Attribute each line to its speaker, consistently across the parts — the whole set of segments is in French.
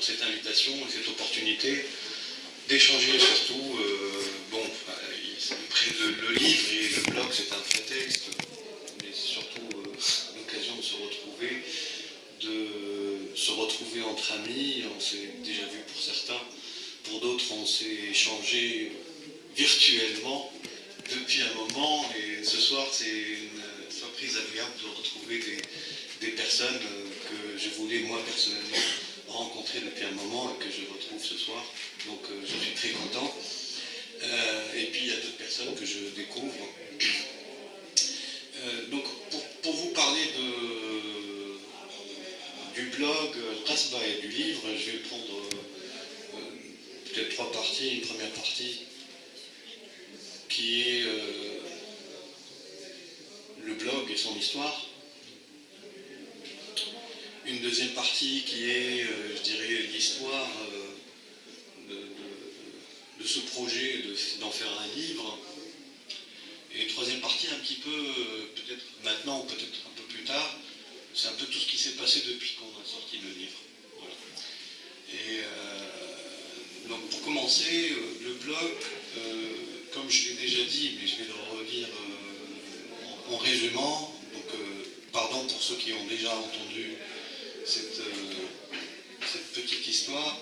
Speaker 1: cette invitation et cette opportunité d'échanger surtout. Le livre et le blog, c'est un prétexte, mais surtout l'occasion de se retrouver entre amis. On s'est déjà vu pour certains, pour d'autres, on s'est échangé virtuellement depuis un moment. Et ce soir, c'est une surprise agréable de retrouver des personnes que je voulais, moi, personnellement, rencontrer depuis un moment et que je retrouve ce soir. Donc, je suis très content. Et puis il y a d'autres personnes que je découvre. Donc pour vous parler du blog Kasbah et du livre, je vais prendre peut-être trois parties. Une première partie qui est le blog et son histoire. Une deuxième partie qui est, je dirais, l'histoire de ce projet, d'en faire un livre. Et troisième partie, un petit peu, peut-être maintenant ou peut-être un peu plus tard, c'est un peu tout ce qui s'est passé depuis qu'on a sorti le livre. Voilà. Et donc pour commencer, le blog, comme je l'ai déjà dit, mais je vais le redire en résumant, donc pardon pour ceux qui ont déjà entendu cette petite histoire.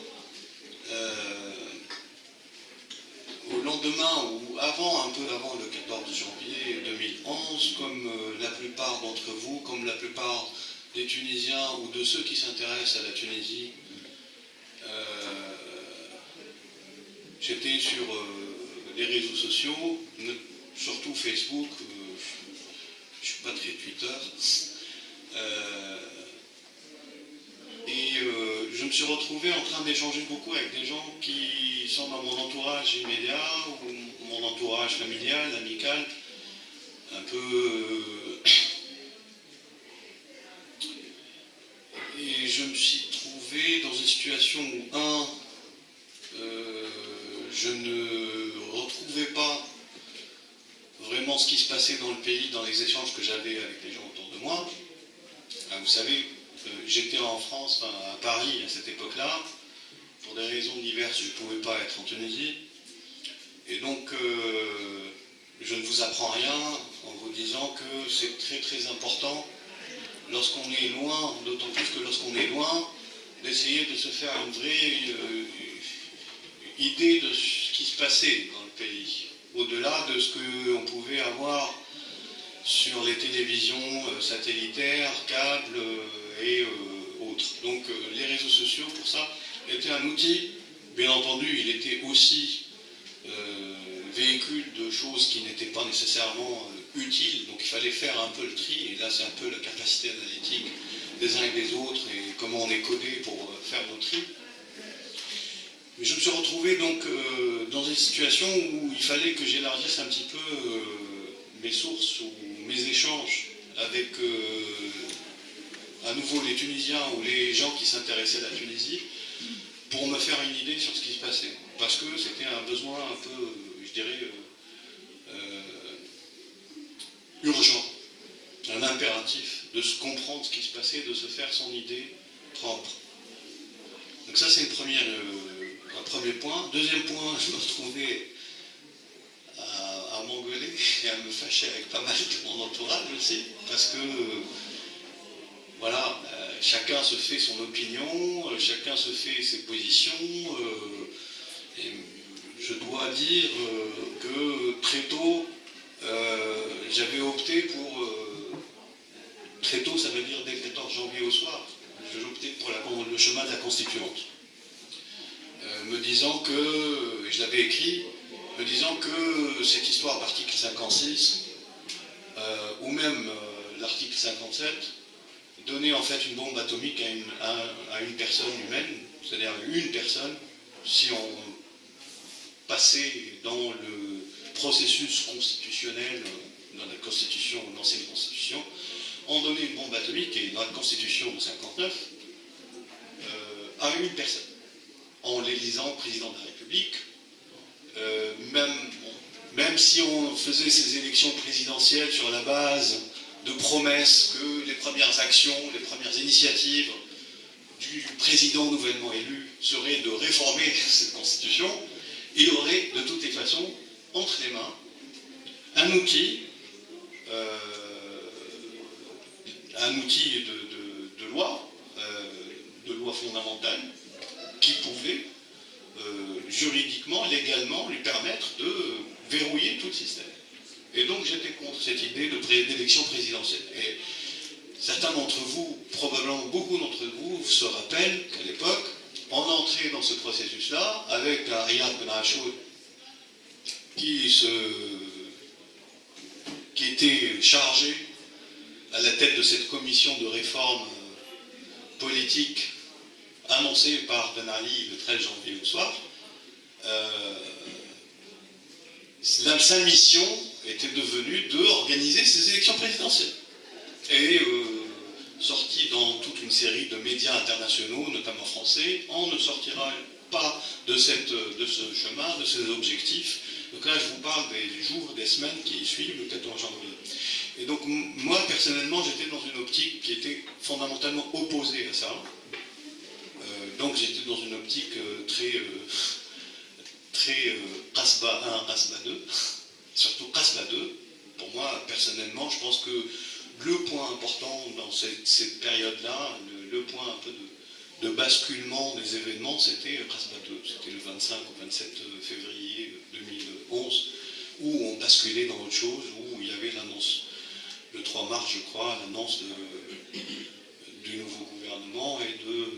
Speaker 1: Au lendemain, ou un peu avant le 14 janvier 2011, comme la plupart d'entre vous, comme la plupart des Tunisiens ou de ceux qui s'intéressent à la Tunisie, j'étais sur les réseaux sociaux, surtout Facebook, je ne suis pas très Twitter, et je me suis retrouvé en train d'échanger beaucoup avec des gens qui sont dans mon entourage immédiat ou mon entourage familial, amical, un peu. Et je me suis trouvé dans une situation où, je ne retrouvais pas vraiment ce qui se passait dans le pays, dans les échanges que j'avais avec les gens autour de moi. Vous savez, j'étais en France, à Paris à cette époque-là. Pour des raisons diverses, je ne pouvais pas être en Tunisie. Et donc, je ne vous apprends rien en vous disant que c'est très très important, lorsqu'on est loin, d'autant plus que lorsqu'on est loin, d'essayer de se faire une vraie idée de ce qui se passait dans le pays, au-delà de ce qu'on pouvait avoir sur les télévisions satellitaires, câbles et autres. Donc les réseaux sociaux, pour ça, étaient un outil. Bien entendu, il était aussi véhicule de choses qui n'étaient pas nécessairement utiles. Donc il fallait faire un peu le tri. Et là, c'est un peu la capacité analytique des uns et des autres et comment on est codé pour faire nos tri. Mais je me suis retrouvé donc dans une situation où il fallait que j'élargisse un petit peu mes sources ou mes échanges avec à nouveau les Tunisiens ou les gens qui s'intéressaient à la Tunisie pour me faire une idée sur ce qui se passait. Parce que c'était un besoin un peu, je dirais, urgent, un impératif de se comprendre ce qui se passait, de se faire son idée propre. Donc ça c'est un premier point. Deuxième point, je me retrouvais à m'engueuler et à me fâcher avec pas mal de mon entourage aussi, parce que voilà, chacun se fait son opinion, chacun se fait ses positions, et je dois dire que très tôt, j'avais opté pour, très tôt ça veut dire dès le 14 janvier au soir, j'ai opté pour le chemin de la Constituante, me disant que, et je l'avais écrit, me disant que cette histoire d'article 56, ou même l'article 57, donnait en fait une bombe atomique à une personne humaine, c'est-à-dire une personne, si on passait dans le processus constitutionnel, dans la Constitution, dans l'ancienne Constitution, on donnait une bombe atomique, et dans la Constitution de 59, à une personne, en l'élisant président de la République, même si on faisait ces élections présidentielles sur la base de promesses que les premières actions, les premières initiatives du président nouvellement élu serait de réformer cette constitution, il aurait de toutes les façons entre les mains un outil de loi fondamentale, qui pouvait juridiquement, légalement, lui permettre de verrouiller tout le système. Et donc j'étais contre cette idée d'élection présidentielle. Et certains d'entre vous, probablement beaucoup d'entre vous, se rappellent qu'à l'époque, on entrait dans ce processus-là avec un Riyad Ben Achour qui était chargé à la tête de cette commission de réforme politique annoncée par Ben Ali le 13 janvier au soir. Sa mission était devenue d'organiser ces élections présidentielles. Et sorti dans toute une série de médias internationaux, notamment français, on ne sortira pas de ce chemin, de ces objectifs. Donc là, je vous parle des jours, des semaines qui suivent le 14 janvier. Et donc, moi, personnellement, j'étais dans une optique qui était fondamentalement opposée à ça. Donc, j'étais dans une optique très Qasba 1, Qasba 2, surtout Qasba 2. Pour moi, personnellement, je pense que le point important dans cette période-là, le point un peu de basculement des événements, c'était Qasba 2. C'était le 25 ou 27 février 2011, où on basculait dans autre chose, où il y avait l'annonce, le 3 mars, je crois, l'annonce du nouveau gouvernement et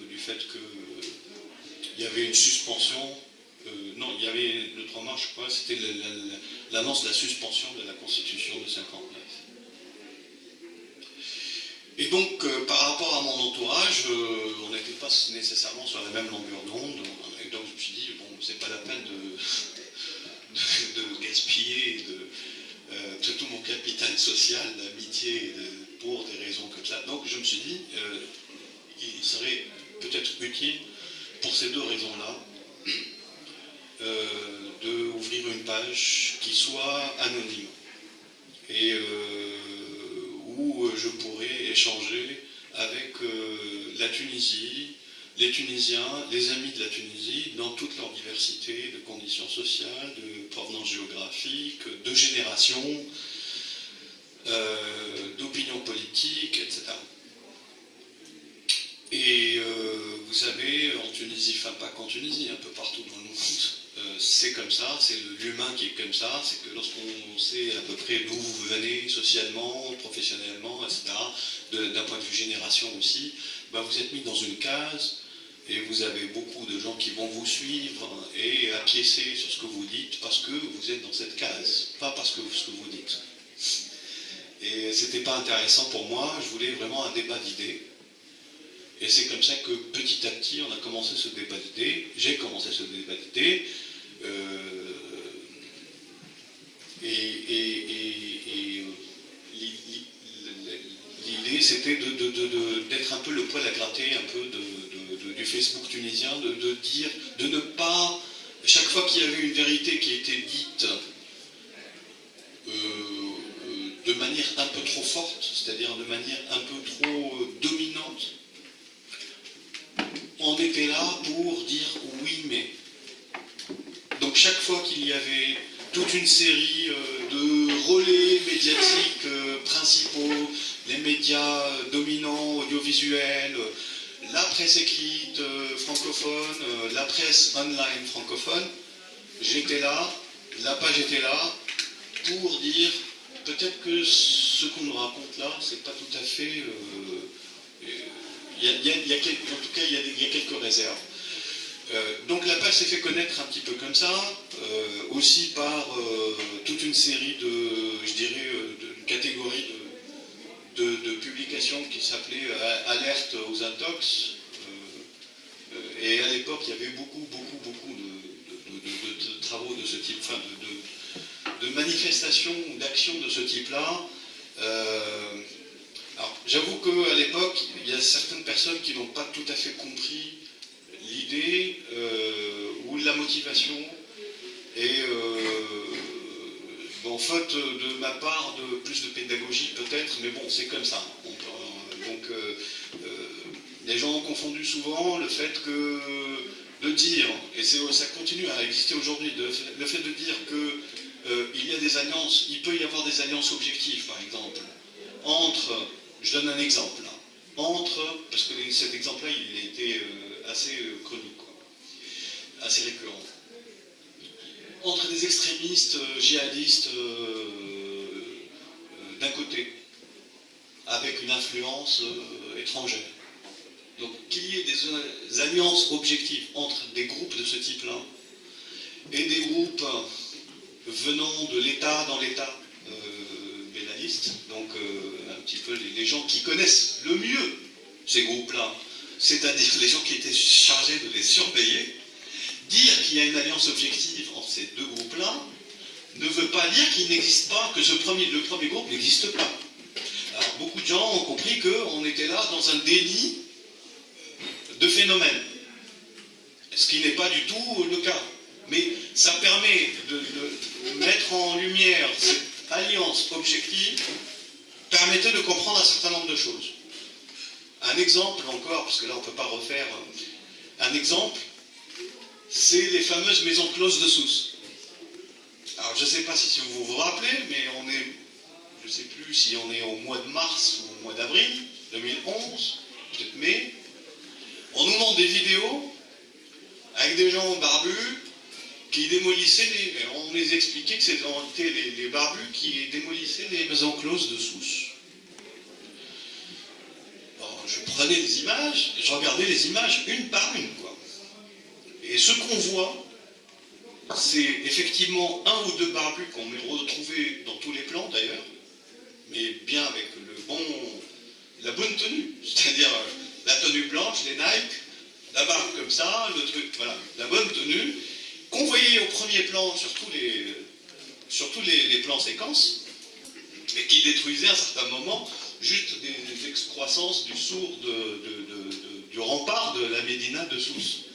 Speaker 1: du fait qu'il y avait une suspension. Non, il y avait le 3 mars, je crois, c'était l'annonce de la suspension de la Constitution de 59. Et donc, par rapport à mon entourage, on n'était pas nécessairement sur la même longueur d'onde. Et donc, je me suis dit, bon, c'est pas la peine de gaspiller tout mon capital social, d'amitié, pour des raisons comme ça. Donc, je me suis dit, il serait peut-être utile, pour ces deux raisons-là, d'ouvrir une page qui soit anonyme et où je pourrais échanger avec la Tunisie, les Tunisiens, les amis de la Tunisie, dans toute leur diversité de conditions sociales, de provenance géographique, de génération, d'opinion politique, etc. Et vous savez, en Tunisie, enfin pas qu'en Tunisie, un peu partout dans le monde, c'est comme ça, c'est l'humain qui est comme ça, c'est que lorsqu'on sait à peu près d'où vous venez socialement, professionnellement, etc., d'un point de vue génération aussi, ben vous êtes mis dans une case et vous avez beaucoup de gens qui vont vous suivre et acquiescer sur ce que vous dites parce que vous êtes dans cette case, pas parce que ce que vous dites. Et c'était pas intéressant pour moi, je voulais vraiment un débat d'idées. Et c'est comme ça que petit à petit on a commencé ce débat d'idées, j'ai commencé ce débat d'idées, l'idée c'était d'être un peu le poil à gratter un peu du Facebook tunisien, de dire, de ne pas, chaque fois qu'il y avait une vérité qui était dite de manière un peu trop forte, c'est-à-dire de manière un peu trop dominante, on était là pour dire oui mais. Donc chaque fois qu'il y avait toute une série de relais médiatiques principaux, les médias dominants, audiovisuels, la presse écrite francophone, la presse online francophone, j'étais là, la page était là, pour dire peut-être que ce qu'on nous raconte là, c'est pas tout à fait... en tout cas, il y a quelques réserves. Donc la page s'est fait connaître un petit peu comme ça, aussi par toute une série de catégories de publications qui s'appelaient Alerte aux intox. Et à l'époque, il y avait beaucoup de travaux de ce type, enfin de manifestations ou d'actions de ce type-là. Alors, j'avoue qu'à l'époque, il y a certaines personnes qui n'ont pas tout à fait compris l'idée ou la motivation. Et bon, faute de ma part de plus de pédagogie peut-être, mais bon, c'est comme ça. Il Les gens ont confondu souvent le fait que de dire, et ça continue à exister aujourd'hui, le fait de dire que il y a des alliances, il peut y avoir des alliances objectives, par exemple, entre, je donne un exemple, là, entre, parce que cet exemple-là, il a été assez chronique, quoi, assez récurrent, entre des extrémistes djihadistes d'un côté, avec une influence étrangère. Donc qu'il y ait des alliances objectives entre des groupes de ce type-là et des groupes venant de l'État dans l'État bélaliste, donc un petit peu les gens qui connaissent le mieux ces groupes-là, c'est-à-dire les gens qui étaient chargés de les surveiller, dire qu'il y a une alliance objective entre ces deux groupes-là ne veut pas dire qu'il n'existe pas, que le premier groupe n'existe pas. Alors beaucoup de gens ont compris qu'on était là dans un déni de phénomènes, ce qui n'est pas du tout le cas. Mais ça permet de mettre en lumière cette alliance objective, permettait de comprendre un certain nombre de choses. Un exemple encore, parce que là on ne peut pas refaire, un exemple, c'est les fameuses maisons closes de Sousse. Alors je ne sais pas si vous vous rappelez, mais on est, je ne sais plus si on est au mois de mars ou au mois d'avril 2011, peut-être mai, on nous montre des vidéos avec des gens barbus qui démolissaient on les expliquait que c'était en réalité les barbus qui démolissaient les maisons closes de Sousse. Alors, je prenais les images, et je regardais les images une par une, quoi. Et ce qu'on voit, c'est effectivement un ou deux barbus qu'on a retrouvés dans tous les plans d'ailleurs, mais bien avec la bonne tenue, c'est-à-dire la tenue blanche, les Nike, la barbe comme ça, le truc, voilà, la bonne tenue, qu'on voyait au premier plan sur tous les plans séquences, et qui détruisait à un certain moment juste des excroissances du du rempart de la Médina de Sousse.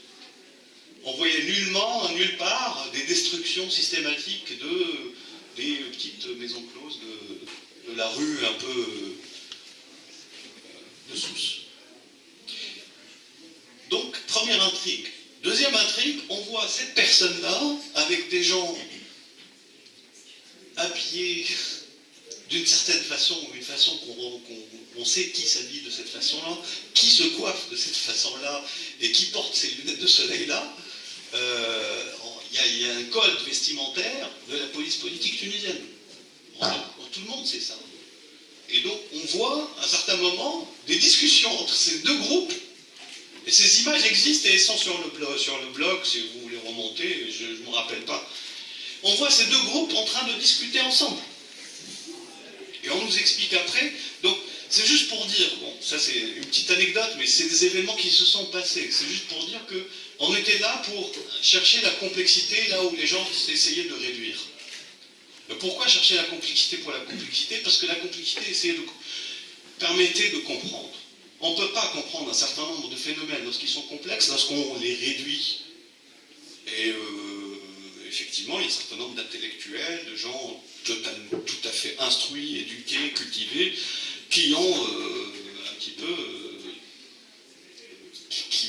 Speaker 1: On voyait nulle part des destructions systématiques des petites maisons closes de la rue un peu de Sousse. Donc, première intrigue. Deuxième intrigue, on voit cette personne-là avec des gens habillés d'une certaine façon, ou une façon qu'on sait qui s'habille de cette façon-là, qui se coiffe de cette façon-là, et qui porte ces lunettes de soleil-là. Il y a un code vestimentaire de la police politique tunisienne. Tout le monde sait ça. Et donc, on voit, à un certain moment, des discussions entre ces deux groupes. Et ces images existent et elles sont sur le blog, si vous voulez remonter, je ne me rappelle pas. On voit ces deux groupes en train de discuter ensemble. Et on nous explique après. Donc, c'est juste pour dire, bon, ça c'est une petite anecdote, mais c'est des événements qui se sont passés. C'est juste pour dire qu'on était là pour chercher la complexité là où les gens essayaient de réduire. Pourquoi chercher la complexité pour la complexité? Parce que la complexité permettait de comprendre. On ne peut pas comprendre un certain nombre de phénomènes lorsqu'ils sont complexes, lorsqu'on les réduit. Et effectivement, il y a un certain nombre d'intellectuels, de gens tout à fait instruits, éduqués, cultivés, qui ont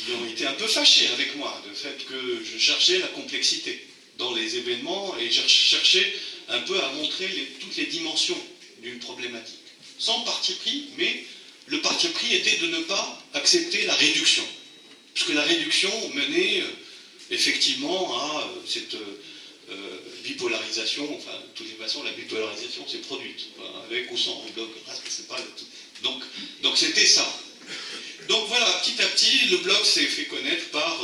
Speaker 1: qui ont été un peu fâchés avec moi, du fait que je cherchais la complexité dans les événements et je cherchais un peu à montrer toutes les dimensions d'une problématique. Sans parti pris, mais le parti pris était de ne pas accepter la réduction. Puisque la réduction menait effectivement à cette bipolarisation, enfin, de toutes les façons, la bipolarisation s'est produite, avec ou sans blog, c'est pas donc c'était ça. Donc voilà, petit à petit, le blog s'est fait connaître par,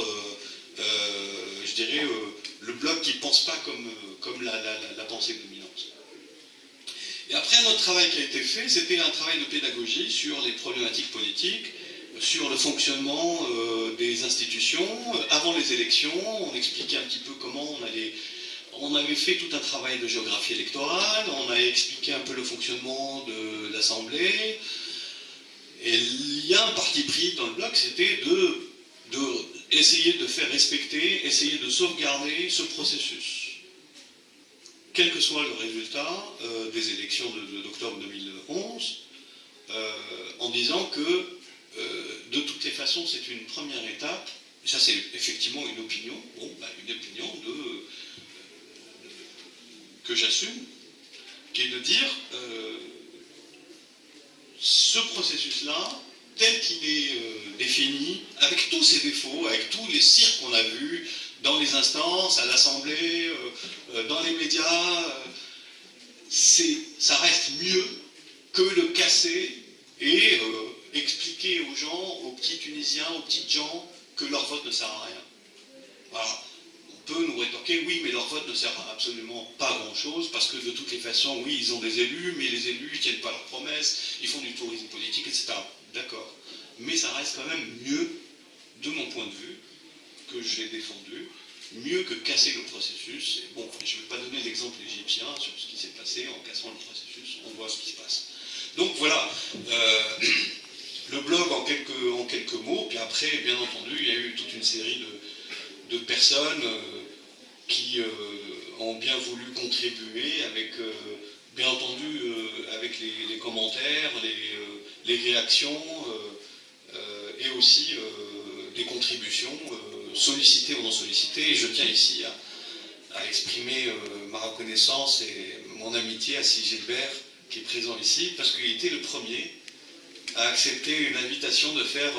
Speaker 1: je dirais, le blog qui ne pense pas comme la pensée dominante. Et après, un autre travail qui a été fait, c'était un travail de pédagogie sur les problématiques politiques, sur le fonctionnement des institutions. Avant les élections, on expliquait un petit peu comment on avait fait tout un travail de géographie électorale, on a expliqué un peu le fonctionnement de l'Assemblée. Et il y a un parti pris dans le blog, c'était de essayer de faire respecter, essayer de sauvegarder ce processus. Quel que soit le résultat des élections d'octobre 2011, en disant que de toutes les façons, façon, c'est une première étape, et ça c'est effectivement une opinion, une opinion que j'assume, qui est de dire ce processus-là, tel qu'il est défini, avec tous ses défauts, avec tous les cirques qu'on a vus dans les instances, à l'Assemblée, dans les médias, ça reste mieux que le casser et expliquer aux gens, aux petits Tunisiens, aux petites gens, que leur vote ne sert à rien. Voilà. On peut nous rétorquer, oui, mais leur vote ne sert absolument pas à grand-chose, parce que de toutes les façons, oui, ils ont des élus, mais les élus ne tiennent pas leurs promesses, ils font du tourisme politique, etc. D'accord. Mais ça reste quand même mieux, de mon point de vue, que j'ai défendu, mieux que casser le processus. Et bon, je ne vais pas donner l'exemple égyptien sur ce qui s'est passé en cassant le processus, on voit ce qui se passe. Donc voilà, le blog en quelques mots, puis après, bien entendu, il y a eu toute une série de personnes qui ont bien voulu contribuer avec, bien entendu, avec les commentaires, les réactions, et aussi des contributions sollicitées ou non sollicitées. Et je tiens ici à exprimer ma reconnaissance et mon amitié à Sy Gilbert, qui est présent ici, parce qu'il était le premier à accepter une invitation de faire,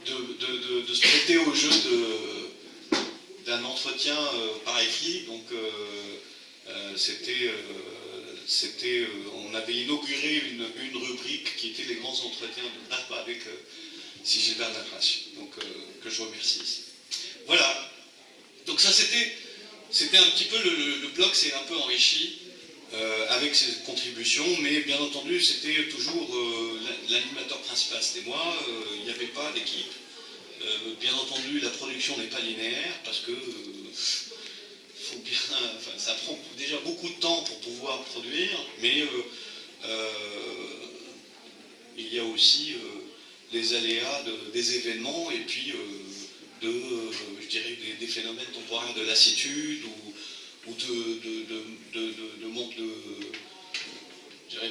Speaker 1: de se prêter au jeu d'un entretien par écrit. Donc on avait inauguré une rubrique qui était les grands entretiens de NAPA avec Sy Gilbert Nakrash, donc que je remercie ici. Voilà. Donc ça c'était un petit peu le blog s'est un peu enrichi avec ses contributions, mais bien entendu c'était toujours l'animateur principal, c'était moi, il n'y avait pas d'équipe. Bien entendu la production n'est pas linéaire parce que ça prend déjà beaucoup de temps pour pouvoir produire, mais il y a aussi les aléas des événements et puis je dirais des phénomènes temporaires de lassitude ou de manque je dirais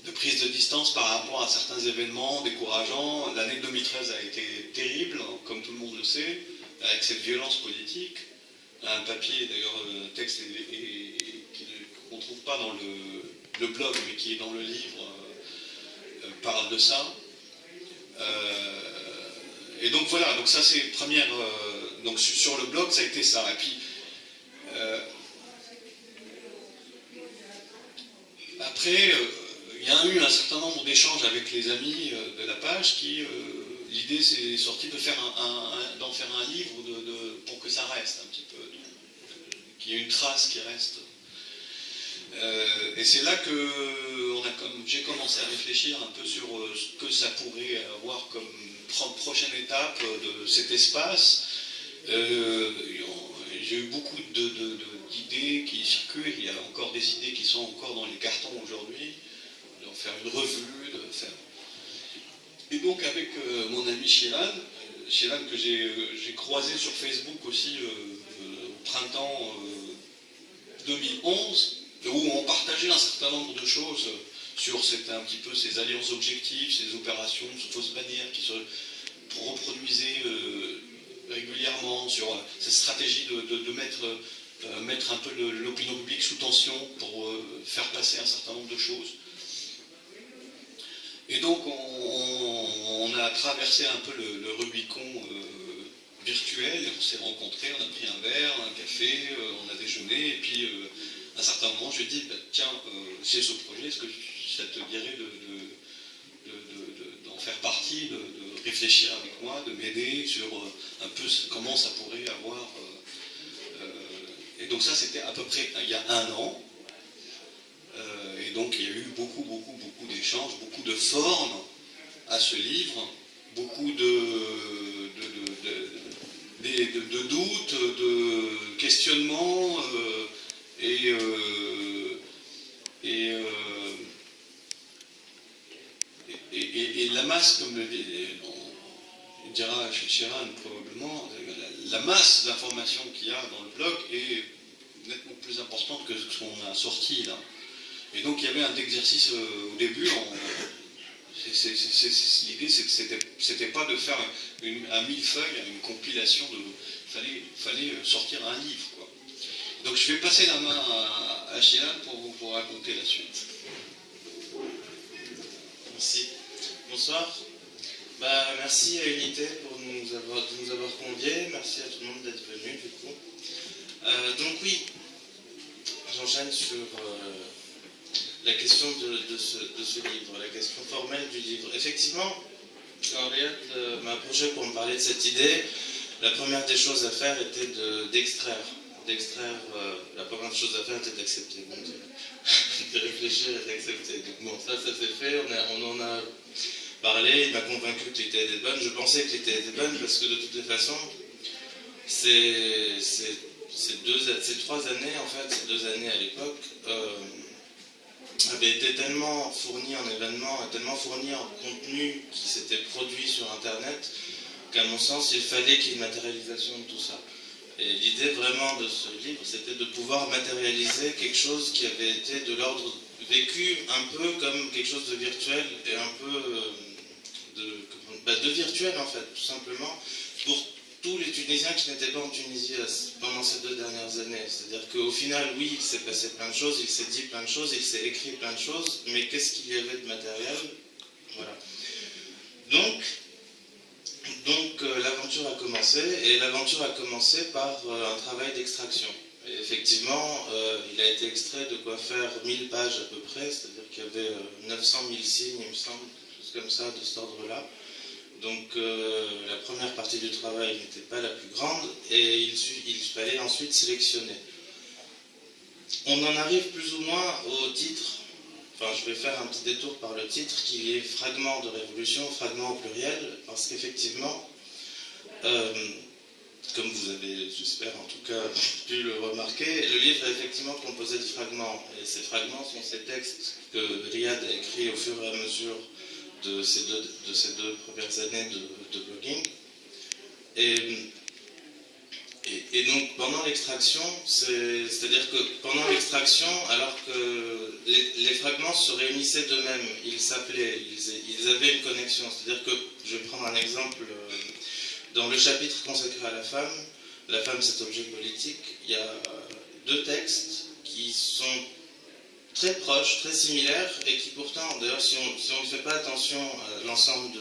Speaker 1: de prise de distance par rapport à certains événements décourageants. L'année 2013 a été terrible, comme tout le monde le sait, avec cette violence politique. Un papier, d'ailleurs, un texte qu'on ne trouve pas dans le blog, mais qui est dans le livre, parle de ça. Et donc voilà, donc ça c'est première. Donc sur le blog, ça a été ça. Et puis après, il y a eu un certain nombre d'échanges avec les amis de la page qui, l'idée s'est sortie d'en faire un livre pour que ça reste un petit peu, qu'il y ait une trace qui reste. Et c'est là que j'ai commencé à réfléchir un peu sur ce que ça pourrait avoir comme prochaine étape de cet espace. J'ai eu beaucoup d'idées qui circulent, il y a encore des idées qui sont encore dans les cartons aujourd'hui, de faire une revue, Et donc avec mon ami Chélan que j'ai croisé sur Facebook aussi au printemps 2011, où on partageait un certain nombre de choses sur un petit peu ces alliances objectives, ces opérations, ces fausses bannières qui se reproduisaient régulièrement, sur cette stratégie de mettre un peu l'opinion publique sous tension pour faire passer un certain nombre de choses. Et donc on a traversé un peu le Rubicon virtuel, et on s'est rencontrés, on a pris un verre, un café, on a déjeuné, et puis à un certain moment je lui ai dit, tiens, c'est ce projet, est-ce que ça te dirait d'en faire partie, de réfléchir avec moi, de m'aider sur un peu comment ça pourrait avoir... Et donc ça c'était à peu près il y a 1 an, et donc il y a eu beaucoup d'échanges, beaucoup de formes à ce livre, beaucoup de doutes, de questionnements, et la masse, comme le dira Chéran probablement, la masse d'informations qu'il y a dans le blog est nettement plus importante que ce qu'on a sorti là. Et donc il y avait un exercice au début, l'idée c'était pas de faire un millefeuille, une compilation, fallait sortir un livre, quoi. Donc je vais passer la main à Chilan pour vous raconter la suite.
Speaker 2: Merci. Bonsoir. Merci à Unité pour nous avoir conviés. Merci à tout le monde d'être venu du coup. Donc oui, j'enchaîne sur la question de ce livre, la question formelle du livre. Effectivement, quand Riyad m'a approché pour me parler de cette idée, la première des choses à faire était d'extraire. La première chose à faire était d'accepter, de réfléchir et d'accepter. Donc bon, ça s'est fait, on en a parlé, il m'a convaincu que l'idée était bonne. Je pensais que l'idée était bonne parce que de toutes les façons, ces 3 années, en fait, ces 2 années à l'époque, avaient été tellement fournies en événements, tellement fournies en contenu qui s'était produit sur Internet, qu'à mon sens, il fallait qu'il y ait une matérialisation de tout ça. Et l'idée vraiment de ce livre, c'était de pouvoir matérialiser quelque chose qui avait été de l'ordre vécu un peu comme quelque chose de virtuel et un peu de virtuel en fait, tout simplement, pour tous les Tunisiens qui n'étaient pas en Tunisie pendant ces 2 dernières années. C'est-à-dire qu'au final, oui, il s'est passé plein de choses, il s'est dit plein de choses, il s'est écrit plein de choses, mais qu'est-ce qu'il y avait de matériel? Voilà. Donc l'aventure a commencé, et l'aventure a commencé par un travail d'extraction. Et effectivement, il a été extrait de quoi faire 1000 pages à peu près, c'est-à-dire qu'il y avait 900 000 signes, il me semble, quelque chose comme ça, de cet ordre-là. Donc la première partie du travail n'était pas la plus grande, et il fallait ensuite sélectionner. On en arrive plus ou moins au titre. Enfin, je vais faire un petit détour par le titre qui est Fragments de révolution, fragments au pluriel, parce qu'effectivement, comme vous avez, j'espère en tout cas, pu le remarquer, le livre est effectivement composé de fragments. Et ces fragments sont ces textes que Riyad a écrits au fur et à mesure de ces 2 premières années de blogging. Et donc pendant l'extraction, c'est-à-dire que pendant l'extraction, alors que les fragments se réunissaient d'eux-mêmes, ils s'appelaient, ils avaient une connexion. C'est-à-dire que, je vais prendre un exemple, dans le chapitre consacré à la femme cet objet politique, il y a 2 textes qui sont très proches, très similaires, et qui pourtant, d'ailleurs, si on ne fait pas attention à l'ensemble du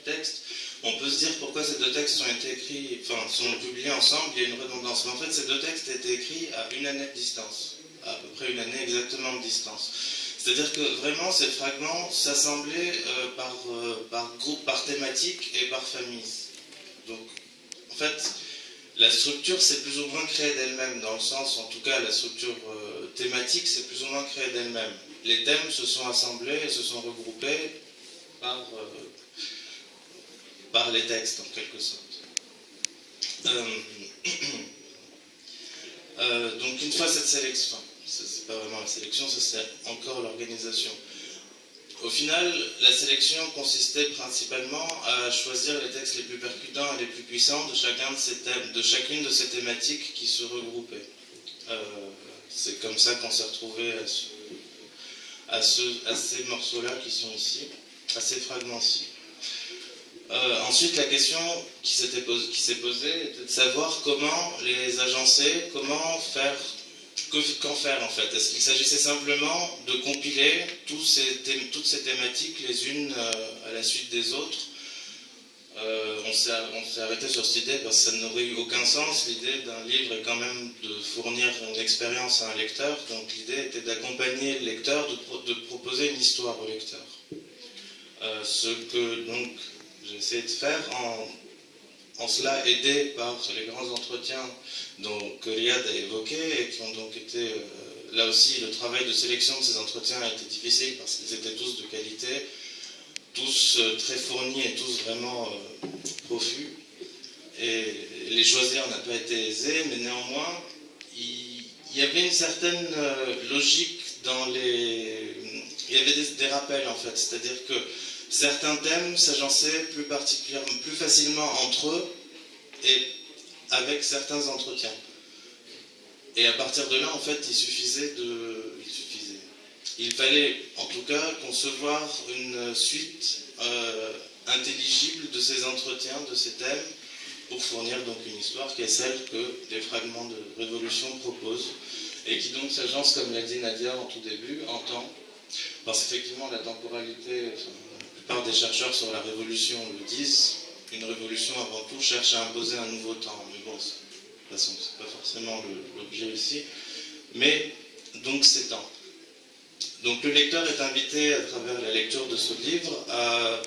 Speaker 2: texte, on peut se dire pourquoi ces 2 textes sont publiés ensemble, il y a une redondance. Mais en fait, ces 2 textes étaient écrits à 1 année de distance, à peu près 1 année exactement de distance. C'est-à-dire que vraiment, ces fragments s'assemblaient par groupe, par thématique et par famille. Donc, en fait, la structure s'est plus ou moins créée d'elle-même, dans le sens, en tout cas, la structure thématique s'est plus ou moins créée d'elle-même. Les thèmes se sont assemblés et se sont regroupés par les textes, en quelque sorte. Donc une fois cette sélection, c'est pas vraiment la sélection, ça c'est encore l'organisation. Au final, la sélection consistait principalement à choisir les textes les plus percutants et les plus puissants de chacune de ces thématiques qui se regroupaient. C'est comme ça qu'on s'est retrouvé à ces morceaux-là qui sont ici, à ces fragments-ci. Ensuite, la question qui s'est posée était de savoir comment les agencer, qu'en faire en fait. Est-ce qu'il s'agissait simplement de compiler toutes ces thématiques les unes à la suite des autres? On s'est arrêté sur cette idée parce que ça n'aurait eu aucun sens. L'idée d'un livre est quand même de fournir une expérience à un lecteur, donc l'idée était d'accompagner le lecteur, de proposer une histoire au lecteur. Ce que donc j'ai essayé de faire en cela aidé par les grands entretiens que Riyad a évoqués et qui ont donc été, là aussi le travail de sélection de ces entretiens a été difficile parce qu'ils étaient tous de qualité, tous très fournis et tous vraiment profus. Et les choisir n'a pas été aisé, mais néanmoins, il y avait une certaine logique il y avait des rappels en fait, c'est-à-dire que certains thèmes s'agençaient plus facilement entre eux et avec certains entretiens. Et à partir de là, en fait, il fallait en tout cas concevoir une suite intelligible de ces entretiens, de ces thèmes, pour fournir donc une histoire qui est celle que les fragments de Révolution proposent, et qui donc s'agence, comme l'a dit Nadia en tout début, en temps, parce qu'effectivement la temporalité, la plupart des chercheurs sur la Révolution le disent, une révolution avant tout cherche à imposer un nouveau temps, mais bon, de toute façon c'est pas forcément l'objet ici, mais donc c'est temps. Donc le lecteur est invité à travers la lecture de ce livre à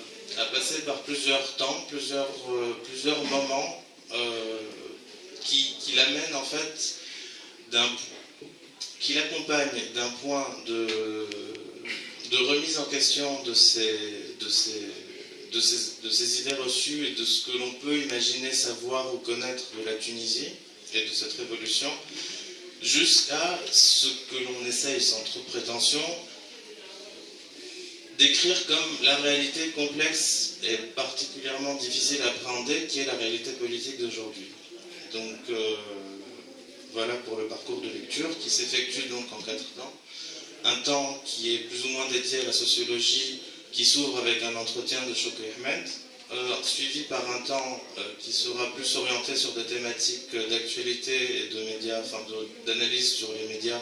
Speaker 2: passer par plusieurs temps, plusieurs moments qui l'amènent en fait, qui l'accompagnent d'un point de remise en question de ces idées reçues et de ce que l'on peut imaginer savoir ou connaître de la Tunisie et de cette révolution, jusqu'à ce que l'on essaye, sans trop de prétention, décrire comme la réalité complexe et particulièrement difficile à appréhender, qui est la réalité politique d'aujourd'hui. Donc voilà pour le parcours de lecture qui s'effectue donc en 4 temps. Un temps qui est plus ou moins dédié à la sociologie, qui s'ouvre avec un entretien de Shouki Ahmed, suivi par un temps qui sera plus orienté sur des thématiques d'actualité et de médias, enfin d'analyse sur les médias,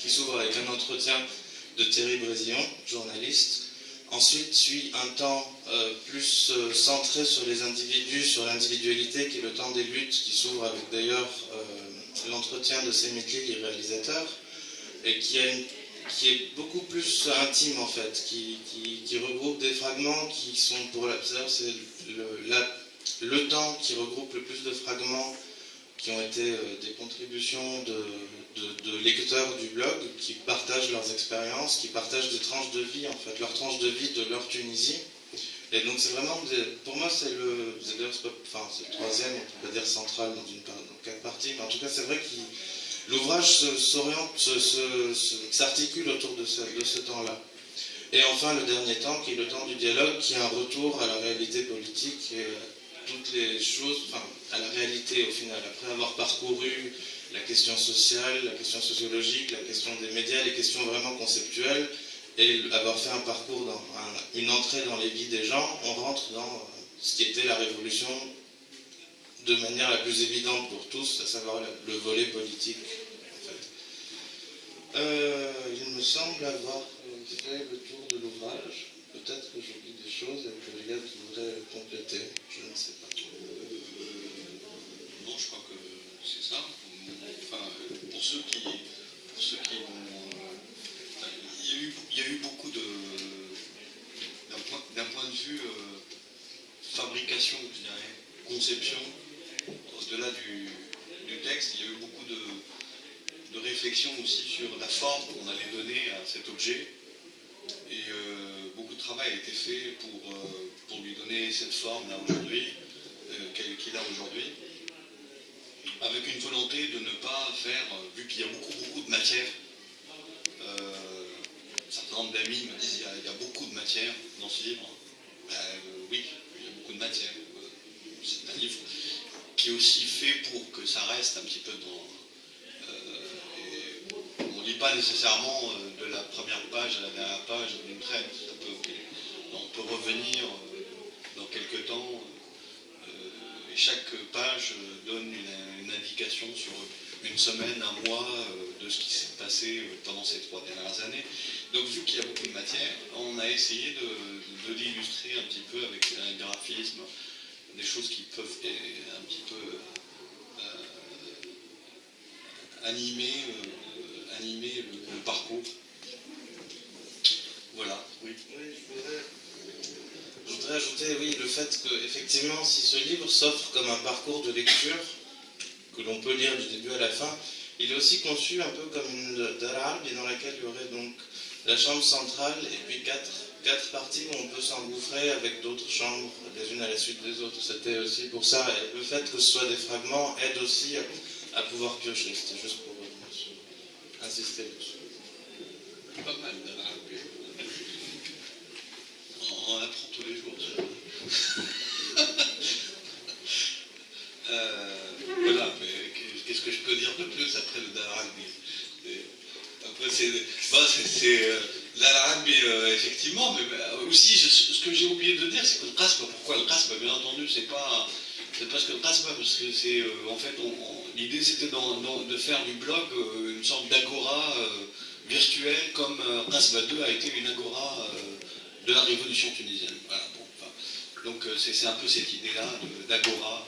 Speaker 2: qui s'ouvre avec un entretien de Thierry Brésillon, journaliste. Ensuite suit un temps plus centré sur les individus, sur l'individualité, qui est le temps des luttes, qui s'ouvre avec d'ailleurs l'entretien de Semitli, le réalisateur, et qui est beaucoup plus intime en fait, qui regroupe des fragments qui sont pour la... C'est le temps qui regroupe le plus de fragments qui ont été des contributions de lecteurs du blog, qui partagent leurs expériences, qui partagent des tranches de vie, en fait, leurs tranches de vie de leur Tunisie. Et donc c'est vraiment, pour moi c'est le troisième, on peut pas dire central dans 4 parties, mais en tout cas c'est vrai que l'ouvrage s'articule autour de ce temps-là. Et enfin le dernier temps, qui est le temps du dialogue, qui est un retour à la réalité politique et toutes les choses, enfin à la réalité au final, après avoir parcouru la question sociale, la question sociologique, la question des médias, les questions vraiment conceptuelles, et avoir fait un parcours, une entrée dans les vies des gens, on rentre dans ce qui était la révolution de manière la plus évidente pour tous, à savoir le volet politique. En fait. Il me semble avoir fait le tour de l'ouvrage. Peut-être que j'oublie des choses et que Riyad voudrait compléter, je ne sais pas.
Speaker 1: Non, je crois que c'est ça. Enfin, pour ceux qui ont... il y a eu beaucoup de... D'un point de vue fabrication, je dirais, conception, au-delà du texte, il y a eu beaucoup de réflexion aussi sur la forme qu'on allait donner à cet objet. Et beaucoup de travail a été fait pour lui donner cette forme là aujourd'hui, qu'il a aujourd'hui, avec une volonté de ne pas faire, vu qu'il y a beaucoup de matière, un certain nombre d'amis me disent il y a beaucoup de matière dans ce livre. Oui, il y a beaucoup de matière. C'est un livre qui est aussi fait pour que ça reste un petit peu dans... on ne lit pas nécessairement de la première page à la dernière page d'une traite. On peut revenir dans quelques temps, et chaque page donne une indication sur une semaine, un mois de ce qui s'est passé pendant ces 3 dernières années. Donc vu qu'il y a beaucoup de matière, on a essayé de l'illustrer un petit peu avec un graphisme, des choses qui peuvent un petit peu animer le parcours. Voilà, oui.
Speaker 2: Je voudrais ajouter, oui, le fait que, effectivement, si ce livre s'offre comme un parcours de lecture, que l'on peut lire du début à la fin, il est aussi conçu un peu comme une Dar al-Harb, dans laquelle il y aurait donc la chambre centrale et puis quatre parties où on peut s'engouffrer avec d'autres chambres, les unes à la suite des autres. C'était aussi pour ça. Et le fait que ce soit des fragments aide aussi à pouvoir piocher. C'était juste pour insister là-dessus.
Speaker 1: Pas mal Dar al-Harb. On apprend tous les jours. Voilà, mais qu'est-ce que je peux dire de plus après le Dalaran? Après, Dalaran, effectivement, mais aussi, ce que j'ai oublié de dire, c'est que le Qasba, pourquoi le Qasba, bien entendu, c'est pas parce que le Qasba, parce que c'est, en fait, l'idée c'était de faire du blog une sorte d'agora virtuelle, comme Qasba 2 a été une agora de la révolution tunisienne. Voilà, bon, enfin, donc c'est un peu cette idée-là d'agora.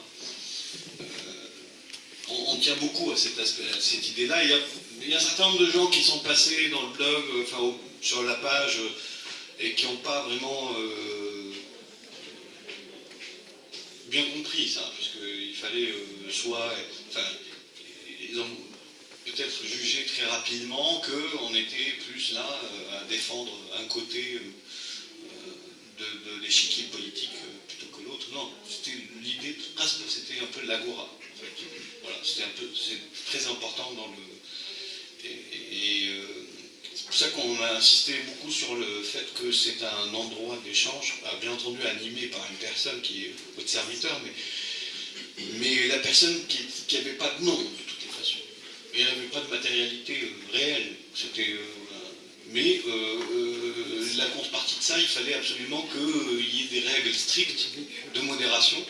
Speaker 1: On tient beaucoup à cette idée-là. Il y a un certain nombre de gens qui sont passés dans le blog, sur la page, et qui n'ont pas vraiment bien compris ça, puisqu'il fallait ils ont peut-être jugé très rapidement qu'on était plus là à défendre un côté de l'échiquier politique plutôt que l'autre. Non, l'idée de Qasba, c'était un peu l'agora. En fait. Voilà, c'est très important dans le. C'est pour ça qu'on a insisté beaucoup sur le fait que c'est un endroit d'échange, bien entendu animé par une personne qui est votre serviteur, mais la personne qui n'avait pas de nom de toutes les façons. Il n'y avait pas de matérialité réelle. Mais la contrepartie de ça, il fallait absolument qu'il y ait des règles strictes de modération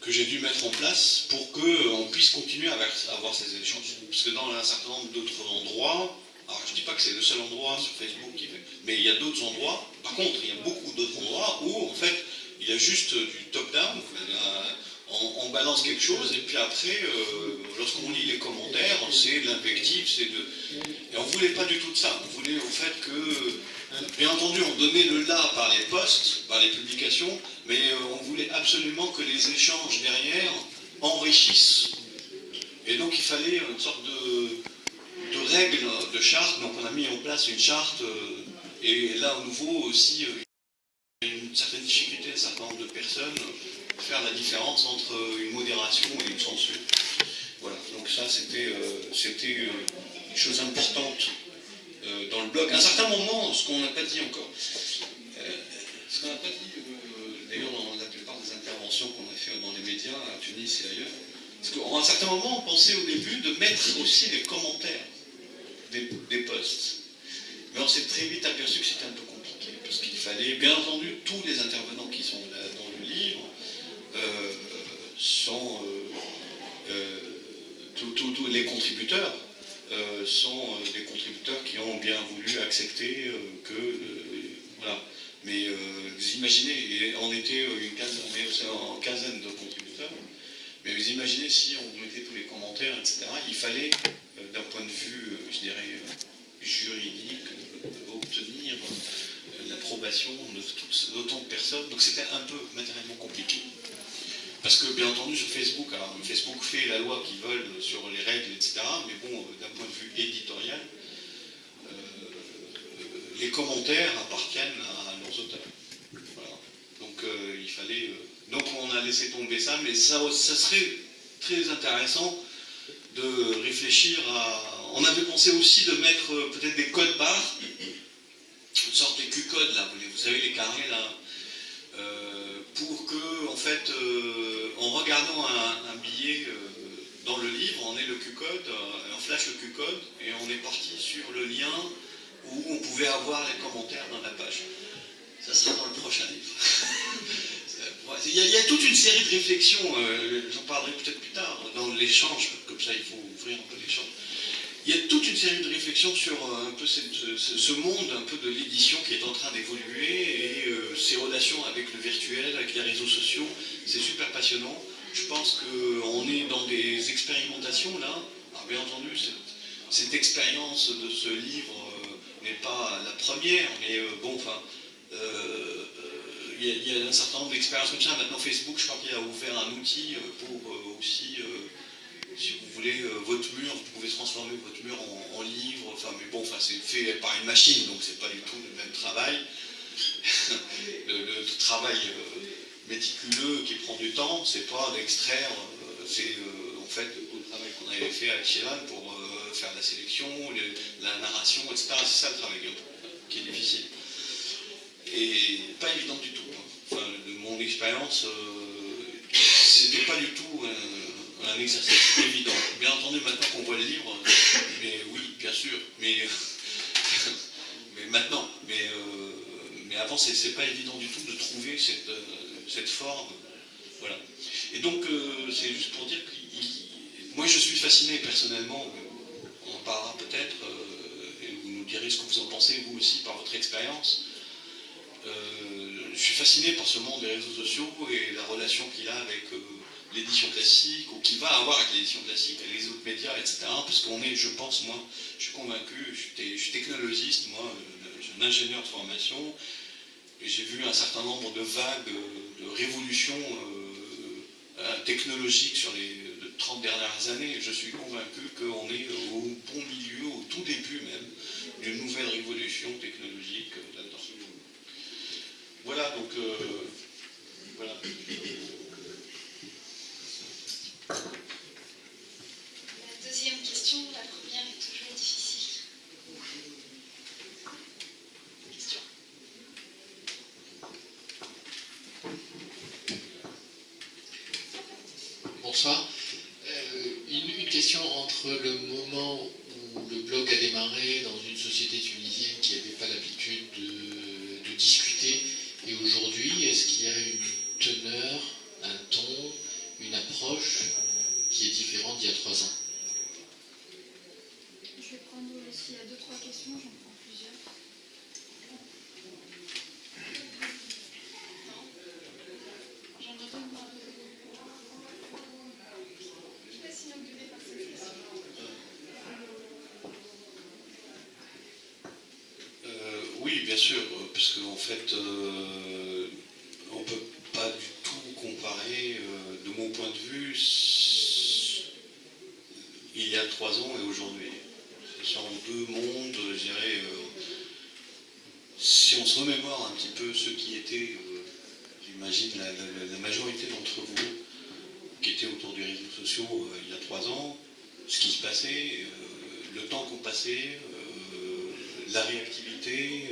Speaker 1: que j'ai dû mettre en place pour qu'on puisse continuer à avoir ces échanges. Parce que dans un certain nombre d'autres endroits, alors je ne dis pas que c'est le seul endroit sur Facebook qui fait, mais il y a d'autres endroits, par contre il y a beaucoup d'autres endroits où en fait il y a juste du top-down, on balance quelque chose et puis après, lorsqu'on lit les commentaires, c'est de l'invective, et on ne voulait pas du tout de ça. On voulait au fait que, bien entendu, on donnait le là par les posts, par les publications, mais on voulait absolument que les échanges derrière enrichissent. Et donc il fallait une sorte de règles, de charte. Donc on a mis en place une charte, et là au nouveau aussi, une certaine difficulté à un certain nombre de personnes faire la différence entre une modération et une censure. Voilà, donc ça c'était une chose importante dans le blog. À un certain moment, ce qu'on n'a pas dit encore, d'ailleurs dans la plupart des interventions qu'on a fait dans les médias à Tunis et ailleurs, parce qu'à un certain moment on pensait au début de mettre aussi les commentaires des posts. Mais on s'est très vite aperçu que c'était un peu compliqué, parce qu'il fallait, bien entendu, tous les intervenants qui sont là dans le livre tous les contributeurs sont des contributeurs qui ont bien voulu accepter voilà. Mais vous imaginez, et on était en quinzaine de contributeurs, mais vous imaginez si on mettait tous les commentaires, etc., il fallait, d'un point de vue, je dirais, juridique, obtenir l'approbation d'autant de personnes, donc c'était un peu matériellement compliqué. Parce que, bien entendu, sur Facebook, alors Facebook fait la loi qu'ils veulent sur les règles, etc., mais bon, d'un point de vue éditorial, les commentaires appartiennent à leurs auteurs. Voilà. Donc, il fallait... donc, on a laissé tomber ça, mais ça serait très intéressant de réfléchir à... On avait pensé aussi de mettre peut-être des codes barres, une sorte de Q-code, là, vous savez, les carrés, là, pour que, en fait, en regardant un billet dans le livre, on ait le Q-code, on flash le Q-code, et on est parti sur le lien où on pouvait avoir les commentaires dans la page. Ça sera dans le prochain livre. Il y a toute une série de réflexions, j'en parlerai peut-être plus tard, dans l'échange, comme ça il faut ouvrir un peu l'échange. Il y a toute une série de réflexions sur un peu ce monde un peu de l'édition qui est en train d'évoluer et ses relations avec le virtuel, avec les réseaux sociaux. C'est super passionnant. Je pense qu'on est dans des expérimentations là. Alors, bien entendu, cette expérience de ce livre n'est pas la première, mais bon, enfin, il y a un certain nombre d'expériences comme ça. Maintenant, Facebook, je crois qu'il a ouvert un outil pour aussi... si vous voulez, votre mur, vous pouvez transformer votre mur en livre, enfin, mais bon, enfin, c'est fait par une machine, donc c'est pas du tout le même travail. le travail méticuleux qui prend du temps, c'est pas d'extraire, c'est en fait le travail qu'on avait fait avec Shevan pour faire la sélection, la narration, etc. C'est ça le travail qui est difficile. Et pas évident du tout. Enfin, de mon expérience, c'était un exercice évident. Bien entendu, maintenant qu'on voit le livre, mais oui, bien sûr, mais maintenant, mais avant, c'est pas évident du tout de trouver cette forme. Voilà. Et donc, c'est juste pour dire que moi, je suis fasciné personnellement, on en parlera peut-être, et vous nous direz ce que vous en pensez, vous aussi, par votre expérience. Je suis fasciné par ce monde des réseaux sociaux et la relation qu'il a avec l'édition classique, ou qu'il va avoir avec l'édition classique, avec les autres médias, etc. Parce qu'on est, je pense, moi, je suis convaincu, je suis technologiste, moi, je suis un ingénieur de formation, et j'ai vu un certain nombre de vagues, de révolutions technologiques sur les 30 dernières années. Je suis convaincu qu'on est au bon milieu, au tout début même, d'une nouvelle révolution technologique là-dedans. Voilà, donc, voilà.
Speaker 3: La deuxième question, la première est toujours difficile. Question.
Speaker 4: Bonsoir. Une question entre le moment où le blog a démarré dans une société tunisienne qui n'avait pas l'habitude de discuter et aujourd'hui, est-ce qu'il y a une teneur, un ton, une approche qui est différente d'il y a 3 ans?
Speaker 3: Je vais prendre s'il y a 2-3 questions, j'en prends plusieurs. Non. J'en ai deux. Je vais sinon gueuler par cette question.
Speaker 1: Oui, bien sûr, parce qu'en fait, on ne peut pas du tout comparer, de mon point de vue, il y a 3 ans et aujourd'hui. Ce sont deux mondes, je dirais, si on se remémore un petit peu ceux qui étaient, j'imagine, la majorité d'entre vous, qui étaient autour des réseaux sociaux il y a 3 ans, ce qui se passait, le temps qu'on passait, la réactivité,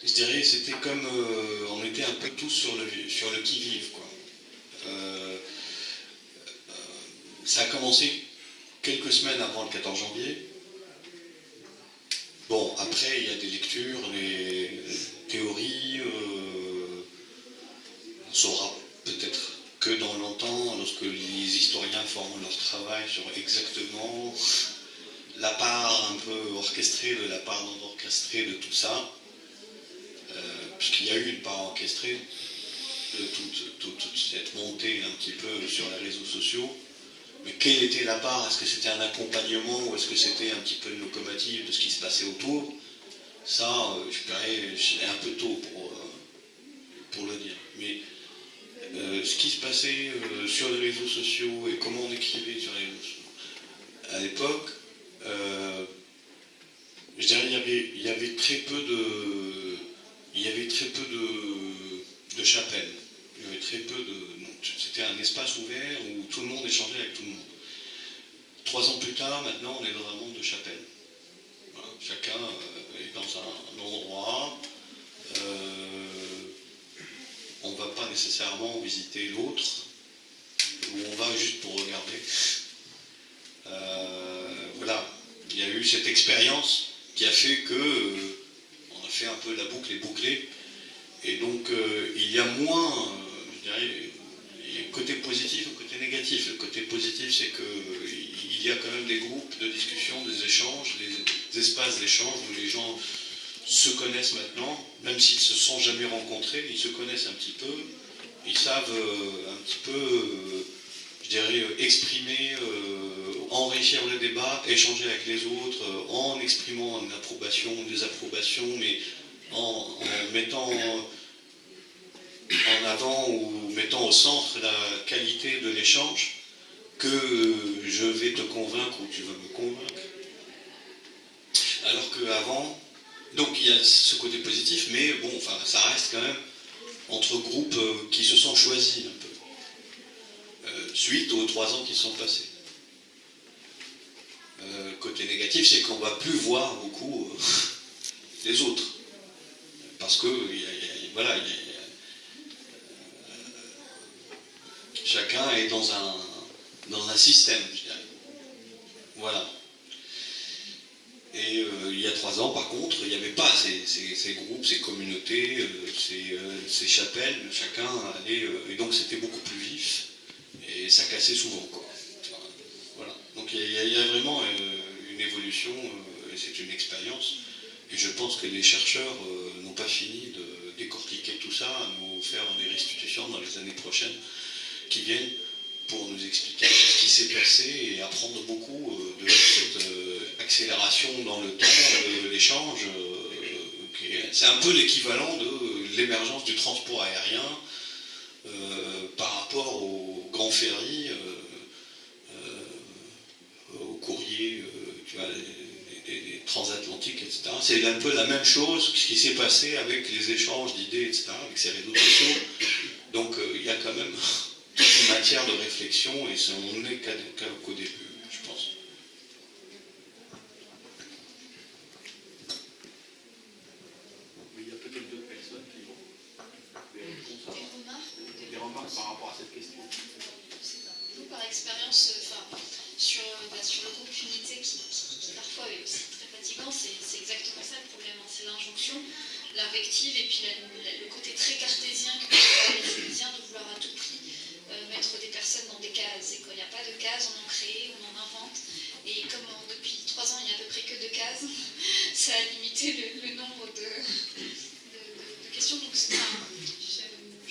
Speaker 1: je dirais, c'était comme on était un peu tous sur le qui-vive, quoi. Ça a commencé quelques semaines avant le 14 janvier. Bon, après, il y a des lectures, des théories, on saura peut-être que dans longtemps, lorsque les historiens feront leur travail sur exactement la part un peu orchestrée de la part non orchestrée de tout ça, puisqu'il y a eu une part orchestrée de toute cette montée un petit peu sur les réseaux sociaux, mais quelle était la part? Est-ce que c'était un accompagnement ou est-ce que c'était un petit peu une locomotive de ce qui se passait autour? Ça, je dirais, c'est un peu tôt pour le dire. Mais ce qui se passait sur les réseaux sociaux et comment on écrivait sur les réseaux sociaux à l'époque, je dirais il y avait très peu de chapelles. Il y avait très peu de. C'était un espace ouvert où tout le monde échangeait avec tout le monde. 3 ans plus tard, maintenant, on est dans un monde de chapelles. Voilà, chacun est dans un endroit. On ne va pas nécessairement visiter l'autre, ou on va juste pour regarder. Voilà, il y a eu cette expérience qui a fait que on a fait un peu la boucle est bouclée, et donc il y a moins, je dirais, il y a un côté positif et un côté négatif. Le côté positif, c'est qu'il y a quand même des groupes de discussion, des échanges, des espaces d'échange où les gens se connaissent maintenant, même s'ils ne se sont jamais rencontrés, ils se connaissent un petit peu, ils savent un petit peu, je dirais, exprimer, enrichir le débat, échanger avec les autres, en exprimant une approbation, une désapprobation, mais en mettant en avant ou mettant au centre la qualité de l'échange, que je vais te convaincre ou tu vas me convaincre. Alors qu'avant, donc il y a ce côté positif, mais bon, enfin, ça reste quand même entre groupes qui se sont choisis un peu, suite aux 3 ans qui sont passés. Côté négatif, c'est qu'on ne va plus voir beaucoup les autres, parce qu'il y a voilà, chacun est dans un système, je dirais. Voilà. Et il y a 3 ans, par contre, il n'y avait pas ces groupes, ces communautés, ces chapelles, chacun allait... et donc c'était beaucoup plus vif, et ça cassait souvent, quoi. Voilà. Donc il y a vraiment une évolution, et c'est une expérience. Et je pense que les chercheurs n'ont pas fini de décortiquer tout ça, à nous faire des restitutions dans les années prochaines qui viennent pour nous expliquer ce qui s'est passé et apprendre beaucoup de cette accélération dans le temps de l'échange. C'est un peu l'équivalent de l'émergence du transport aérien par rapport aux grands ferries, aux courriers, tu vois, les transatlantiques, etc. C'est un peu la même chose que ce qui s'est passé avec les échanges d'idées, etc., avec ces réseaux sociaux. Donc il y a quand même toute une matière de réflexion et on n'est qu'au début, je pense.
Speaker 5: Il y a peut-être d'autres personnes qui vont des remarques par rapport à cette question.
Speaker 3: Je sais pas. Vous, par expérience, sur le groupe Unité qui parfois est aussi très fatigant, c'est exactement ça le problème. Hein. C'est l'injonction, l'invective et puis le côté très cartésien que peut avoir les Tunisiens de vouloir à tout prix mettre des personnes dans des cases. Et quand il n'y a pas de cases, on en crée, on en invente. Et comme depuis 3 ans, il n'y a à peu près que 2 cases, ça a limité le nombre de questions. Donc, je ne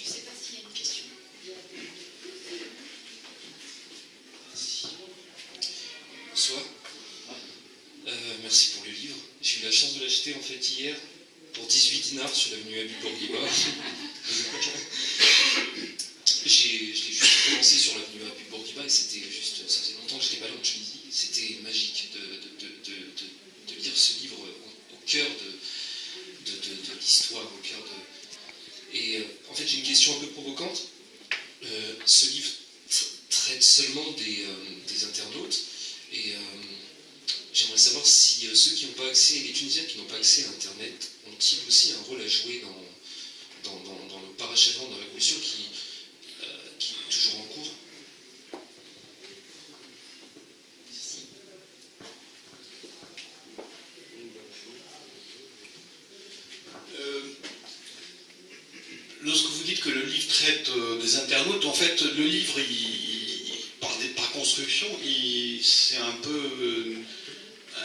Speaker 3: sais pas s'il y a une question.
Speaker 6: Bonsoir. Merci pour le livre. J'ai eu la chance de l'acheter en fait hier pour 18 dinars sur l'avenue Habib Bourguiba. Je l'ai juste commencé sur l'avenue Habib Bourguiba et c'était juste, ça faisait longtemps que je n'étais pas là en Tunisie. C'était magique de lire ce livre au cœur de l'histoire, au cœur de... Et en fait j'ai une question un peu provocante. Ce livre traite seulement des internautes et j'aimerais savoir si ceux qui n'ont pas accès, les Tunisiens qui n'ont pas accès à Internet, ont-ils aussi un rôle à jouer dans le parachèvement de la révolution qui est toujours en cours.
Speaker 1: Lorsque vous dites que le livre traite des internautes, en fait, le livre, par construction, c'est un peu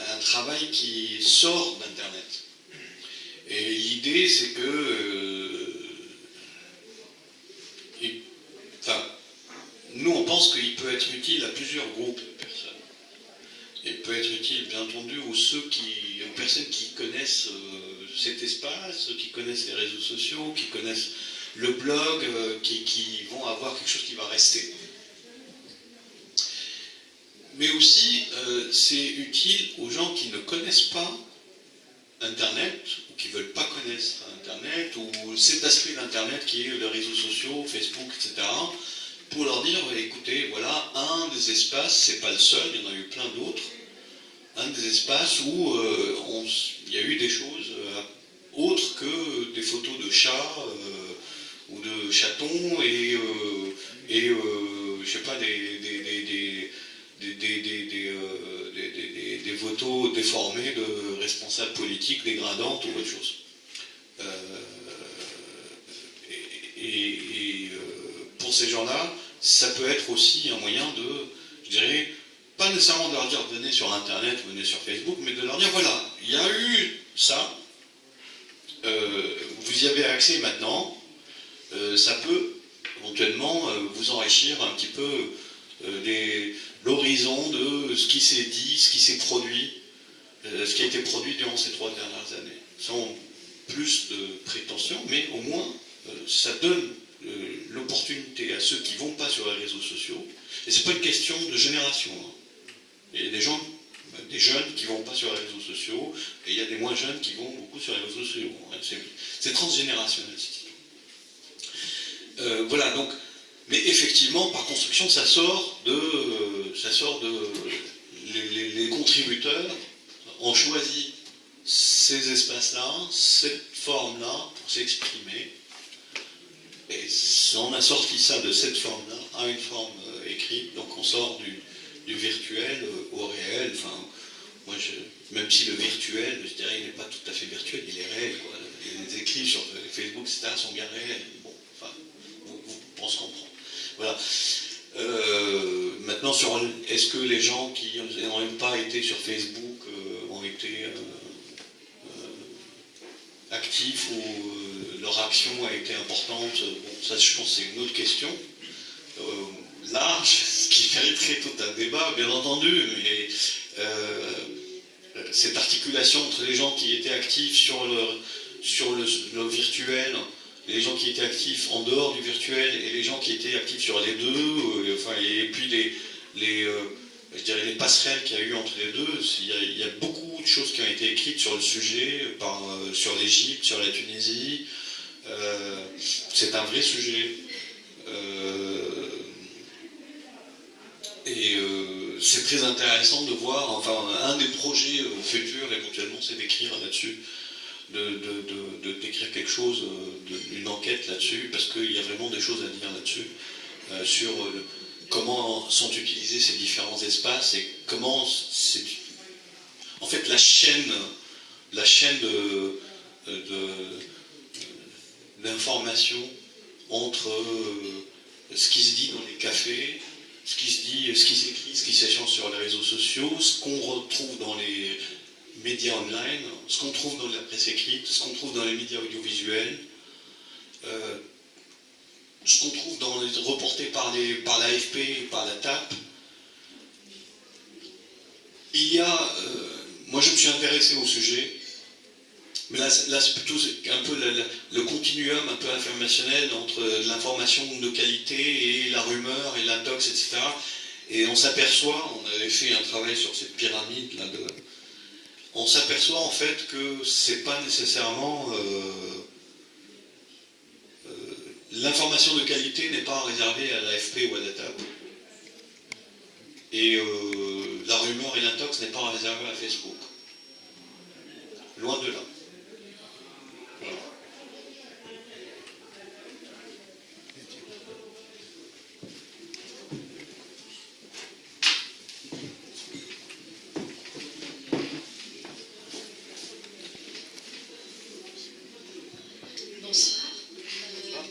Speaker 1: un travail qui sort d'Internet. Et l'idée, c'est que... nous, on pense qu'il peut être utile à plusieurs groupes de personnes. Il peut être utile, bien entendu, aux personnes qui connaissent cet espace, qui connaissent les réseaux sociaux, qui connaissent le blog, qui vont avoir quelque chose qui va rester. Mais aussi, c'est utile aux gens qui ne connaissent pas Internet, ou qui ne veulent pas connaître Internet, ou cet aspect d'Internet qui est les réseaux sociaux, Facebook, etc., pour leur dire, écoutez, voilà, un des espaces, c'est pas le seul, il y en a eu plein d'autres, un des espaces où il y a eu des choses autres que des photos de chats ou de chatons et je sais pas, des photos déformées de responsables politiques dégradantes ou autre chose. Pour ces gens-là, ça peut être aussi un moyen de, je dirais, pas nécessairement de leur dire venez sur Internet, venez sur Facebook, mais de leur dire voilà, il y a eu ça, vous y avez accès maintenant, ça peut éventuellement vous enrichir un petit peu l'horizon de ce qui s'est dit, ce qui s'est produit, ce qui a été produit durant ces 3 dernières années. Sans plus de prétention, mais au moins ça donne l'opportunité à ceux qui ne vont pas sur les réseaux sociaux, et c'est pas une question de génération. Hein. Il y a des gens, des jeunes qui ne vont pas sur les réseaux sociaux, et il y a des moins jeunes qui vont beaucoup sur les réseaux sociaux. C'est transgénérationnel. Voilà, donc, mais effectivement, par construction, ça sort de les contributeurs ont choisi ces espaces-là, cette forme-là, pour s'exprimer. Et on a sorti ça de cette forme-là à une forme écrite, donc on sort du virtuel au réel. Enfin, moi, même si le virtuel, je dirais, il n'est pas tout à fait virtuel, il est réel, quoi. Les écrits sur Facebook, etc., sont bien réels. Bon, enfin, vous pensez comprendre. Voilà. Maintenant, est-ce que les gens qui n'ont même pas été sur Facebook ont été actifs ou leur action a été importante? Bon, ça, je pense que c'est une autre question. Large, ce qui mériterait tout un débat, bien entendu, mais cette articulation entre les gens qui étaient actifs sur le virtuel, les gens qui étaient actifs en dehors du virtuel et les gens qui étaient actifs sur les deux, et puis je dirais les passerelles qu'il y a eu entre les deux, il y a beaucoup de choses qui ont été écrites sur le sujet, sur l'Égypte, sur la Tunisie. C'est un vrai sujet. C'est très intéressant de voir, enfin, un des projets futurs éventuellement, c'est d'écrire là-dessus, d'écrire quelque chose, une enquête là-dessus, parce qu'il y a vraiment des choses à dire là-dessus, sur comment sont utilisés ces différents espaces et comment c'est... En fait, la chaîne d'information entre ce qui se dit dans les cafés, ce qui s'écrit, ce qui s'échange sur les réseaux sociaux, ce qu'on retrouve dans les médias online, ce qu'on trouve dans la presse écrite, ce qu'on trouve dans les médias audiovisuels, ce qu'on trouve reporté par l'AFP et par la TAP. Moi je me suis intéressé au sujet, mais là c'est plutôt un peu le continuum un peu informationnel entre l'information de qualité et la rumeur et l'intox, etc. Et on s'aperçoit, on avait fait un travail sur cette pyramide là, on s'aperçoit en fait que c'est pas nécessairement l'information de qualité n'est pas réservée à l'AFP ou à la TAP. Et la rumeur et l'intox n'est pas réservée à Facebook. Loin de là. Voilà.
Speaker 7: Bonsoir.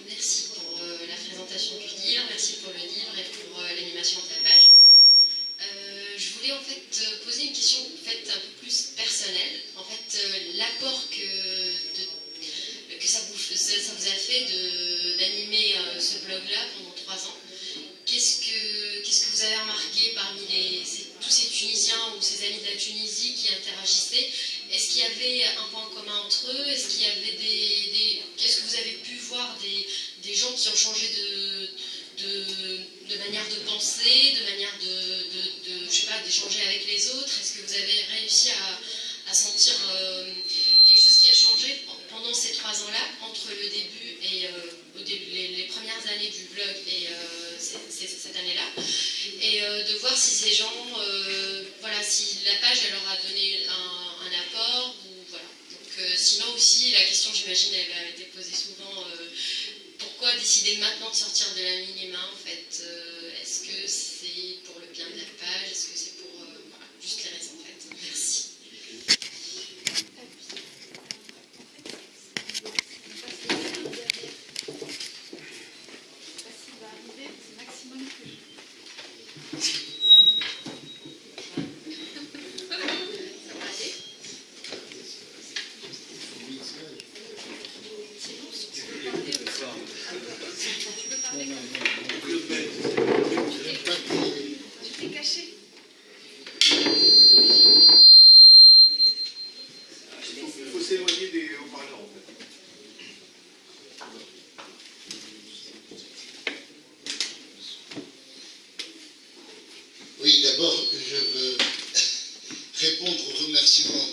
Speaker 7: Merci pour la présentation du livre, merci pour le livre et pour l'animation de la page. Je voulais en fait poser une question en fait, un peu plus personnelle. En fait, l'apport que ça vous a fait d'animer ce blog-là pendant 3 ans, qu'est-ce que vous avez remarqué parmi tous ces Tunisiens ou ces amis de la Tunisie qui interagissaient? Est-ce qu'il y avait un point commun entre eux? Est-ce qu'il y avait qu'est-ce que vous avez pu voir des gens qui ont changé de manière de penser, de manière je sais pas, d'échanger avec les autres? Est-ce que vous avez réussi à sentir quelque chose qui a changé pendant ces 3 ans-là, entre le début et les premières années du blog et cette année-là, et de voir si ces gens, voilà, si la page elle leur a donné un apport, ou voilà. Donc, sinon aussi, la question, j'imagine, elle a été posée souvent, pourquoi décider maintenant de sortir de la minima, en fait? Est-ce que c'est pour le bien de la page? Est-ce que c'est pour... voilà, juste les raisons, en fait. Merci.
Speaker 1: Il faut s'éloigner des haut-parleurs en fait.
Speaker 8: Oui, d'abord, je veux répondre aux remerciements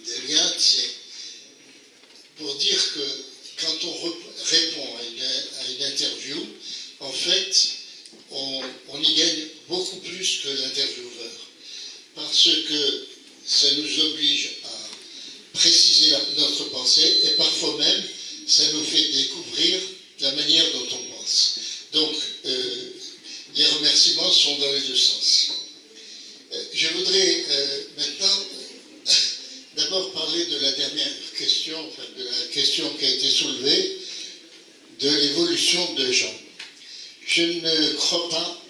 Speaker 8: d'Eliade. C'est pour dire que quand on répond à une interview, en fait, on y gagne beaucoup plus que l'intervieweur. Parce que ça nous oblige à préciser notre pensée et parfois même, ça nous fait découvrir question qui a été soulevée de l'évolution de gens. Je ne crois pas,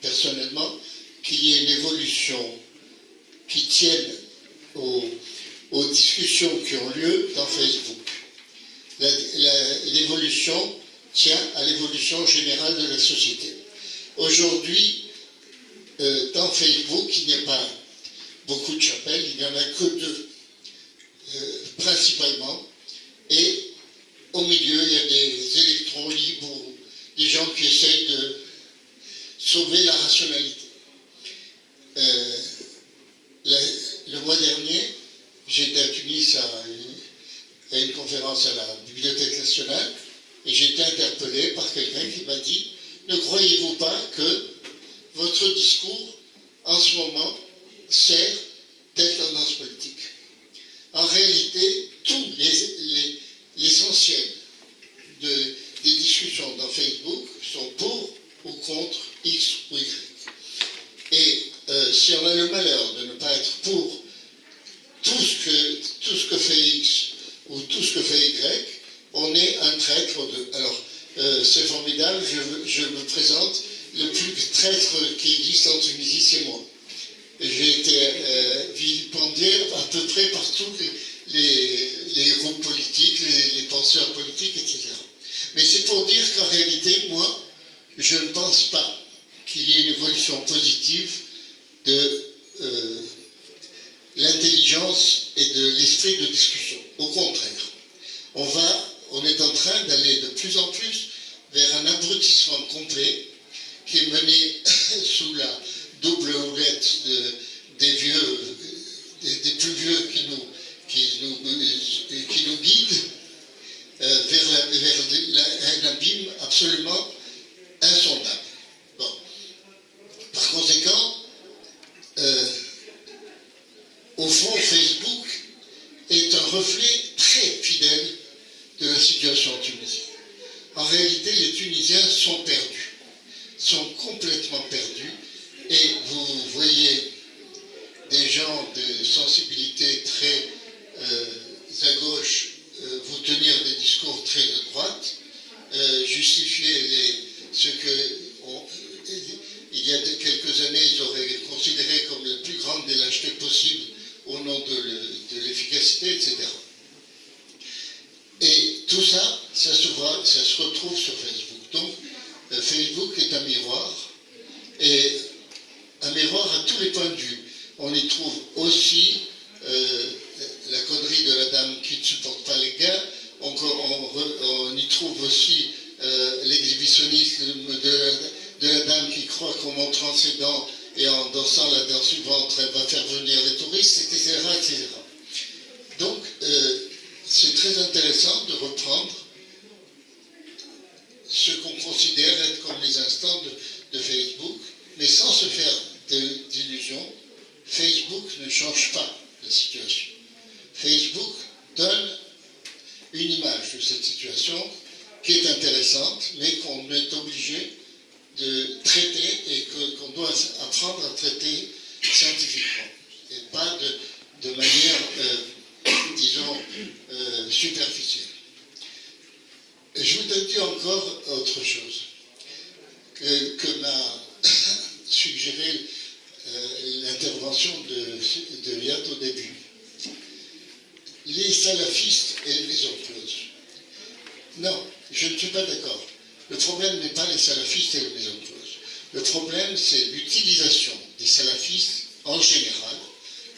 Speaker 8: personnellement, qu'il y ait une évolution qui tienne aux discussions qui ont lieu dans Facebook. L'évolution tient à l'évolution générale de la société. Aujourd'hui, dans Facebook, il n'y a pas beaucoup de chapelles, il n'y en a que deux, principalement. Et au milieu, il y a des électrons libres, ou des gens qui essayent de sauver la rationalité. Le mois dernier, j'étais à Tunis à une conférence à la Bibliothèque nationale et j'ai été interpellé par quelqu'un qui m'a dit « Ne croyez-vous pas que votre discours, en ce moment, sert telle tendance politique ?» En réalité, tous l'essentiel des discussions dans Facebook sont pour ou contre X ou Y. Et si on a le malheur de ne pas être pour tout ce que fait X ou tout ce que fait Y, on est un traître aux deux. Alors, c'est formidable, je me présente, le plus traître qui existe en Tunisie, c'est moi. J'ai été vilipendé à peu près par tous les groupes politiques, les penseurs politiques, etc. Mais c'est pour dire qu'en réalité, moi, je ne pense pas qu'il y ait une évolution positive de l'intelligence et de l'esprit de discussion. Au contraire, on est en train d'aller de plus en plus vers un abrutissement complet qui est mené sous la double houlette des plus vieux qui nous guident vers un abîme absolument insondable. Bon. Par conséquent, au fond, Facebook est un reflet très fidèle de la situation tunisienne. En réalité, les Tunisiens sont perdus, sont complètement perdus, et vous voyez des gens de sensibilité très à gauche vous tenir des discours très de droite, justifier ce que il y a quelques années ils auraient considéré comme la plus grande des lâchetés possibles au nom de l'efficacité, etc. Et tout ça, ça se retrouve sur Facebook. Donc, Facebook est un miroir, et un miroir à tous les points de vue. On y trouve aussi la connerie de la dame qui ne supporte pas les gars, on y trouve aussi l'exhibitionnisme de la dame qui croit qu'en montrant ses dents et en dansant la danse suivante, elle va faire venir les touristes, etc. etc. Donc, c'est très intéressant de reprendre ce qu'on considère être comme les instants de Facebook, mais sans se faire d'illusions. Facebook ne change pas la situation. Facebook donne une image de cette situation qui est intéressante, mais qu'on est obligé de traiter et qu'on doit apprendre à traiter scientifiquement, et pas de manière, disons, superficielle. Et je voudrais dire encore autre chose que m'a suggéré l'intervention de Liat au début. Les salafistes et les maisons closes. Non, je ne suis pas d'accord. Le problème n'est pas les salafistes et les maisons closes. Le problème, c'est l'utilisation des salafistes en général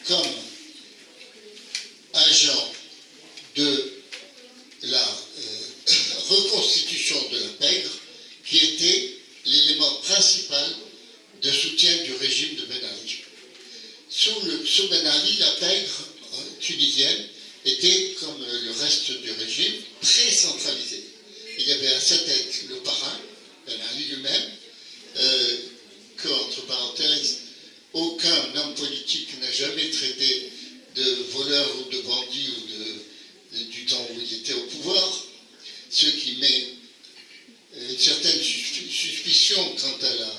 Speaker 8: comme agents de la reconstitution de la pègre, qui était l'élément principal de soutien du régime de Ben Ali. Sous Ben Ali, la pègre tunisienne était, comme le reste du régime, très centralisée. Il y avait à sa tête le parrain, Ben Ali lui-même, que, entre parenthèses, aucun homme politique n'a jamais traité de voleur ou de bandit du temps où il était au pouvoir, ce qui met une certaine suspicion quant à la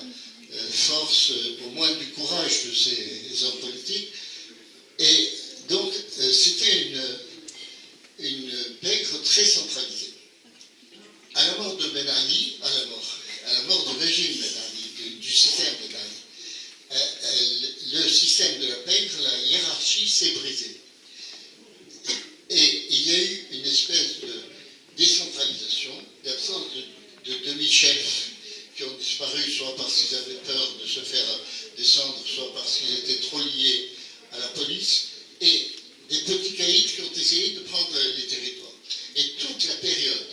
Speaker 8: force, au moins du courage de ces hommes politiques. Et donc, c'était une pègre très d'organisation, d'absence de demi-chefs qui ont disparu, soit parce qu'ils avaient peur de se faire descendre, soit parce qu'ils étaient trop liés à la police, et des petits caïds qui ont essayé de prendre les territoires. Et toute la période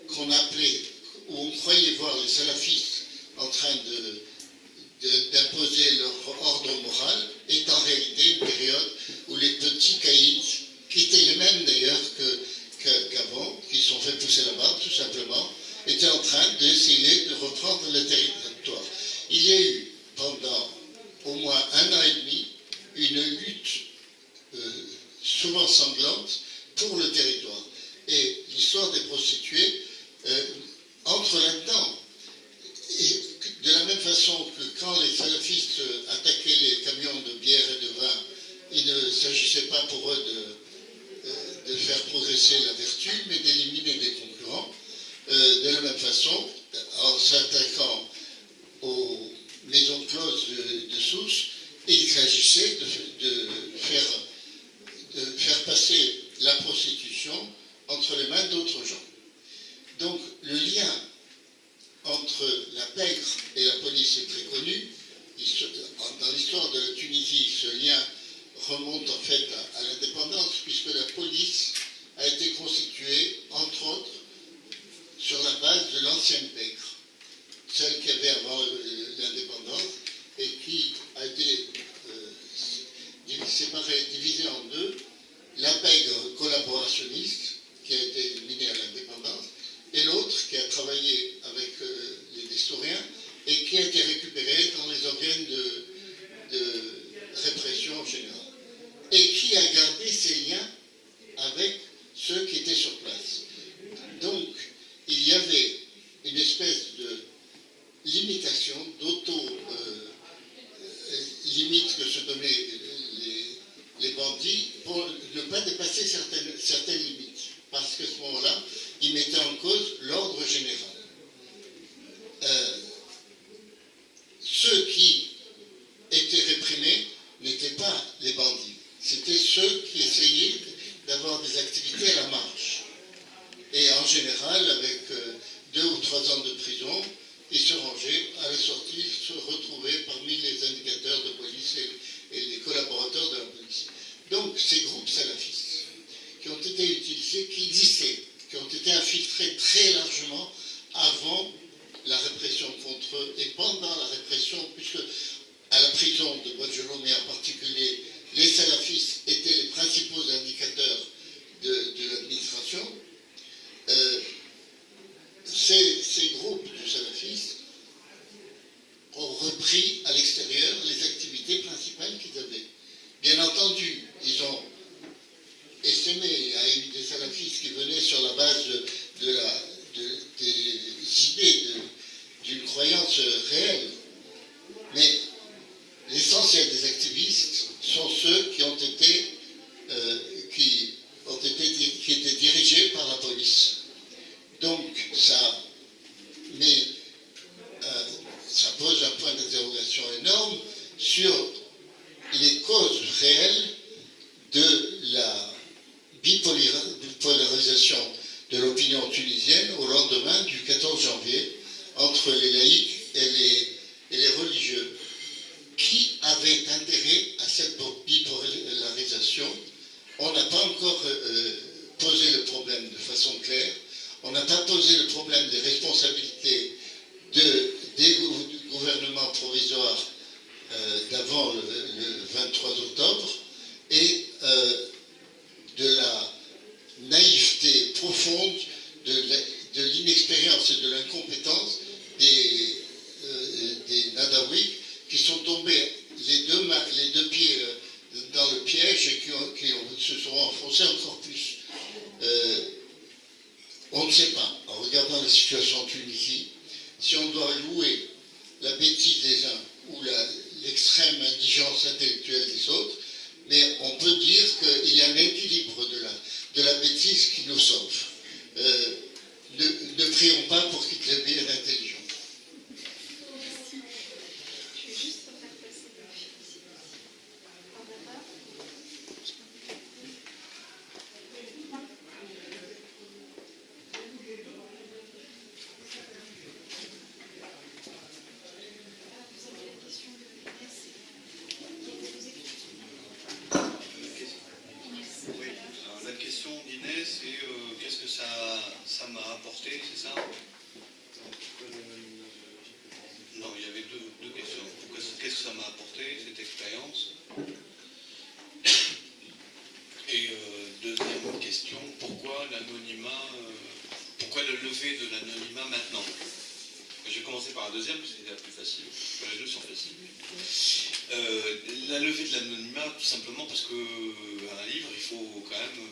Speaker 8: qu'on appelait, où on croyait voir les salafistes en train d'imposer leur ordre moral, est en réalité une période où les petits caïds, qui étaient les mêmes d'ailleurs qu'avant, qui se sont fait pousser la barbe tout simplement, étaient en train d'essayer de reprendre le territoire. Il y a eu pendant au moins 1 an et demi une lutte souvent sanglante pour le territoire. Et l'histoire des prostituées entre là-dedans. Et de la même façon que quand les salafistes attaquaient les camions de bière et de vin, il ne s'agissait pas pour eux de faire progresser la vertu, mais d'éliminer des concurrents. De la même façon, en s'attaquant aux maisons closes de Sousse, il s'agissait de faire passer la prostitution entre les mains d'autres gens. Donc le lien entre la pègre et la police est très connu. Dans l'histoire de la Tunisie, ce lien remonte en fait à l'indépendance, puisque la police a été constituée, entre autres, sur la base de l'ancienne pègre, celle qu'il y avait avant l'indépendance, et qui a été divisée en deux, la pègre collaborationniste, qui a été éliminée à l'indépendance, et l'autre qui a travaillé avec les historiens et qui a été récupérée dans les organes de répression générale, et qui a gardé ses liens avec ceux qui étaient sur place. Donc, il y avait une espèce de limitation, d'auto-limite que se donnaient les bandits pour ne pas dépasser certaines limites. Parce qu'à ce moment-là, ils mettaient en cause l'ordre général. Ceux qui étaient réprimés n'étaient pas les bandits. C'était ceux qui essayaient d'avoir des activités à la marge. Et en général, avec 2 ou 3 ans de prison, ils se rangeaient, à la sortie, se retrouvaient parmi les indicateurs de police et les collaborateurs de la police. Donc, ces groupes salafistes qui ont été utilisés, qui existaient, qui ont été infiltrés très largement avant la répression contre eux et pendant la répression, puisque à la prison de Bodjolomé en particulier, les salafistes étaient les principaux indicateurs de l'administration. Ces groupes de salafistes ont repris à l'extérieur les activités principales qu'ils avaient. Bien entendu, ils ont essaimé, il y a eu des salafistes qui venaient sur la base des idées, d'une croyance réelle. Mais l'essentiel des activistes sont ceux qui étaient dirigés par la police. Donc ça pose un point d'interrogation énorme sur les causes réelles de la bipolarisation de l'opinion tunisienne au lendemain du 14 janvier entre les laïcs et les religieux. Qui avait intérêt à cette bipolarisation? On n'a pas encore posé le problème de façon claire. On n'a pas posé le problème des responsabilités des gouvernements provisoires d'avant le 23 octobre et de la naïveté profonde, de l'inexpérience et de l'incompétence des Nadaouis qui sont tombés les deux pieds dans le piège et qui se sont enfoncés encore plus. On ne sait pas, en regardant la situation en Tunisie, si on doit louer la bêtise des uns ou l'extrême indigence intellectuelle des autres, mais on peut dire qu'il y a un équilibre de la bêtise qui nous sauve. Ne prions pas pour qu'il devienne intelligent.
Speaker 1: apporté, c'est ça? Non, il y avait deux questions. Qu'est-ce que ça m'a apporté, cette expérience? Et deuxième question, pourquoi l'anonymat, pourquoi le lever de l'anonymat maintenant? Je vais commencer par la deuxième, parce que c'est la plus facile. Les deux sont faciles. La levée de l'anonymat, tout simplement parce qu'un livre, il faut quand même...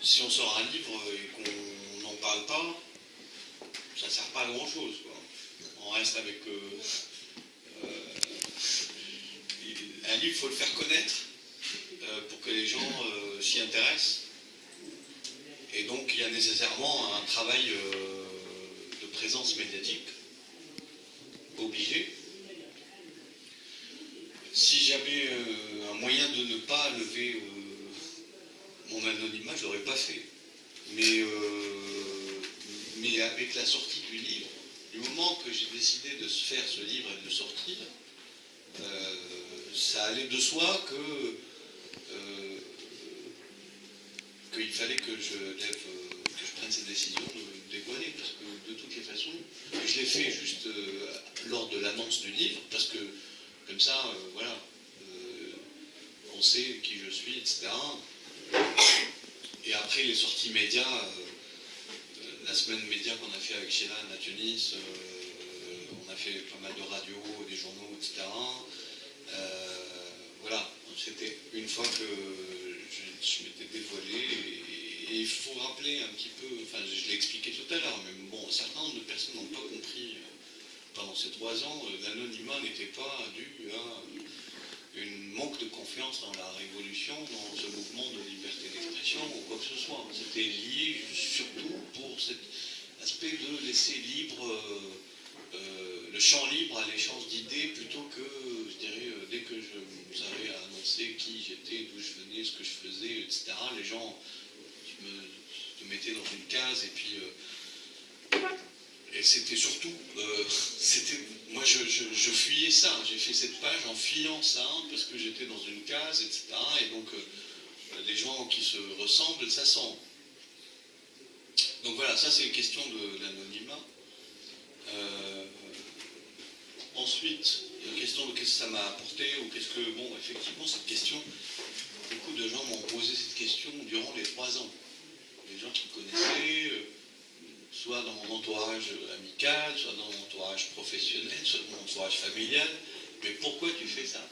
Speaker 1: si on sort un livre et qu'on n'en parle pas, ça ne sert pas à grand-chose, quoi. On reste avec... un livre, il faut le faire connaître pour que les gens s'y intéressent. Et donc, il y a nécessairement un travail de présence médiatique obligé. Si j'avais un moyen de ne pas lever mon anonymat, je ne l'aurais pas fait. Mais avec la sortie du livre, du moment que j'ai décidé de faire ce livre et de le sortir, ça allait de soi qu'il fallait que je prenne cette décision de me dévoiler, parce que de toutes les façons, je l'ai fait juste lors de l'annonce du livre, parce que comme ça, voilà, on sait qui je suis, etc. Et après les sorties médias, la semaine média qu'on a fait avec Sheila à Tunis, on a fait pas mal de radios, des journaux, etc. Voilà, c'était une fois que je m'étais dévoilé, et il faut rappeler un petit peu, enfin je l'ai expliqué tout à l'heure, mais bon, certains nombre de personnes n'ont pas compris pendant ces 3 ans, l'anonymat n'était pas dû à une manque de confiance dans la révolution, dans ce mouvement de liberté d'expression ou quoi que ce soit. C'était lié surtout pour cet aspect de laisser libre, le champ libre à l'échange d'idées, plutôt que, je dirais, dès que je savais annoncer qui j'étais, d'où je venais, ce que je faisais, etc., les gens me mettaient dans une case, et puis... et c'était surtout, moi je fuyais ça, j'ai fait cette page en fuyant ça, parce que j'étais dans une case, etc. Et donc des gens qui se ressemblent, ça sent. Donc voilà, ça c'est une question de l'anonymat. Ensuite, la question de qu'est-ce que ça m'a apporté, ou qu'est-ce que... Bon, effectivement, cette question, beaucoup de gens m'ont posé cette question durant les 3 ans. Les gens qui me connaissaient... soit dans mon entourage amical, soit dans mon entourage professionnel, soit dans mon entourage familial. Mais pourquoi tu fais ça?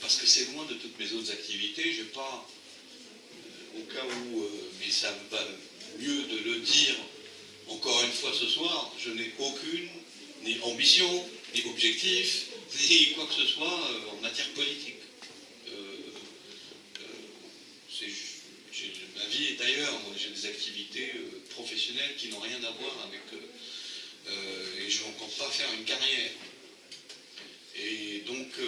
Speaker 1: Parce que c'est loin de toutes mes autres activités. Je n'ai pas, au cas où, mais ça va mieux de le dire encore une fois ce soir, je n'ai aucune ni ambition, ni objectif, ni quoi que ce soit en matière politique. Ma vie est ailleurs, moi j'ai des activités professionnelles qui n'ont rien à voir avec... et je ne compte pas faire une carrière. Et donc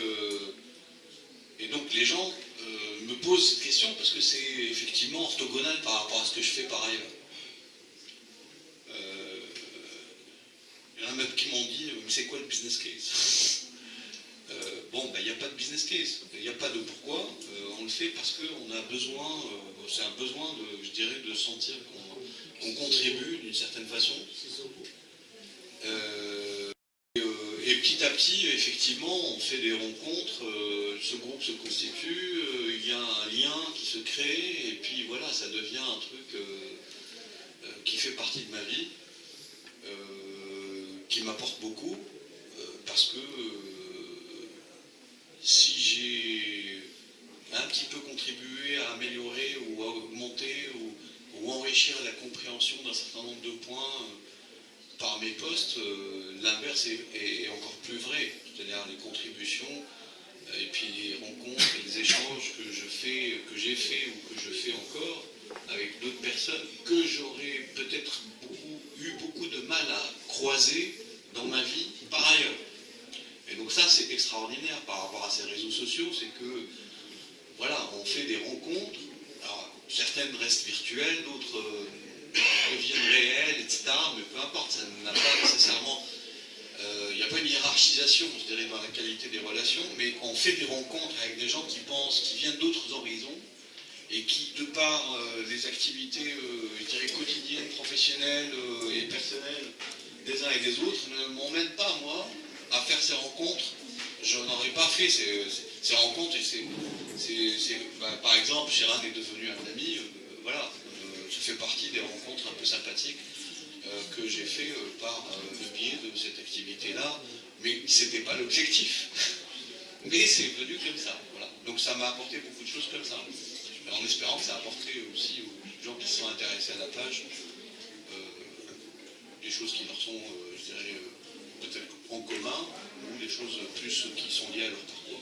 Speaker 1: les gens me posent cette question parce que c'est effectivement orthogonal par rapport à ce que je fais par ailleurs. Il y en a même qui m'ont dit, mais c'est quoi le business case? Bon, ben, il n'y a pas de business case, il n'y a pas de pourquoi, on le fait parce qu'on a besoin, c'est un besoin, je dirais, de sentir qu'on contribue d'une certaine façon. Et petit à petit, effectivement, on fait des rencontres, ce groupe se constitue, il y a un lien qui se crée, et puis voilà, ça devient un truc qui fait partie de ma vie, qui m'apporte beaucoup, parce que si j'ai un petit peu contribué à améliorer ou à augmenter ou enrichir la compréhension d'un certain nombre de points par mes postes, l'inverse est encore plus vrai. C'est-à-dire les contributions et puis les rencontres et les échanges que j'ai fait ou que je fais encore avec d'autres personnes que j'aurais peut-être eu beaucoup de mal à croiser dans ma vie par ailleurs. Et donc ça, c'est extraordinaire par rapport à ces réseaux sociaux, c'est que, voilà, on fait des rencontres, alors certaines restent virtuelles, d'autres deviennent réelles, etc., mais peu importe, ça n'a pas nécessairement... Il n'y a pas une hiérarchisation, je dirais, dans la qualité des relations, mais on fait des rencontres avec des gens qui pensent, qui viennent d'autres horizons, et qui, de par les activités, je dirais, quotidiennes professionnelle et personnelle des uns et des autres ne m'emmène pas, moi, à faire ces rencontres. Je n'aurais pas fait ces rencontres. Par exemple, Sheran est devenu un ami. Voilà, ça fait partie des rencontres un peu sympathiques que j'ai fait par le biais de cette activité-là. Mais ce n'était pas l'objectif. Mais c'est venu comme ça. Voilà. Donc ça m'a apporté beaucoup de choses comme ça. En espérant que ça a apporté aussi aux gens qui se sont intéressés à la page des choses qui leur sont, je dirais, peut-être en commun, ou des choses plus qui sont liées à leur parcours.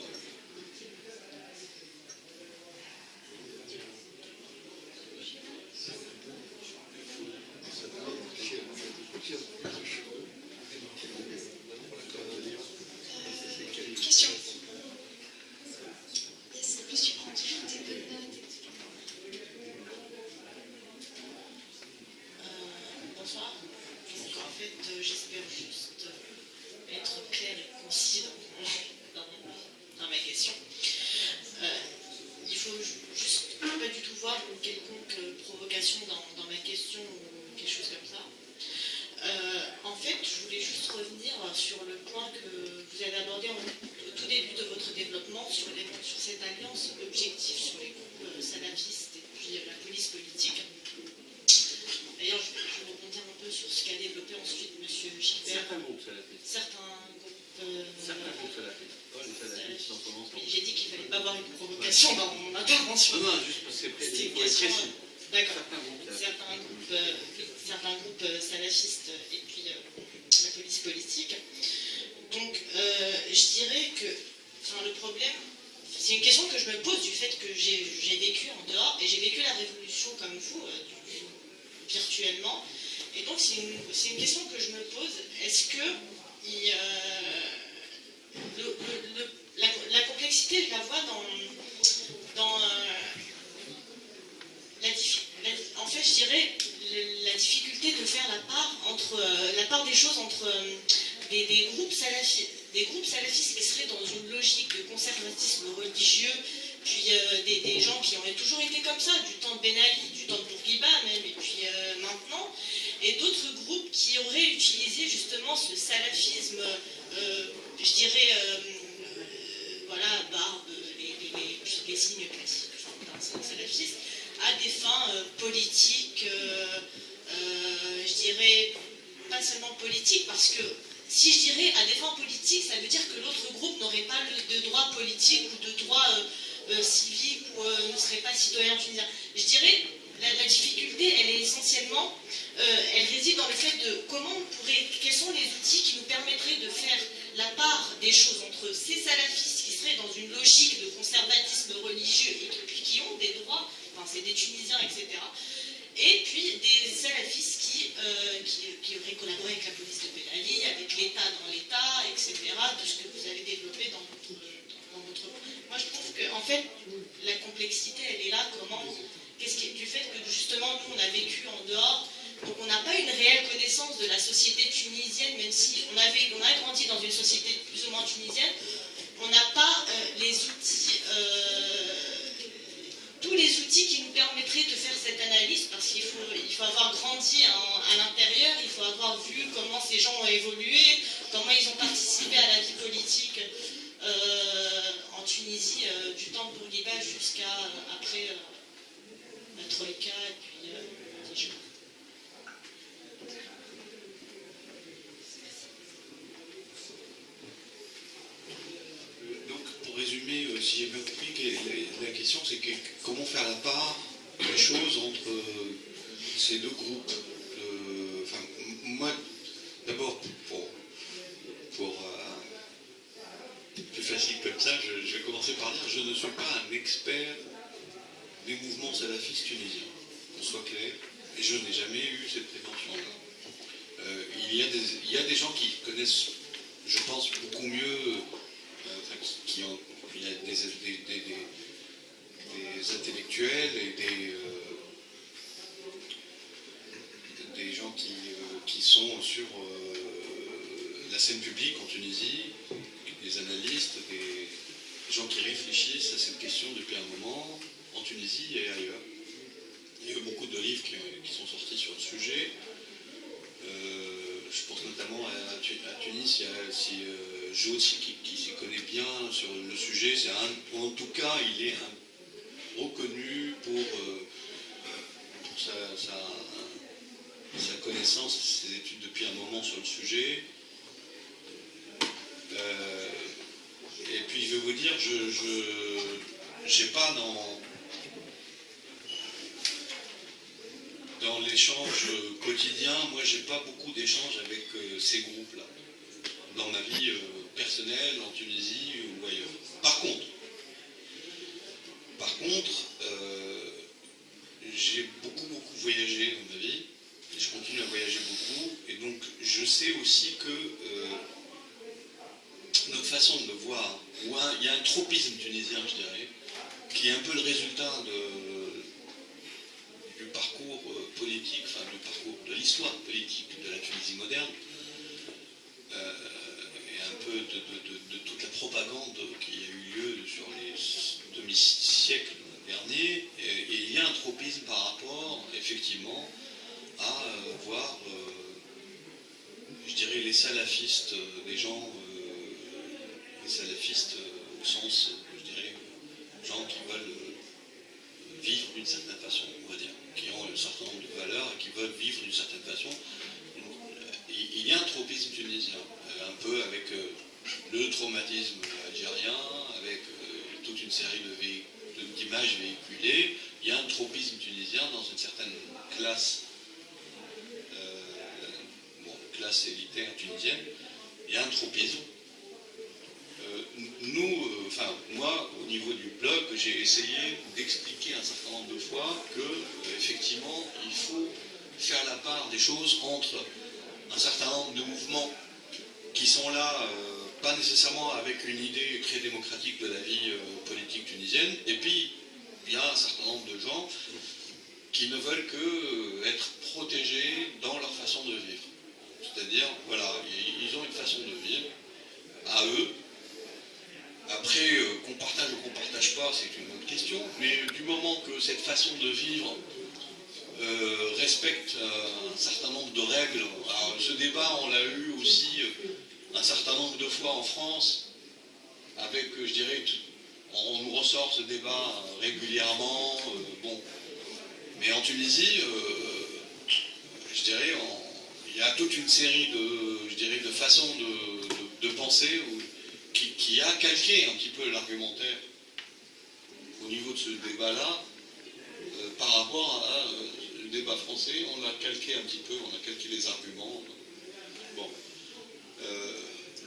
Speaker 3: Question. Yes, en plus tu prends toujours tes bonnes notes, etc.
Speaker 9: Bonsoir. Donc en fait, j'espère juste être clair et concis dans ma question. Il faut juste pas du tout voir une quelconque provocation dans ma question ou quelque chose comme ça. En fait, je voulais juste revenir sur le point que vous avez abordé au tout début de votre développement sur cette alliance objective sur les groupes salafistes et puis la police politique. D'ailleurs, je vais rebondir un peu sur ce qu'a développé ensuite M. Gilbert.
Speaker 5: Certains groupes salafistes.
Speaker 9: Certains groupes
Speaker 5: salafistes. Pas les salafistes en commence.
Speaker 9: Oui, j'ai dit qu'il ne fallait pas avoir une provocation dans mon intervention.
Speaker 5: Non, juste parce que c'est
Speaker 9: C'était une question. D'accord.
Speaker 5: Certains groupes
Speaker 9: Salafistes et puis la police politique. Donc, je dirais que le problème, c'est une question que je me pose du fait que j'ai vécu en dehors et j'ai vécu la révolution comme vous, virtuellement. Et donc, c'est une question que je me pose. Est-ce que la complexité, je la vois dans en fait, je dirais la difficulté de faire la part des choses entre des groupes salafistes qui seraient dans une logique de conservatisme religieux, puis des gens qui ont toujours été comme ça, du temps de Ben Ali, du temps de Bourguiba même, et puis maintenant, et d'autres groupes qui auraient utilisé justement ce salafisme, je dirais, voilà, barbe, les signes classiques d'un salafiste, à des fins politiques, je dirais, pas seulement politiques, parce que si je dirais à des fins politiques, ça veut dire que l'autre groupe n'aurait pas de droits politiques ou de droits civiques ou ne serait pas citoyen tunisien. Je dirais, la difficulté, elle est essentiellement, elle réside dans le fait de quels sont les outils qui nous permettraient de faire la part des choses entre ces salafistes qui seraient dans une logique de conservatisme religieux et qui ont des droits, enfin c'est des Tunisiens, etc. Et puis des salafistes qui auraient collaboré avec la police de Ben Ali, avec l'État dans l'État, etc. Tout ce que vous avez développé dans votre... Moi je trouve que en fait la complexité elle est là, du fait que justement nous on a vécu en dehors, donc on n'a pas une réelle connaissance de la société tunisienne, même si on a grandi dans une société plus ou moins tunisienne, on n'a pas les outils, tous les outils qui nous permettraient de faire cette analyse, parce qu'il faut avoir grandi à l'intérieur, il faut avoir vu comment ces gens ont évolué, comment ils ont participé à la vie politique en Tunisie, du temps de Bourguiba jusqu'à après la Troïka et puis Dijon.
Speaker 1: Donc, pour résumer, si j'ai bien compris, la question c'est comment faire la part des choses entre ces deux groupes. Moi, d'abord, pour plus facile comme ça, je vais commencer par dire je ne suis pas un expert des mouvements salafistes tunisiens, qu'on soit clair, et je n'ai jamais eu cette prétention-là. Il y a des gens qui connaissent, je pense, beaucoup mieux, il y a des intellectuels et des gens qui sont sur la scène publique en Tunisie, des analystes, des gens qui réfléchissent à cette question depuis un moment, en Tunisie et ailleurs. Il y a eu beaucoup de livres qui sont sortis sur le sujet. si Joe qui s'y connaît bien sur le sujet, en tout cas il est reconnu pour sa connaissance, ses études depuis un moment sur le sujet. Et puis je vais vous dire, j'ai pas dans l'échange quotidien, moi j'ai pas beaucoup d'échanges avec ces groupes-là, dans ma vie personnelle, en Tunisie ou ailleurs. Par contre, j'ai beaucoup voyagé dans ma vie, et je continue à voyager beaucoup, et donc je sais aussi que notre façon de le voir, il y a un tropisme tunisien, je dirais, qui est un peu le résultat du parcours politique, enfin du parcours de l'histoire politique de la Tunisie moderne, et un peu de toute la propagande qui a eu lieu sur les demi-siècles derniers, et il y a un tropisme par rapport, effectivement, à voir, je dirais, les salafistes, des gens, les salafistes au sens, je dirais, gens qui veulent vivre d'une certaine façon, on va dire, qui ont un certain nombre de valeurs et qui veulent vivre d'une certaine façon. Il y a un tropisme tunisien, un peu avec le traumatisme algérien, avec toute une série d'images véhiculées. Il y a un tropisme tunisien dans une certaine classe, classe élitaire tunisienne. Il y a un tropisme. Moi, au niveau du blog, j'ai essayé d'expliquer un certain nombre de fois que, effectivement, il faut faire la part des choses entre un certain nombre de mouvements qui sont là, pas nécessairement avec une idée très démocratique de la vie politique tunisienne, et puis il y a un certain nombre de gens qui ne veulent que être protégés dans leur façon de vivre. C'est-à-dire, voilà, ils ont une façon de vivre à eux. Après, qu'on partage ou qu'on ne partage pas, c'est une autre question, mais du moment que cette façon de vivre respecte un certain nombre de règles, alors ce débat, on l'a eu aussi un certain nombre de fois en France, avec, je dirais, on nous ressort ce débat régulièrement, mais en Tunisie, je dirais, il y a toute une série de façons de penser qui a calqué un petit peu l'argumentaire au niveau de ce débat-là par rapport au débat français. On a calqué un petit peu, on a calqué les arguments.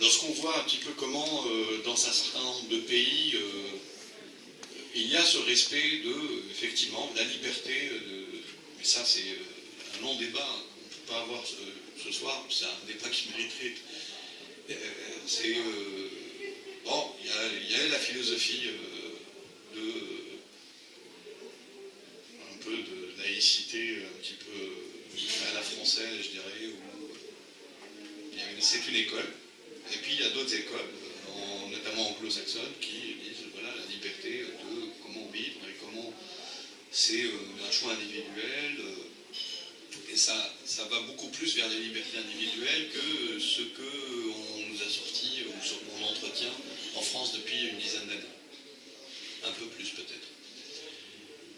Speaker 1: Lorsqu'on voit un petit peu comment dans un certain nombre de pays il y a ce respect effectivement, la liberté, mais ça c'est un long débat qu'on ne peut pas avoir ce soir, c'est un débat qui mériterait. Il y a la philosophie un peu de laïcité, un petit peu à la française, je dirais, où c'est une école, et puis il y a d'autres écoles, notamment anglo-saxonnes, qui disent voilà la liberté de comment vivre et comment c'est un choix individuel. Et ça va beaucoup plus vers les libertés individuelles que ce qu'on nous a sorti ou ce qu'on entretient en France depuis une dizaine d'années. Un peu plus peut-être.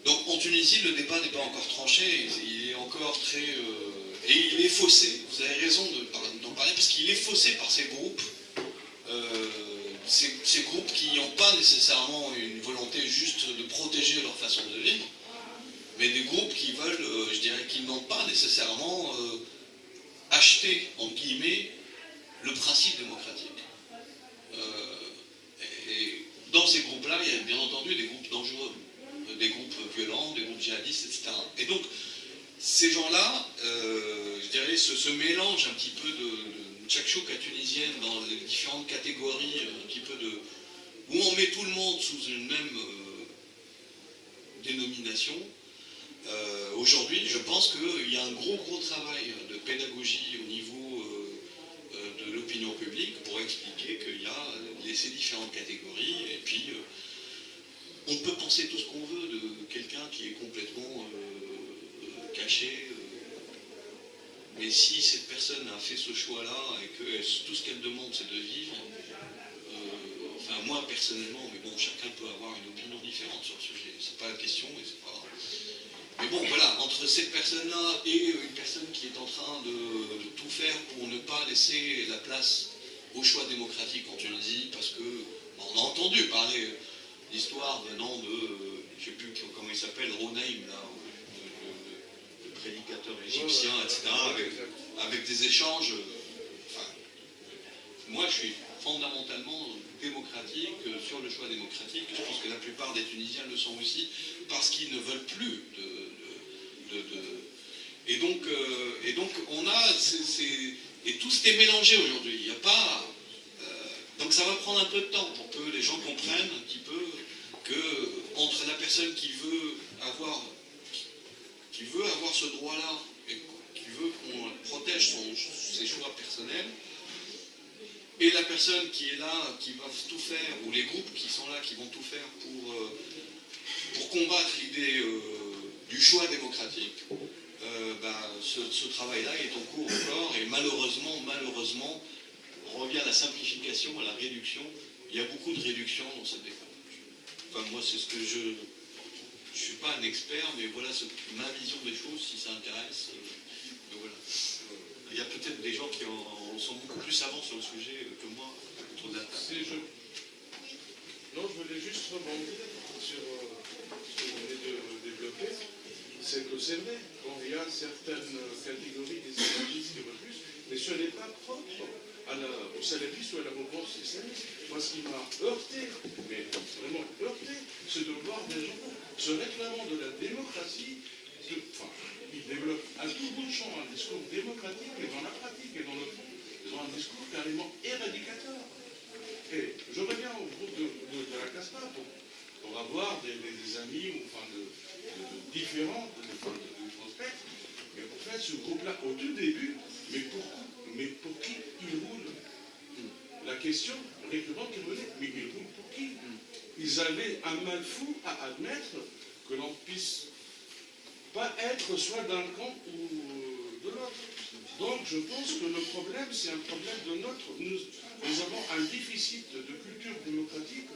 Speaker 1: Donc en Tunisie, le débat n'est pas encore tranché, il est encore très... et il est faussé, vous avez raison d'en parler, parce qu'il est faussé par ces groupes, ces groupes qui n'ont pas nécessairement une volonté juste de protéger leur façon de vivre, mais des groupes qui veulent, je dirais, qui n'ont pas nécessairement acheté, en guillemets, le principe démocratique. Et dans ces groupes-là, il y a bien entendu des groupes dangereux, des groupes violents, des groupes djihadistes, etc. Et donc, ces gens-là, je dirais, ce mélange un petit peu de tchakchouk tunisienne dans les différentes catégories, un petit peu où on met tout le monde sous une même dénomination. Aujourd'hui, je pense qu'il y a un gros travail de pédagogie au niveau de l'opinion publique pour expliquer qu'il y a ces différentes catégories, et puis on peut penser tout ce qu'on veut de quelqu'un qui est complètement caché Mais si cette personne a fait ce choix-là et que tout ce qu'elle demande c'est de vivre, enfin moi personnellement, mais bon, chacun peut avoir une opinion différente sur le sujet, c'est pas la question et c'est pas grave. Mais bon, voilà, entre cette personne-là et une personne qui est en train de tout faire pour ne pas laisser la place au choix démocratique en Tunisie, parce que on a entendu parler l'histoire venant de, je ne sais plus comment il s'appelle, Ronaïm, là, le prédicateur égyptien, etc., avec des échanges. Enfin, moi, je suis fondamentalement démocratique sur le choix démocratique. Je pense que la plupart des Tunisiens le sont aussi, parce qu'ils ne veulent plus Et donc, on a... Et tout s'est mélangé aujourd'hui. Il n'y a pas... donc ça va prendre un peu de temps pour que les gens comprennent un petit peu que entre la personne qui veut avoir ce droit-là et qui veut qu'on protège ses choix personnels, et la personne qui est là, qui va tout faire, ou les groupes qui sont là, qui vont tout faire pour combattre l'idée du choix démocratique, ce travail-là est en cours encore, et malheureusement, on revient à la simplification, à la réduction. Il y a beaucoup de réduction dans cette défense. Enfin, moi, c'est ce que je ne suis pas un expert, mais voilà ma vision des choses, si ça intéresse. Voilà. Il y a peut-être des gens qui sont beaucoup plus savants sur le sujet que moi autour de la table.
Speaker 10: Non, je voulais juste rebondir sur ce que vous venez de développer. C'est que c'est vrai, il y a certaines catégories des islamistes qui refusent, mais ce n'est pas propre au salafisme ou à la mouvance islamiste. Moi, ce qui m'a heurté, mais vraiment heurté, c'est de voir des gens se réclamant de la démocratie, ils développent à tout bout de champ un discours démocratique, et dans la pratique et dans le fond, ils ont un discours carrément éradicateur. Et je reviens au groupe de la CASPA pour avoir des amis, enfin de différents, de spectre. Mais en fait, ce groupe-là, au tout début, mais pour qui il roule? La question récurrente qui revenait, mais il roule pour qui? Ils avaient un mal fou à admettre que l'on puisse pas être soit d'un camp ou de l'autre. Donc je pense que le problème, c'est un problème de nous avons un déficit de culture démocratique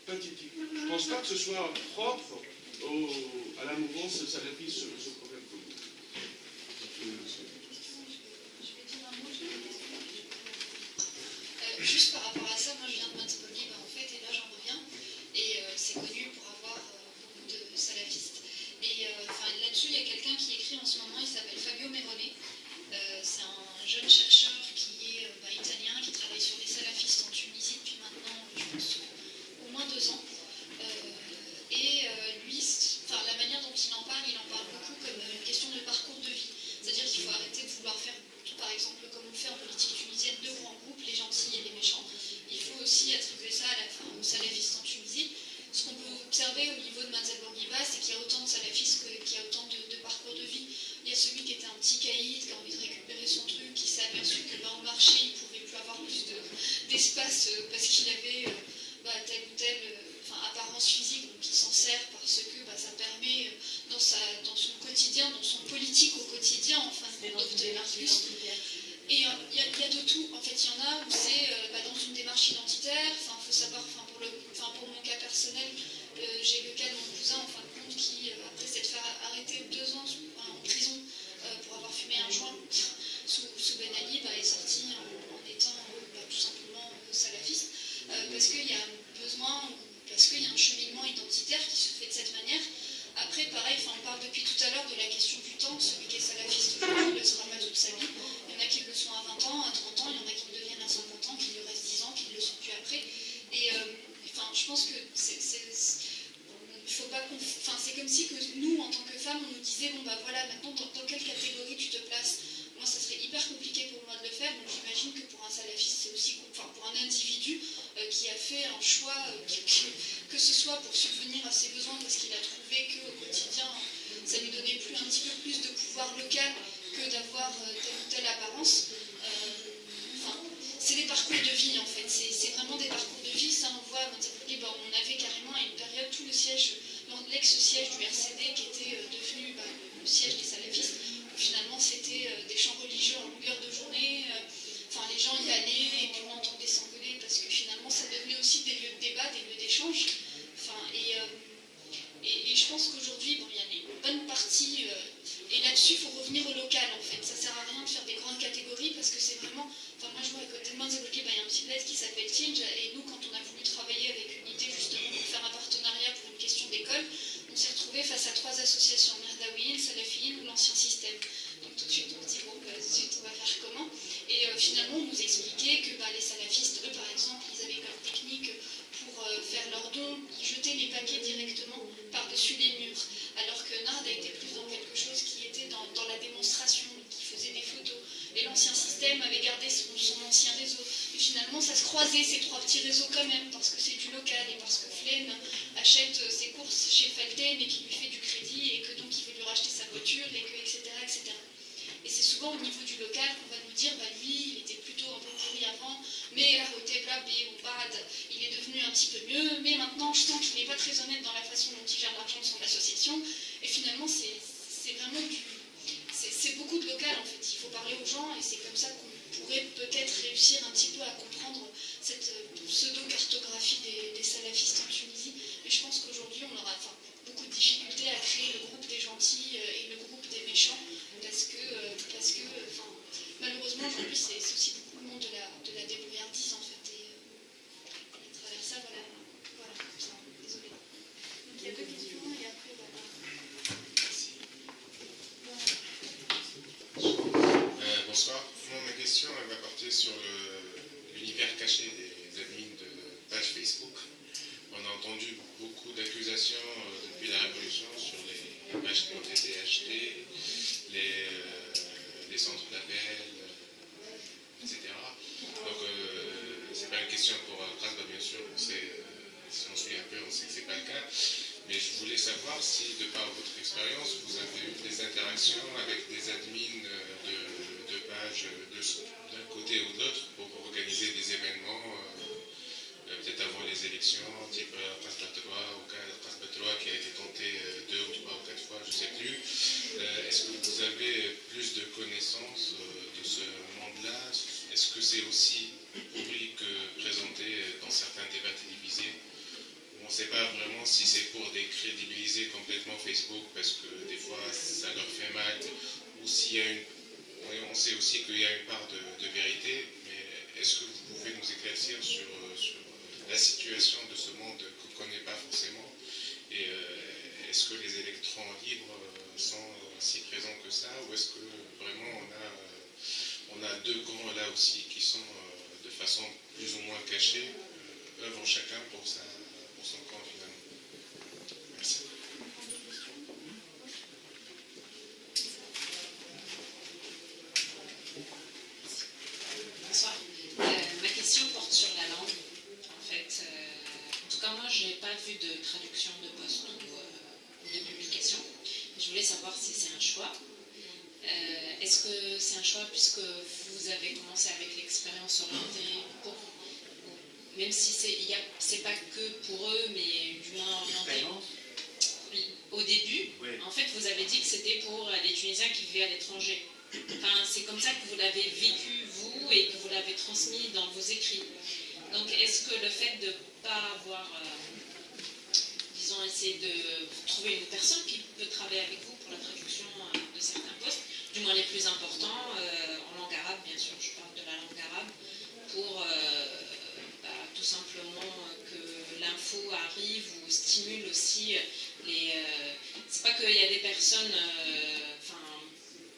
Speaker 10: pathétique. Je ne pense pas que ce soit propre à la mouvance salafiste ce problème.
Speaker 3: Juste par rapport à ça, moi je viens de Manzipoli en fait, et là j'en reviens, et c'est connu pour avoir beaucoup de salafistes. Et là-dessus, il y a quelqu'un qui écrit en ce moment, il s'appelle Fabio Merone. C'est un jeune chercheur qui est italien, qui travaille sur les salafistes en Tunisie depuis maintenant, je pense, au moins 2 ans. Lui, la manière dont il en parle beaucoup comme une question de parcours de vie. C'est-à-dire qu'il faut arrêter de vouloir faire, par exemple, comme on fait en politique tunisienne, 2 grands groupes, les gentils et les méchants. Il faut aussi attribuer ça aux salafistes en Tunisie. Ce qu'on peut observer au niveau de Manzil Bourguiba, c'est qu'il y a autant de salafistes qu'il y a autant de parcours de vie. Il y a celui qui était un petit caïd, qui a envie de récupérer son truc, qui s'est aperçu que au marché, il ne pouvait plus avoir plus d'espace parce qu'il avait telle ou telle apparence physique, donc il s'en sert parce que ça permet dans son quotidien, dans son politique au quotidien, d'obtenir plus. Et il y a de tout. En fait, il y en a où c'est dans une démarche identitaire. Il faut savoir, pour mon cas personnel, j'ai le cas de mon cousin, en fin de compte, qui, après s'être fait arrêter 2 ans en prison pour avoir fumé un joint sous Ben Ali, est sorti en étant tout simplement salafiste, parce qu'il y a un besoin, parce qu'il y a un cheminement identitaire qui se fait de cette manière. Après, pareil, on parle depuis tout à l'heure de la question du temps. Celui qui est salafiste aujourd'hui le sera pas toute sa vie. Il y en a qui le sont à 20 ans, à 30 ans, il y en a qui le deviennent à 50 ans, qui le restent 10 ans, qui ne le sont plus après. Et je pense que il faut pas c'est comme si que nous, en tant que femmes, on nous disait, maintenant, dans quelle catégorie tu te places? Moi, ça serait hyper compliqué pour moi de le faire, donc j'imagine que pour un salafiste, c'est aussi, pour un individu qui a fait un choix, que ce soit pour subvenir à ses besoins, parce qu'il a trouvé qu'au quotidien, ça lui donnait un petit peu plus de pouvoir local que d'avoir telle ou telle apparence. C'est des parcours de vie, en fait. C'est vraiment des parcours de vie. Ça, on voit, on avait carrément à une période tout le siège, l'ex-siège du RCD qui était devenu le siège des salafistes, où finalement c'était des champs religieux revenir au local en fait. Ça sert à rien de faire des grandes catégories parce que c'est vraiment. Enfin, moi je vois à côté de moi, il y a un petit bled qui s'appelle Tinge et nous, quand on a voulu travailler avec Unité justement pour faire un partenariat pour une question d'école, on s'est retrouvé face à 3 associations, Merdawiyin, Salafiyyin ou l'Ancien Système. Donc tout de suite on se dit bon, tout de suite on va faire comment? Et finalement on nous expliquait que les salafistes, eux par exemple, ils avaient leur technique pour faire leurs dons, ils jetaient les paquets directement par-dessus les murs. Alors que Nard a été plus dans quelque chose qui était dans la démonstration, qui faisait des photos. Et l'Ancien Système avait gardé son ancien réseau. Et finalement, ça se croisait, ces 3 petits réseaux quand même, parce que c'est du local et parce que Flaine achète ses courses chez Felten et qui lui fait du crédit et que donc il veut lui racheter sa voiture, et que, etc., etc. Et c'est souvent au niveau du local qu'on va nous dire, lui, il était plutôt un peu pourri avant, mais là, au Teblabi ou Bad, il est devenu un petit peu mieux, mais maintenant, je sens qu'il n'est pas très honnête dans la façon dont il gère l'argent de son association. Et finalement, c'est vraiment c'est beaucoup de local en fait. Il faut parler aux gens et c'est comme ça qu'on pourrait peut-être réussir un petit peu à comprendre cette pseudo-cartographie des salafistes en Tunisie. Mais je pense qu'aujourd'hui, on aura beaucoup de difficultés à créer le groupe des gentils et le groupe des méchants parce que malheureusement, aujourd'hui, c'est aussi beaucoup le monde de la débrouillardise en fait. Et à travers ça, voilà, désolé. Donc il y a 2 questions et après, voilà.
Speaker 11: Bonsoir. Moi, ma question elle va porter sur l'univers caché des admins de pages Facebook. On a entendu beaucoup d'accusations depuis la Révolution sur les pages qui ont été achetées, les centres d'appel, etc. Donc, c'est pas une question pour Krasba, bien sûr. Si on suit un peu, on sait que c'est pas le cas. Mais je voulais savoir si, de par votre expérience, vous avez eu des interactions avec des admins de pages d'un côté ou de l'autre pour organiser des événements, peut-être avant les élections, type Krasbatoua ou Krasbatoua qui a été tenté 2 ou 3 ou 4 fois, je ne sais plus. Est-ce que vous avez plus de connaissances de ce monde-là? Est-ce que c'est aussi public présenté dans certains débats télévisés? On ne sait pas vraiment si c'est pour décrédibiliser complètement Facebook parce que des fois ça leur fait mal, ou s'il y a on sait aussi qu'il y a une part de vérité, mais est-ce que vous pouvez nous éclaircir sur la situation de ce monde qu'on ne connaît pas forcément, et est-ce que les électrons libres sont si présents que ça, ou est-ce que vraiment on a 2 camps là aussi qui sont de façon plus ou moins cachée, œuvrent chacun pour son camp finalement. Merci.
Speaker 12: Bonsoir. Ma question porte sur la langue. En fait, en tout cas, moi, je n'ai pas vu de traduction de post ou de publication. Je voulais savoir si c'est un choix. Est-ce que c'est un choix puisque vous avez commencé avec l'expérience orientée pour, même si c'est pas que pour eux, mais du moins orienté. Au début, oui. En fait, vous avez dit que c'était pour les Tunisiens qui vivaient à l'étranger. Enfin, c'est comme ça que vous l'avez vécu, vous, et que vous l'avez transmis dans vos écrits. Donc, est-ce que le fait de ne pas avoir, disons, essayé de trouver une personne qui peut travailler avec vous pour la traduction de certains postes, du moins les plus importants, en langue arabe, bien sûr, je parle de la langue arabe, pour tout simplement que l'info arrive ou stimule aussi les... c'est pas qu'il y a des personnes...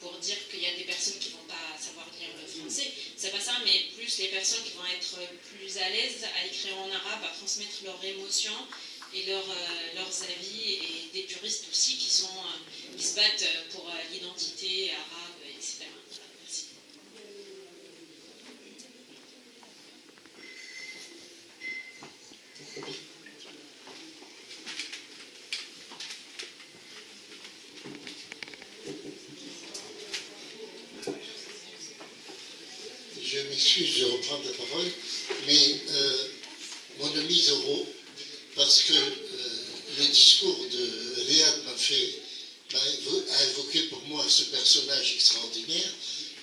Speaker 12: pour dire qu'il y a des personnes qui ne vont pas savoir lire le français, c'est pas ça, mais plus les personnes qui vont être plus à l'aise à écrire en arabe, à transmettre leurs émotions et leurs avis, et des puristes aussi qui se battent pour l'identité arabe, etc. Merci.
Speaker 8: Je m'excuse de reprendre la parole, mais mon ami Zoro, parce que le discours de Riyad a évoqué pour moi ce personnage extraordinaire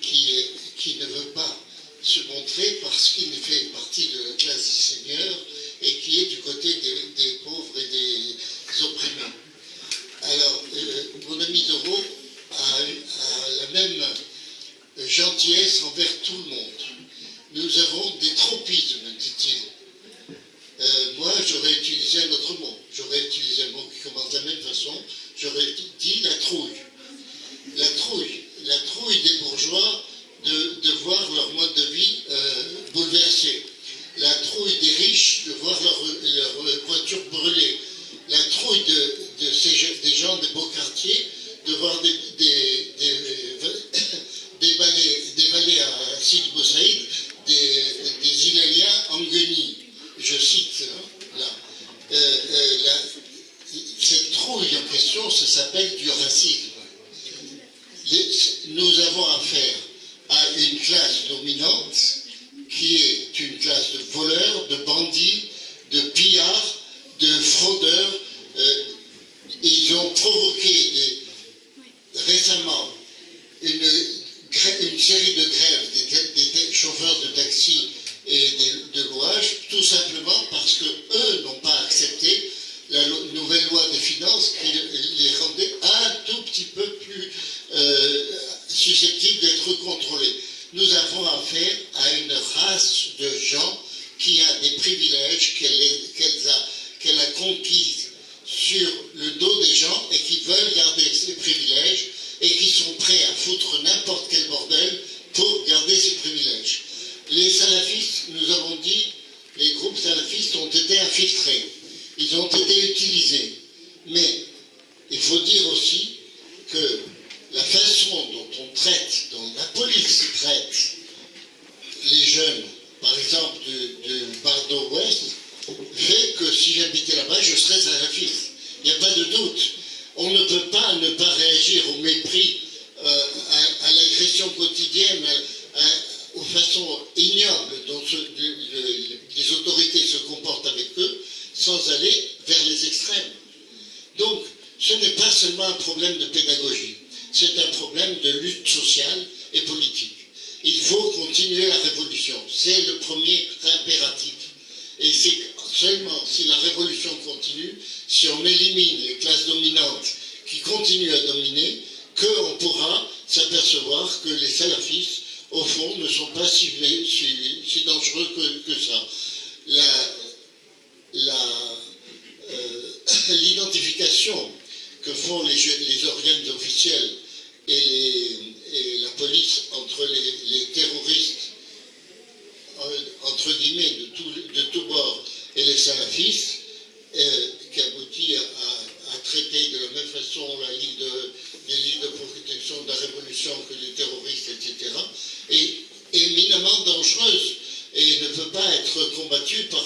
Speaker 8: qui ne veut pas se montrer parce qu'il fait partie de la classe des seigneurs et qui est du côté des pauvres et des opprimés. Alors, mon ami Zoro a gentillesse envers tout le monde. Nous avons des tropismes, dit-il. Moi, j'aurais utilisé un autre mot. J'aurais utilisé un mot qui commence de la même façon. J'aurais dit la trouille. La trouille des bourgeois de voir leur mode de vie bouleversé. La trouille des riches de voir leur voiture brûlée. La trouille des gens des beaux quartiers de voir des vallées à Sidi Bou Saïd, des Hilaliens en guenilles. Je cite là. Cette trouille en question, ça s'appelle du racisme. Nous avons affaire à une classe dominante qui est une classe de voleurs, de bandits, de pillards, de fraudeurs. Ils ont provoqué récemment une série de grèves des chauffeurs de taxi et de louage, tout simplement parce qu'eux n'ont pas accepté la nouvelle loi des finances qui les rendait un tout petit peu plus susceptibles d'être contrôlés. Nous avons affaire à une race de gens qui a des privilèges qu'elle a conquis sur le dos des gens et qui veulent garder ces privilèges et qui sont prêts à foutre n'importe quel bordel pour garder ces privilèges. Les salafistes, nous avons dit, les groupes salafistes ont été infiltrés, ils ont été utilisés. Mais il faut dire aussi que la façon dont on traite, dont la police traite les jeunes, par exemple de Bardo Ouest, fait que si j'habitais là-bas, je serais salafiste. Il n'y a pas de doute. On ne peut pas ne pas réagir au mépris, à l'agression quotidienne, aux façons ignobles dont les autorités se comportent avec eux, sans aller vers les extrêmes. Donc, ce n'est pas seulement un problème de pédagogie, c'est un problème de lutte sociale et politique. Il faut continuer la révolution, c'est le premier impératif. Et c'est seulement si la révolution continue, si on élimine les classes dominantes qui continuent à dominer, qu'on pourra s'apercevoir que les salafistes, au fond, ne sont pas si dangereux que ça. L'identification que font les organes officiels et la police entre les terroristes, entre guillemets, de tous bords, et les salafistes, qui aboutit à traiter de la même façon les lignes de protection de la révolution que les terroristes, etc., est éminemment dangereuse et ne peut pas être combattue par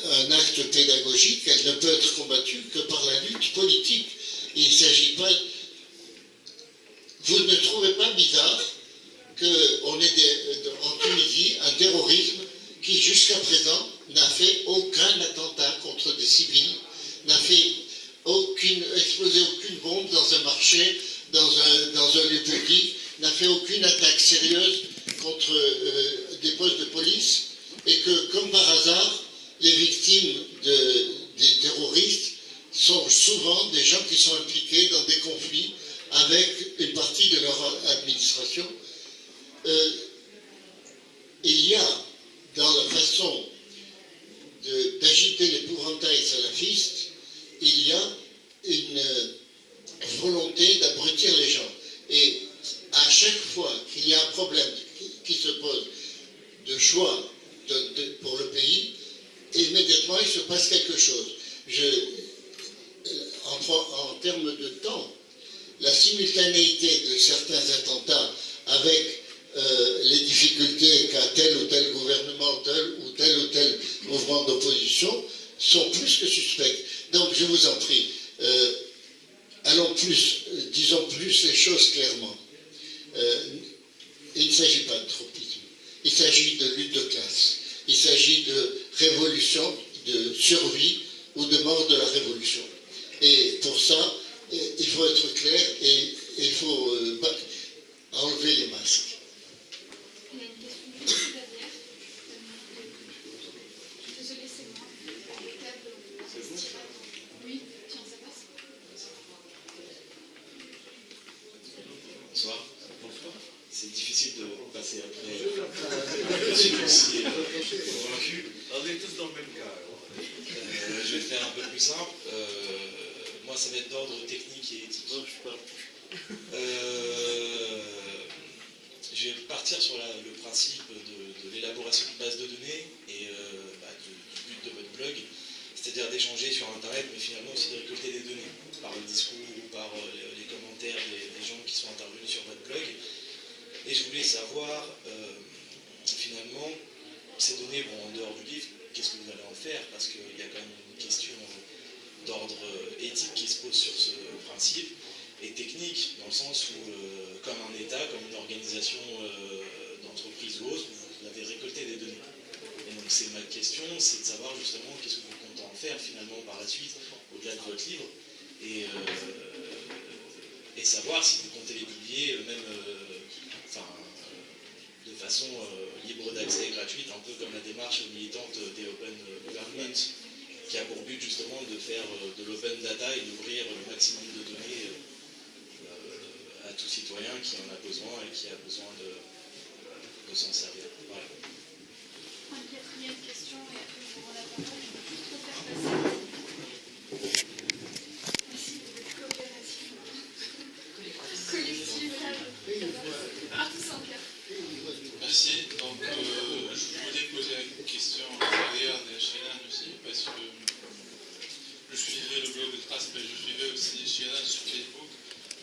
Speaker 8: un acte pédagogique. Elle ne peut être combattue que par la lutte politique. Il ne s'agit pas... Vous ne trouvez pas bizarre qu'on ait en Tunisie un terrorisme qui jusqu'à présent n'a fait aucun attentat contre des civils, n'a fait explosé aucune bombe dans un marché, dans un lieu public, n'a fait aucune attaque sérieuse contre des postes de police, et que, comme par hasard, les victimes des terroristes sont souvent des gens qui sont impliqués dans des conflits avec une partie de leur administration. Il y a, dans la façon d'agiter l'épouvantail salafiste, il y a une volonté d'abrutir les gens. Et à chaque fois qu'il y a un problème qui se pose de choix pour le pays, immédiatement il se passe quelque chose. En termes de temps, la simultanéité de certains attentats avec les difficultés qu'a tel ou tel gouvernement, tel ou tel mouvement d'opposition, sont plus que suspects. Donc je vous en prie, disons plus les choses clairement. Il ne s'agit pas de tropisme, il s'agit de lutte de classe, il s'agit de révolution, de survie ou de mort de la révolution. Et pour ça, il faut être clair et il faut enlever les masques.
Speaker 3: Il y a une question juste derrière. Désolée, c'est moi. La table, oui, tiens, ça passe.
Speaker 13: Bonsoir. Bonsoir. c'est difficile de passer après. Je suis aussi convaincu.
Speaker 10: On est tous dans le même cas.
Speaker 13: Je vais le faire un peu plus simple. Moi, ça va être d'ordre technique et éthique.
Speaker 5: Non, je suis pas.
Speaker 13: Je vais partir sur le principe de l'élaboration de base de données et du but de votre blog, c'est-à-dire d'échanger sur Internet, mais finalement aussi de récolter des données par le discours ou par les commentaires des gens qui sont intervenus sur votre blog. Et je voulais savoir, finalement, ces données vont en dehors du livre, qu'est-ce que vous allez en faire? Parce qu'il y a quand même une question d'ordre éthique qui se pose sur ce principe, et technique, dans le sens où, comme un État, comme une organisation d'entreprise ou autre, vous avez récolté des données. Et donc c'est ma question, c'est de savoir justement qu'est-ce que vous comptez en faire finalement par la suite, au-delà de votre livre, et savoir si vous comptez les publier, même de façon libre d'accès et gratuite, un peu comme la démarche militante des Open Government, qui a pour but justement de faire de l'open data et d'ouvrir le maximum de données à tout citoyen qui en a besoin et qui a besoin de s'en servir. Voilà.
Speaker 3: Une quatrième question, et après je vous rends la parole, je vais juste refaire passer. Merci de votre coopération collective. Tous en clair.
Speaker 14: Merci. Donc, je voulais poser une question à Léa de Chiran aussi, parce que je suivais le blog de Trace, mais je suivais aussi Chiran sur Facebook,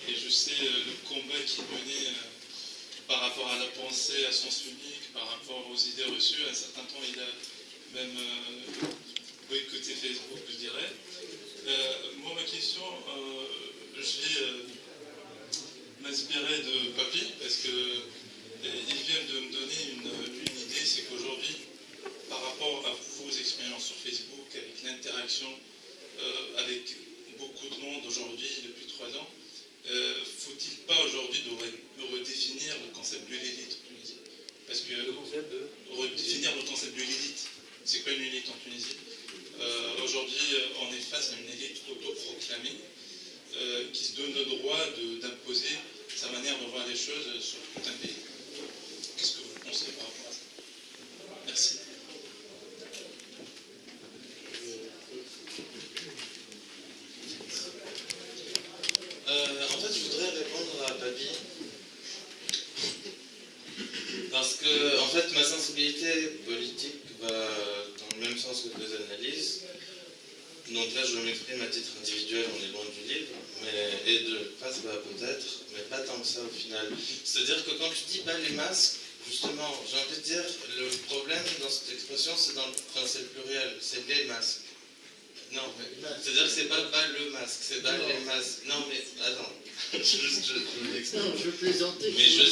Speaker 14: et je sais le combat qu'il menait par rapport à la pensée à sens unique, par rapport aux idées reçues. À un certain temps, il a même boycotté Facebook, je dirais. Moi, ma question, je vais m'inspirer de Papy, parce que il vient de me donner une idée, c'est qu'aujourd'hui, par rapport à vos expériences sur Facebook, avec l'interaction avec beaucoup de monde aujourd'hui, depuis 3 ans, faut-il pas aujourd'hui de redéfinir le concept de l'élite en Tunisie? Parce que redéfinir le concept de l'élite, c'est quoi une élite en Tunisie? Aujourd'hui, on est face à une élite autoproclamée qui se donne le droit d'imposer sa manière de voir les choses sur tout un pays. Qu'est-ce que vous pensez par rapport à ça? Merci.
Speaker 2: En fait, je voudrais répondre à Papi. Parce que, en fait, ma sensibilité politique va dans le même sens que les analyses. Donc là, je m'exprime à titre individuel, on est loin du livre, et de face, peut-être, mais pas tant que ça au final. C'est-à-dire que quand tu dis pas les masques, justement, j'ai envie de dire, le problème dans cette expression, c'est le pluriel, c'est les masques. Non, mais c'est-à-dire que c'est pas le masque, c'est pas les masques. Non, mais attends, je m'explique.
Speaker 8: Non, je plaisantais.
Speaker 2: Mais je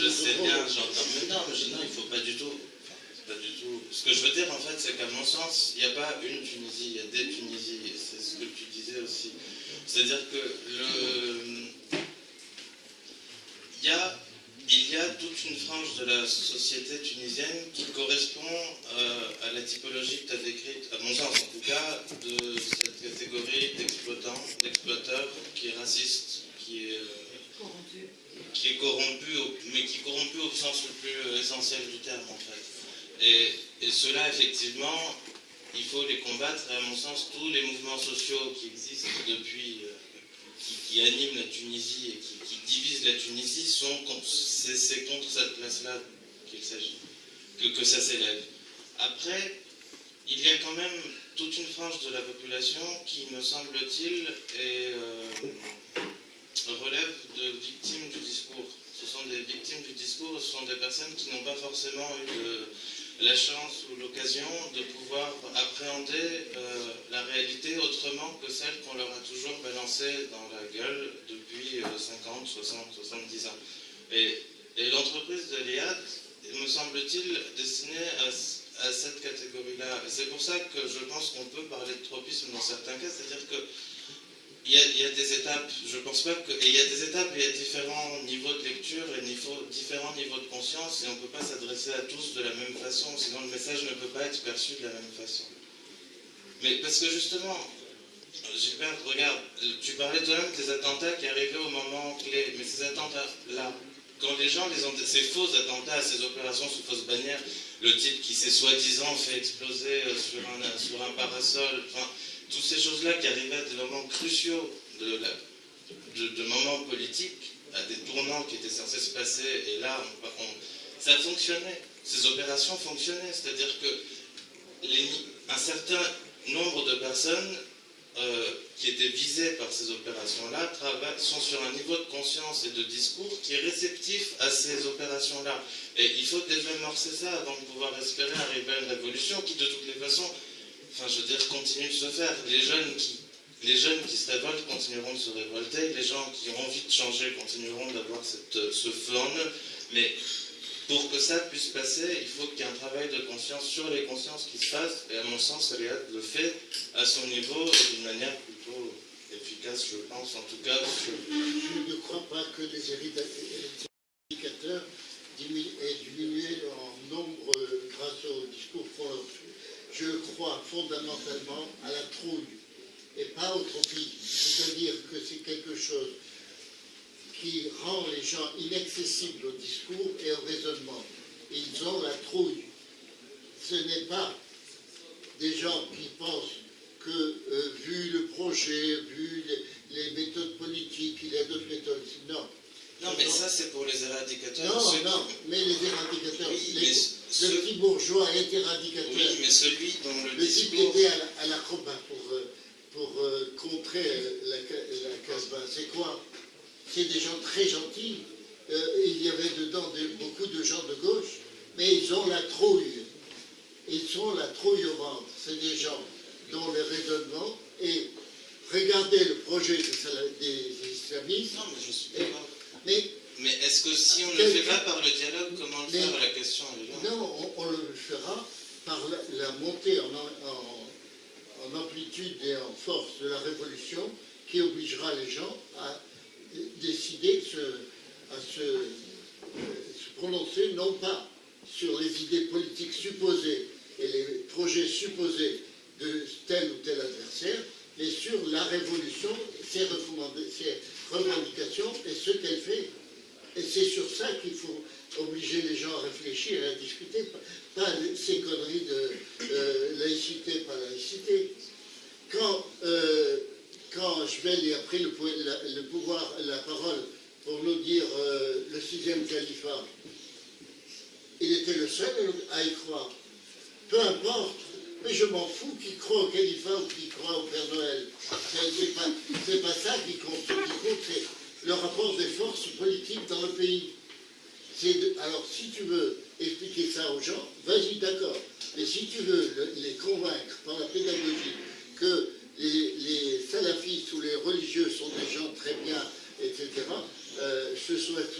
Speaker 2: sais bien, j'entends. Mais non, il faut pas du tout. Pas du tout. Ce que je veux dire, en fait, c'est qu'à mon sens, il n'y a pas une Tunisie, il y a des Tunisies, et c'est ce que tu disais aussi. C'est-à-dire que il y a toute une frange de la société tunisienne qui correspond à la typologie que tu as décrite, à mon sens en tout cas, de cette catégorie d'exploiteurs qui est raciste, qui est corrompu, mais qui est corrompu au sens le plus essentiel du terme, en fait. Et ceux-là, effectivement, il faut les combattre, et à mon sens, tous les mouvements sociaux qui existent depuis, qui animent la Tunisie et qui divisent la Tunisie, c'est contre cette place-là qu'il s'agit, que ça s'élève. Après, il y a quand même toute une frange de la population qui, me semble-t-il, relève de victimes du discours. Ce sont des victimes du discours, ce sont des personnes qui n'ont pas forcément eu la chance ou l'occasion de pouvoir appréhender la réalité autrement que celle qu'on leur a toujours balancée dans la gueule depuis 50, 60, 70 ans. Et l'entreprise de l'IAD, me semble-t-il, destinée à cette catégorie-là. C'est pour ça que je pense qu'on peut parler de tropisme dans certains cas, c'est-à-dire que il y a des étapes, je pense pas que... Et il y a des étapes, il y a différents niveaux de lecture et différents niveaux de conscience, et on ne peut pas s'adresser à tous de la même façon, sinon le message ne peut pas être perçu de la même façon. Mais parce que justement, Gilbert, regarde, tu parlais toi-même des attentats qui arrivaient au moment clé, mais ces attentats-là, quand les gens, ces faux attentats, ces opérations sous fausse bannière, le type qui s'est soi-disant fait exploser sur un parasol, enfin, toutes ces choses-là qui arrivaient à des moments cruciaux de moments politiques, à des tournants qui étaient censés se passer, et là, ça fonctionnait. Ces opérations fonctionnaient, c'est-à-dire que un certain nombre de personnes qui étaient visées par ces opérations-là sont sur un niveau de conscience et de discours qui est réceptif à ces opérations-là. Et il faut désamorcer ça avant de pouvoir espérer arriver à une révolution qui, de toutes les façons, continue de se faire. Les jeunes qui se révoltent continueront de se révolter, les gens qui ont envie de changer continueront d'avoir ce feu en eux. Mais pour que ça puisse passer, il faut qu'il y ait un travail de conscience sur les consciences qui se fasse, et à mon sens, Eliade le fait à son niveau d'une manière plutôt efficace, je pense, en tout cas.
Speaker 8: Je ne crois pas que les indicateurs aient diminué en nombre grâce au discours qu'on leur fait. Je crois fondamentalement à la trouille et pas au tropisme. C'est-à-dire que c'est quelque chose qui rend les gens inaccessibles au discours et au raisonnement. Ils ont la trouille. Ce n'est pas des gens qui pensent que, vu le projet, vu les méthodes politiques, il y a d'autres méthodes. Non.
Speaker 2: Non, mais ça, c'est pour les éradicateurs.
Speaker 8: Non, mais les éradicateurs,
Speaker 2: oui,
Speaker 8: le petit bourgeois est éradicateur.
Speaker 2: Oui, mais celui dont
Speaker 8: le type était à la Croba pour contrer la Casbah, c'est quoi? C'est des gens très gentils. Il y avait dedans beaucoup de gens de gauche, mais ils ont la trouille. Ils ont la trouille au ventre. C'est des gens dont le raisonnement est regarder le projet des islamistes.
Speaker 2: Non, mais je suis d'accord. Mais est-ce que si on ne le fait pas par le dialogue, comment le faire? La question est là.
Speaker 8: Non, on le fera par la montée en amplitude et en force de la révolution qui obligera les gens à décider à se prononcer non pas sur les idées politiques supposées et les projets supposés de tel ou tel adversaire, mais sur la révolution, ses revendications et ce qu'elle fait. Et c'est sur ça qu'il faut obliger les gens à réfléchir et à discuter, pas ces conneries de laïcité, pas laïcité. Quand Jebel a pris le pouvoir, la parole pour nous dire le 6e califat, il était le seul à y croire. Peu importe, mais je m'en fous qu'il croit au califat ou qu'il croit au Père Noël. C'est pas ça qui compte. Ce qui compte, c'est le rapport des forces politiques dans le pays. Alors, si tu veux expliquer ça aux gens, vas-y, d'accord. Mais si tu veux les convaincre par la pédagogie que les salafistes ou les religieux sont des gens très bien, etc., je te souhaite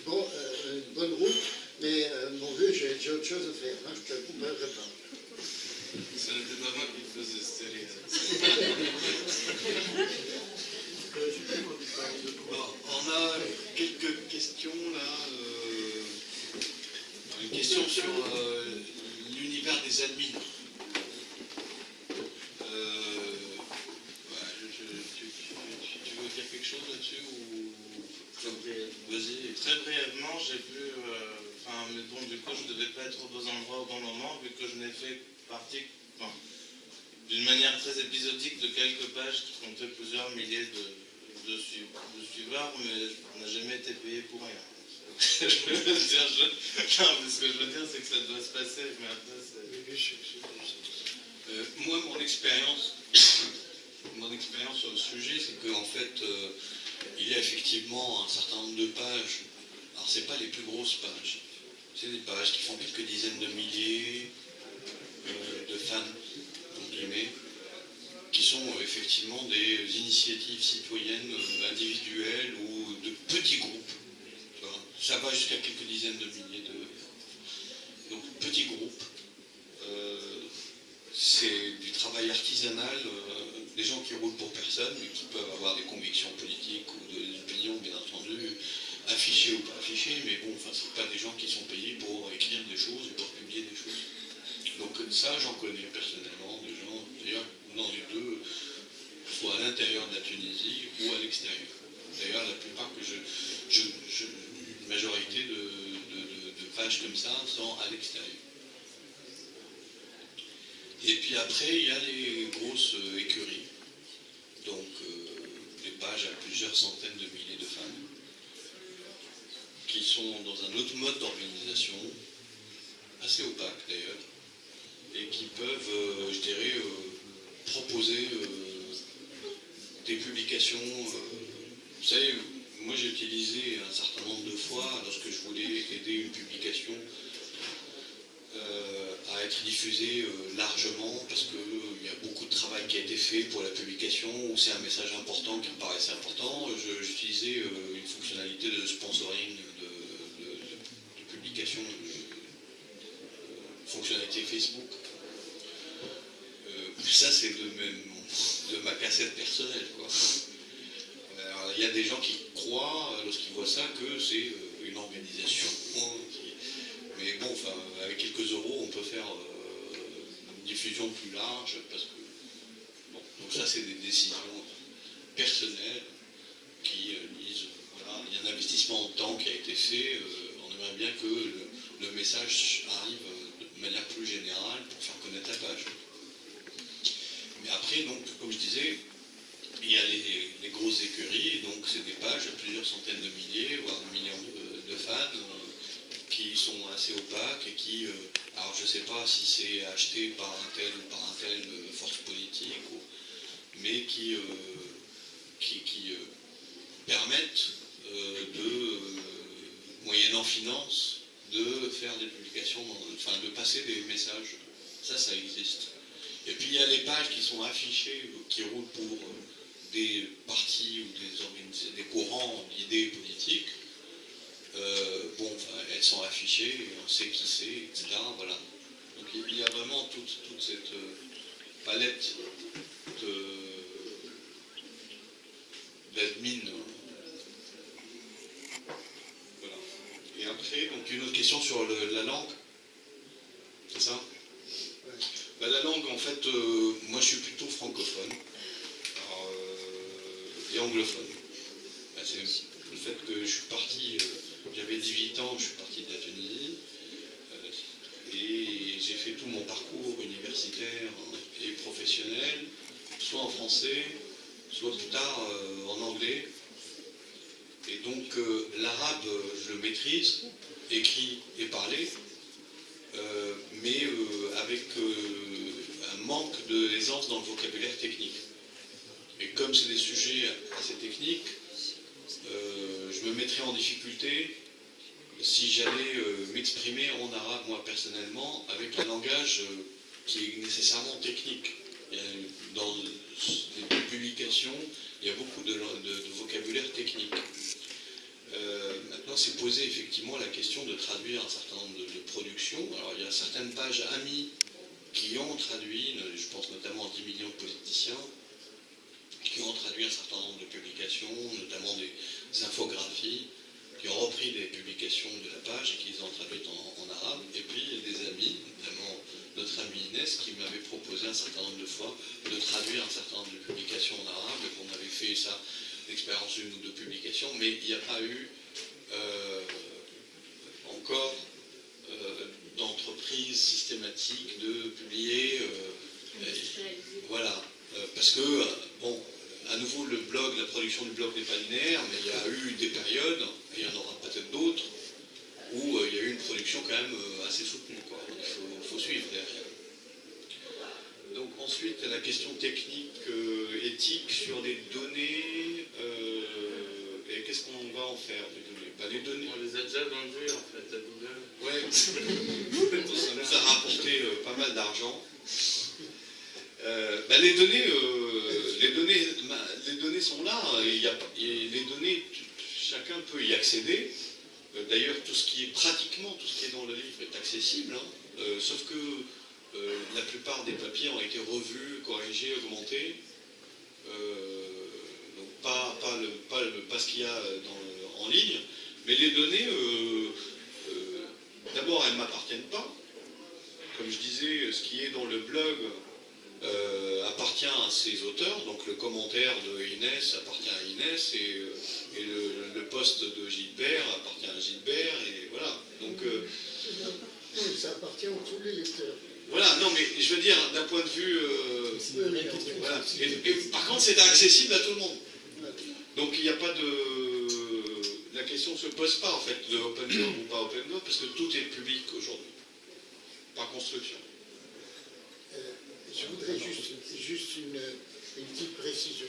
Speaker 8: une bonne route, mais mon vieux, j'ai autre chose à faire. Hein, je ne te couperai pas.
Speaker 2: Ce n'était pas moi qui le faisais, c'était
Speaker 1: on a quelques questions là. Une question sur l'univers des admins. Tu veux dire quelque chose là-dessus ou...
Speaker 2: Vas-y. Très brièvement, j'ai vu, mais bon, du coup, je ne devais pas être au bon endroit au bon moment, vu que je n'ai fait partie, d'une manière très épisodique, de quelques pages qui comptaient plusieurs milliers de suiveurs, mais on n'a jamais été payé pour rien. Non, mais ce que je veux dire, c'est que ça doit se passer, mais après, c'est...
Speaker 1: moi, mon expérience sur le sujet, c'est qu'en fait, il y a effectivement un certain nombre de pages. Alors, c'est pas les plus grosses pages. C'est des pages qui font quelques dizaines de milliers de fans, entre guillemets, qui sont effectivement des initiatives citoyennes individuelles ou de petits groupes. Ça va jusqu'à quelques dizaines de milliers de... Donc, petits groupes. C'est du travail artisanal, des gens qui roulent pour personne, mais qui peuvent avoir des convictions politiques ou des opinions, bien entendu, affichées ou pas affichées, mais bon, enfin, c'est pas des gens qui sont payés pour écrire des choses ou pour publier des choses. Donc ça, j'en connais personnellement, des gens, d'ailleurs, dans les deux, soit à l'intérieur de la Tunisie ou à l'extérieur. D'ailleurs, la plupart que de majorité de pages comme ça sont à l'extérieur. Et puis après, il y a les grosses écuries, donc des pages à plusieurs centaines de milliers de fans, qui sont dans un autre mode d'organisation, assez opaque d'ailleurs, et qui peuvent, je dirais, proposer des publications. Vous savez, moi j'ai utilisé un certain nombre de fois, lorsque je voulais aider une publication à être diffusée largement, parce qu'il y a beaucoup de travail qui a été fait pour la publication, ou c'est un message important qui me paraissait important, j'utilisais une fonctionnalité de sponsoring de publication, fonctionnalité Facebook. Ça c'est de ma cassette personnelle, quoi. Alors, il y a des gens qui croient, lorsqu'ils voient ça, que c'est une organisation. Mais bon, enfin, avec quelques euros, on peut faire une diffusion plus large, parce que... Bon, donc ça, c'est des décisions personnelles qui disent, voilà, il y a un investissement en temps qui a été fait, on aimerait bien que le message arrive de manière plus générale pour faire connaître la page. Mais après, donc, comme je disais, il y a les grosses écuries, donc c'est des pages à plusieurs centaines de milliers, voire de millions de fans, qui sont assez opaques et qui, alors je ne sais pas si c'est acheté par un tel ou par un tel force politique, mais qui permettent moyennant finance, de faire des publications, enfin de passer des messages. Ça existe. Et puis il y a les pages qui sont affichées, qui roulent pour des partis ou des courants d'idées politiques. Bon, enfin, elles sont affichées, on sait qui c'est, etc. Voilà. Donc il y a vraiment toute cette palette d'admin. Voilà. Et après, donc une autre question sur la langue. C'est ça? Bah, la langue, en fait, moi je suis plutôt francophone et anglophone. Bah, c'est le fait que je suis parti, j'avais 18 ans, je suis parti de la Tunisie, et j'ai fait tout mon parcours universitaire et professionnel, soit en français, soit plus tard en anglais. Et donc l'arabe, je le maîtrise, écrit et parlé, mais avec un manque d'aisance dans le vocabulaire technique. Et comme c'est des sujets assez techniques, je me mettrais en difficulté si j'allais m'exprimer en arabe, moi personnellement, avec un langage qui est nécessairement technique. Dans les publications, il y a beaucoup de vocabulaire technique. Maintenant, c'est posé effectivement la question de traduire un certain nombre de productions. Alors, il y a certaines pages amies qui ont traduit, je pense notamment à 10 millions de politiciens, qui ont traduit un certain nombre de publications, notamment des infographies, qui ont repris des publications de la page et qui les ont traduites en arabe. Et puis, il y a des amis, notamment notre ami Inès, qui m'avait proposé un certain nombre de fois de traduire un certain nombre de publications en arabe, et qu'on avait fait ça, l'expérience d'une ou deux publications, mais il n'y a pas eu encore d'entreprise systématique de publier. Voilà. Parce que, bon, à nouveau, le blog, la production du blog n'est pas linéaire, mais il y a eu des périodes, et il y en aura peut-être d'autres, où il y a eu une production quand même assez soutenue, quoi. Il faut suivre derrière. Donc ensuite, la question technique, éthique sur les données, et qu'est-ce qu'on va en faire des données? Bah, les données...
Speaker 10: On les a déjà vendues en fait à Google.
Speaker 1: Ouais, ça nous a rapporté pas mal d'argent. Bah, les données sont là, et les données, chacun peut y accéder. D'ailleurs, pratiquement tout ce qui est dans le livre est accessible, hein. Sauf que la plupart des papiers ont été revus, corrigés, augmentés. Donc pas ce qu'il y a en ligne, mais les données, d'abord, elles ne m'appartiennent pas. Comme je disais, ce qui est dans le blog appartient à ses auteurs, donc le commentaire de Inès appartient à Inès, et le post de Gilbert appartient à Gilbert.
Speaker 8: tous les lecteurs.
Speaker 1: Voilà, non, mais je veux dire, d'un point de vue... voilà. Et par contre, c'est accessible à tout le monde. Donc il n'y a pas de... La question ne se pose pas, en fait, de open door ou pas open door, parce que tout est public aujourd'hui, par construction.
Speaker 8: Je voudrais juste une petite précision.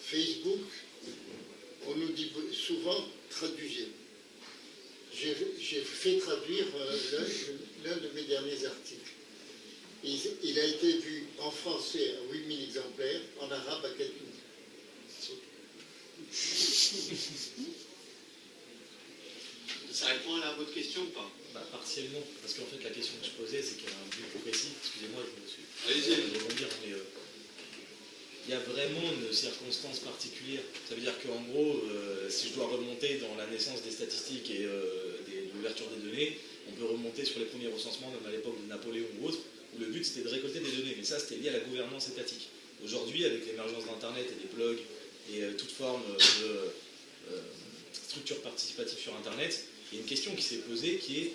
Speaker 8: Facebook, on nous dit souvent traduisez. J'ai fait traduire l'un de mes derniers articles. Il a été vu en français à 8000 exemplaires, en arabe à 4000.
Speaker 1: Ça répond à votre question ou pas?
Speaker 13: Partiellement, parce qu'en fait la question que je posais, c'est qu'il y a un but précis. Excusez-moi, je me suis...
Speaker 1: Allez-y.
Speaker 13: rebondir, mais il y a vraiment une circonstance particulière. Ça veut dire qu'en gros, si je dois remonter dans la naissance des statistiques et de l'ouverture des données, on peut remonter sur les premiers recensements, même à l'époque de Napoléon ou autre, où le but c'était de récolter des données, mais ça c'était lié à la gouvernance étatique. Aujourd'hui, avec l'émergence d'Internet et des blogs et toute forme de structure participative sur Internet, il y a une question qui s'est posée qui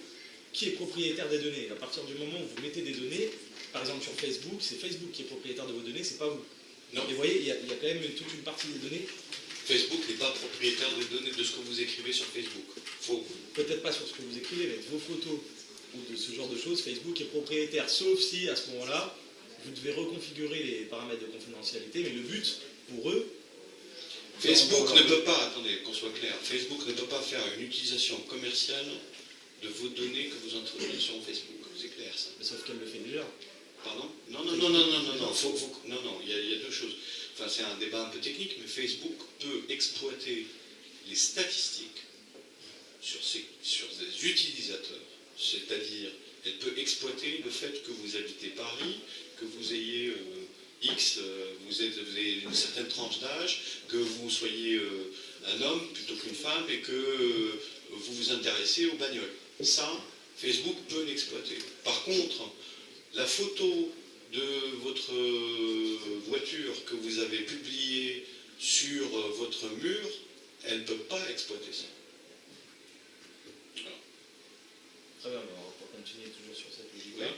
Speaker 13: est propriétaire des données. À partir du moment où vous mettez des données, par exemple sur Facebook, c'est Facebook qui est propriétaire de vos données, c'est pas vous.
Speaker 1: Non.
Speaker 13: Et vous voyez, il y a quand même toute une partie des données.
Speaker 1: Facebook n'est pas propriétaire des données de ce que vous écrivez sur Facebook. Faux.
Speaker 13: Peut-être pas sur ce que vous écrivez, mais de vos photos ou de ce genre de choses, Facebook est propriétaire, sauf si à ce moment-là, vous devez reconfigurer les paramètres de confidentialité, mais le but, pour eux...
Speaker 1: Facebook ne peut pas, attendez, qu'on soit clair, Facebook ne peut pas faire une utilisation commerciale de vos données que vous introduisez sur Facebook. C'est clair, ça.
Speaker 13: Mais sauf qu'elle le fait déjà.
Speaker 1: Pardon? Non, il y a deux choses. Enfin, c'est un débat un peu technique, mais Facebook peut exploiter les statistiques sur des utilisateurs. C'est-à-dire, elle peut exploiter le fait que vous habitez Paris, que vous ayez vous avez une certaine tranche d'âge, que vous soyez un homme plutôt qu'une femme et que vous vous intéressez aux bagnoles. Ça, Facebook peut l'exploiter. Par contre, la photo de votre voiture que vous avez publiée sur votre mur, elle ne peut pas exploiter ça. Voilà.
Speaker 13: Très bien, alors pour continuer toujours sur cette logique-là,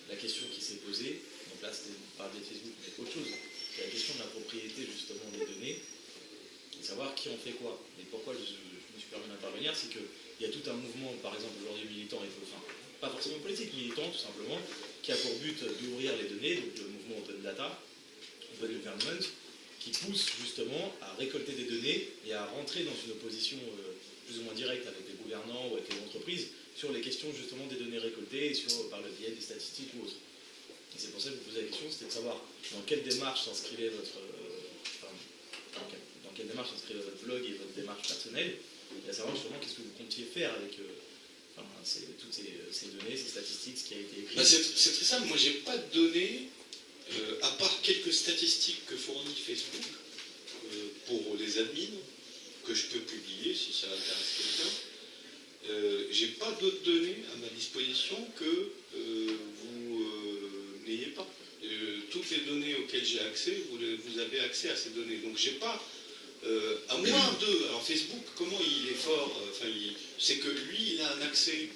Speaker 13: la question qui s'est posée, donc là c'était par biais de Facebook, mais autre chose, c'est la question de la propriété justement des données, et de savoir qui en fait quoi. Et pourquoi je me suis permis d'intervenir, c'est qu'il y a tout un mouvement, par exemple aujourd'hui militant, enfin pas forcément politique, militant tout simplement, qui a pour but d'ouvrir les données, donc le mouvement Open Data, Open Government, qui pousse justement à récolter des données et à rentrer dans une opposition plus ou moins directe avec les gouvernants ou avec les entreprises sur les questions justement des données récoltées par le biais des statistiques ou autres. Et c'est pour ça que je vous posais la question, c'était de savoir dans quelle démarche s'inscrivait votre votre blog et votre démarche personnelle, et à savoir justement qu'est-ce que vous comptiez faire avec toutes ces données, ces statistiques, ce qui a été écrit.
Speaker 1: C'est très simple, moi j'ai pas de données, à part quelques statistiques que fournit Facebook pour les admins, que je peux publier si ça intéresse quelqu'un. J'ai pas d'autres données à ma disposition que vous n'ayez pas. Toutes les données auxquelles j'ai accès, vous avez accès à ces données. Donc j'ai pas, à moins d'eux. Alors Facebook, comment il est fort, c'est que lui, il a un accès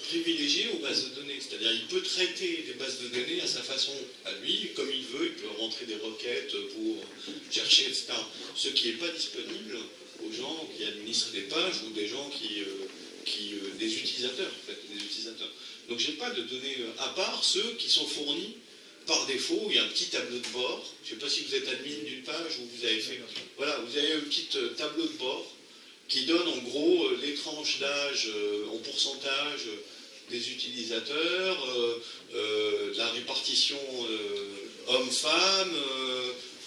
Speaker 1: privilégié aux bases de données. C'est-à-dire il peut traiter des bases de données à sa façon, à lui, comme il veut. Il peut rentrer des requêtes pour chercher, etc. Ce qui n'est pas disponible aux gens qui administrent des pages ou des gens des utilisateurs, en fait, des utilisateurs. Donc j'ai pas de données, à part ceux qui sont fournis par défaut. Il y a un petit tableau de bord. Je ne sais pas si vous êtes admin d'une page ou vous avez fait. Voilà, vous avez un petit tableau de bord qui donne en gros les tranches d'âge en pourcentage des utilisateurs, la répartition hommes-femmes,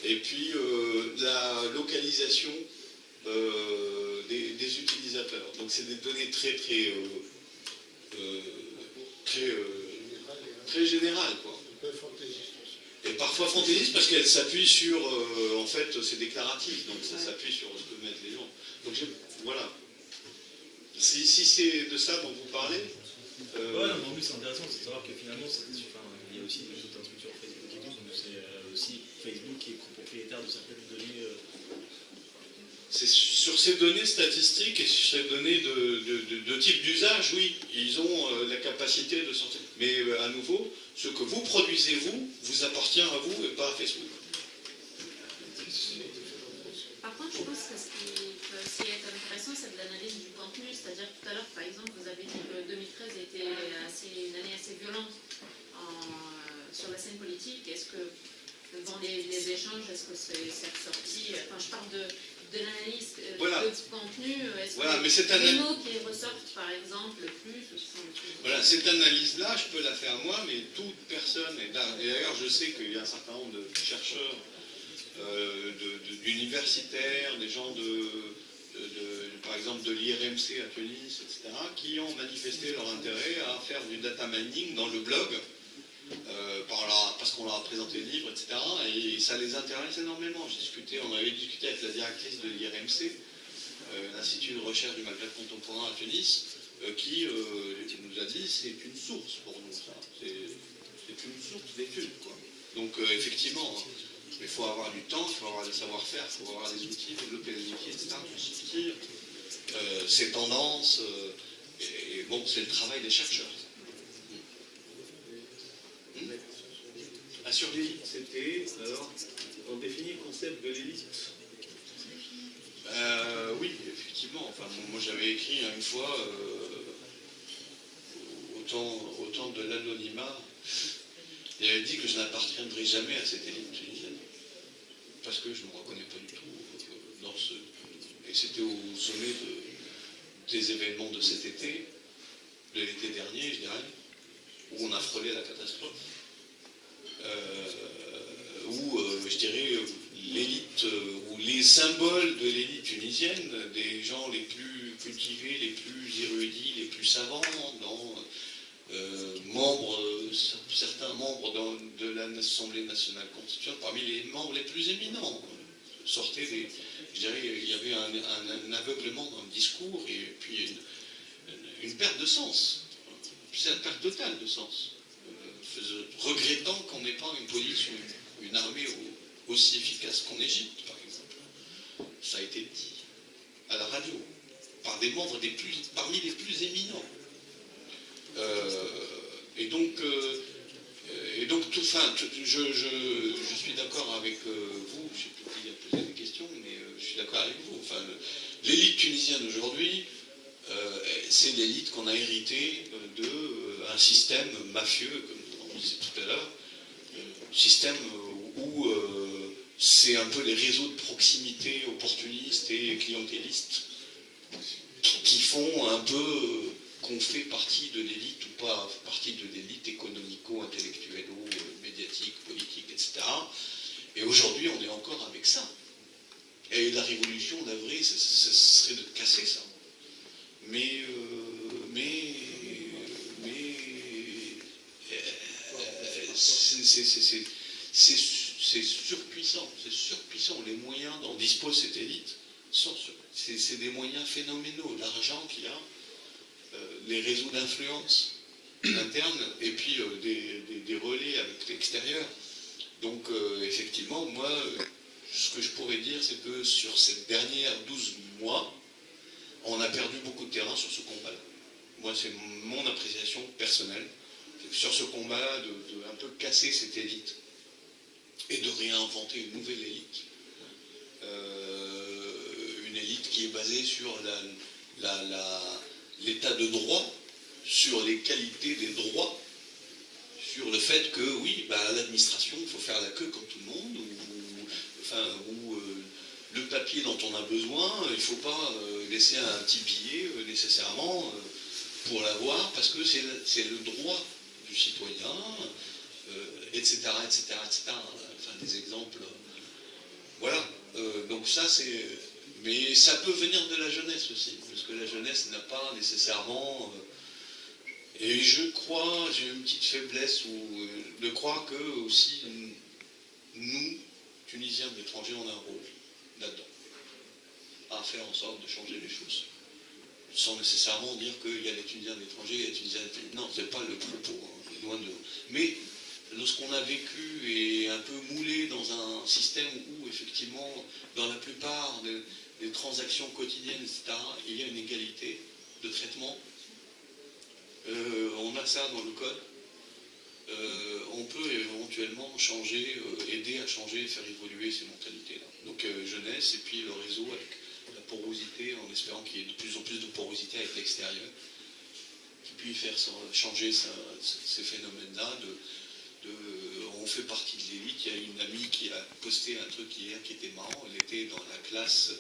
Speaker 1: et puis la localisation des utilisateurs. Donc c'est des données très générales, quoi. Et parfois fantaisistes parce qu'elles s'appuient sur, en fait, c'est déclaratif, donc ça s'appuie sur ce que mettent les gens. Donc voilà. Si c'est de ça dont vous parlez.
Speaker 13: Ouais, non, mais en plus c'est intéressant, c'est de savoir que finalement, il y a aussi toute une structure Facebook qui tourne, c'est aussi Facebook qui est propriétaire de certaines données.
Speaker 1: c'est sur ces données statistiques et sur ces données de type d'usage, oui, ils ont la capacité de sortir. Mais à nouveau, ce que vous produisez, vous appartient à vous et pas à Facebook.
Speaker 15: Par contre, je pense que ce qui peut aussi être intéressant, c'est de l'analyse du contenu. C'est-à-dire tout à l'heure, par exemple, vous avez dit que 2013 était une année assez violente sur la scène politique. Est-ce que dans les échanges, est-ce que c'est ressorti? Enfin, je parle de l'analyse du contenu. Est-ce que les mots qui ressortent, par exemple, plus ou qui sont le plus...
Speaker 1: Voilà, cette analyse-là, je peux la faire moi, mais toute personne, et d'ailleurs je sais qu'il y a un certain nombre de chercheurs, d'universitaires, des gens par exemple de l'IRMC à Tunis, etc., qui ont manifesté leur intérêt à faire du data mining dans le blog, parce qu'on leur a présenté le livre, etc., et ça les intéresse énormément. On avait discuté avec la directrice de l'IRMC, l'Institut de recherche du Maghreb contemporain à Tunis, qui nous a dit c'est une source pour nous, ça. C'est une source d'études, quoi. Donc effectivement, il faut avoir du temps, il faut avoir des savoir-faire, il faut avoir des outils, développer des outils, etc. pour sortir ces tendances. Et bon, c'est le travail des chercheurs.
Speaker 5: Sur l'élite, c'était, alors, on définit le concept de l'élite.
Speaker 1: Oui, effectivement. Enfin, moi j'avais écrit une fois, au temps de l'anonymat, j'avais dit que je n'appartiendrai jamais à cette élite tunisienne. Parce que je ne me reconnais pas du tout dans ce... Et c'était au sommet des événements de cet été, de l'été dernier, je dirais, où on a frôlé la catastrophe. Où, je dirais, l'élite, ou les symboles de l'élite tunisienne, des gens les plus cultivés, les plus érudits, les plus savants, certains membres de l'Assemblée nationale constituante, parmi les membres les plus éminents, sortaient des... Je dirais, il y avait un aveuglement dans le discours et puis une perte de sens. C'est une perte totale de sens. Regrettant qu'on n'ait pas une police ou une armée aussi efficace qu'en Égypte, par exemple. Ça a été dit à la radio, par des membres parmi les plus éminents. Et donc, je suis d'accord avec vous, je ne sais plus qui a posé des questions, mais je suis d'accord avec vous. Enfin, l'élite tunisienne aujourd'hui, c'est l'élite qu'on a héritée d'un système mafieux, comme on disait tout à l'heure, système où c'est un peu les réseaux de proximité opportunistes et clientélistes qui font un peu qu'on fait partie de l'élite ou pas partie de l'élite économico-intellectuello, médiatique, politique, etc. Et aujourd'hui, on est encore avec ça. Et la révolution d'avril, ce serait de casser ça. Mais c'est surpuissant, Les moyens dont dispose cette élite c'est des moyens phénoménaux. L'argent qu'il y a, les réseaux d'influence interne, et puis des relais avec l'extérieur. Donc effectivement, moi, ce que je pourrais dire, c'est que sur ces dernières 12 mois, on a perdu beaucoup de terrain sur ce combat-là. Moi, c'est mon appréciation personnelle. Sur ce combat-là, de un peu casser cette élite et de réinventer une nouvelle élite. Une élite qui est basée sur l'état de droit, sur les qualités des droits, sur le fait que, oui, à l'administration, il faut faire la queue comme tout le monde, ou le papier dont on a besoin, il ne faut pas laisser un petit billet nécessairement pour l'avoir, parce que c'est le droit du citoyen, etc., etc., etc. Enfin, des exemples. Voilà. Donc ça, c'est... Mais ça peut venir de la jeunesse aussi, parce que la jeunesse n'a pas nécessairement... Et je crois, j'ai une petite faiblesse de croire que aussi nous, Tunisiens de l'étranger, on a un rôle là-dedans, à faire en sorte de changer les choses. Sans nécessairement dire qu'il y a les Tunisiens de l'étranger, il y a les Tunisiens de l'étranger. Non, c'est pas le propos, loin de... Mais lorsqu'on a vécu et un peu moulé dans un système où, effectivement, dans la plupart des transactions quotidiennes, etc., il y a une égalité de traitement. On a ça dans le code. On peut éventuellement changer, aider à changer, faire évoluer ces mentalités-là. Donc jeunesse et puis le réseau avec la porosité, en espérant qu'il y ait de plus en plus de porosité avec l'extérieur, qui puisse faire changer ces phénomènes-là. On fait partie de l'élite. Il y a une amie qui a posté un truc hier qui était marrant. Elle était dans la classe,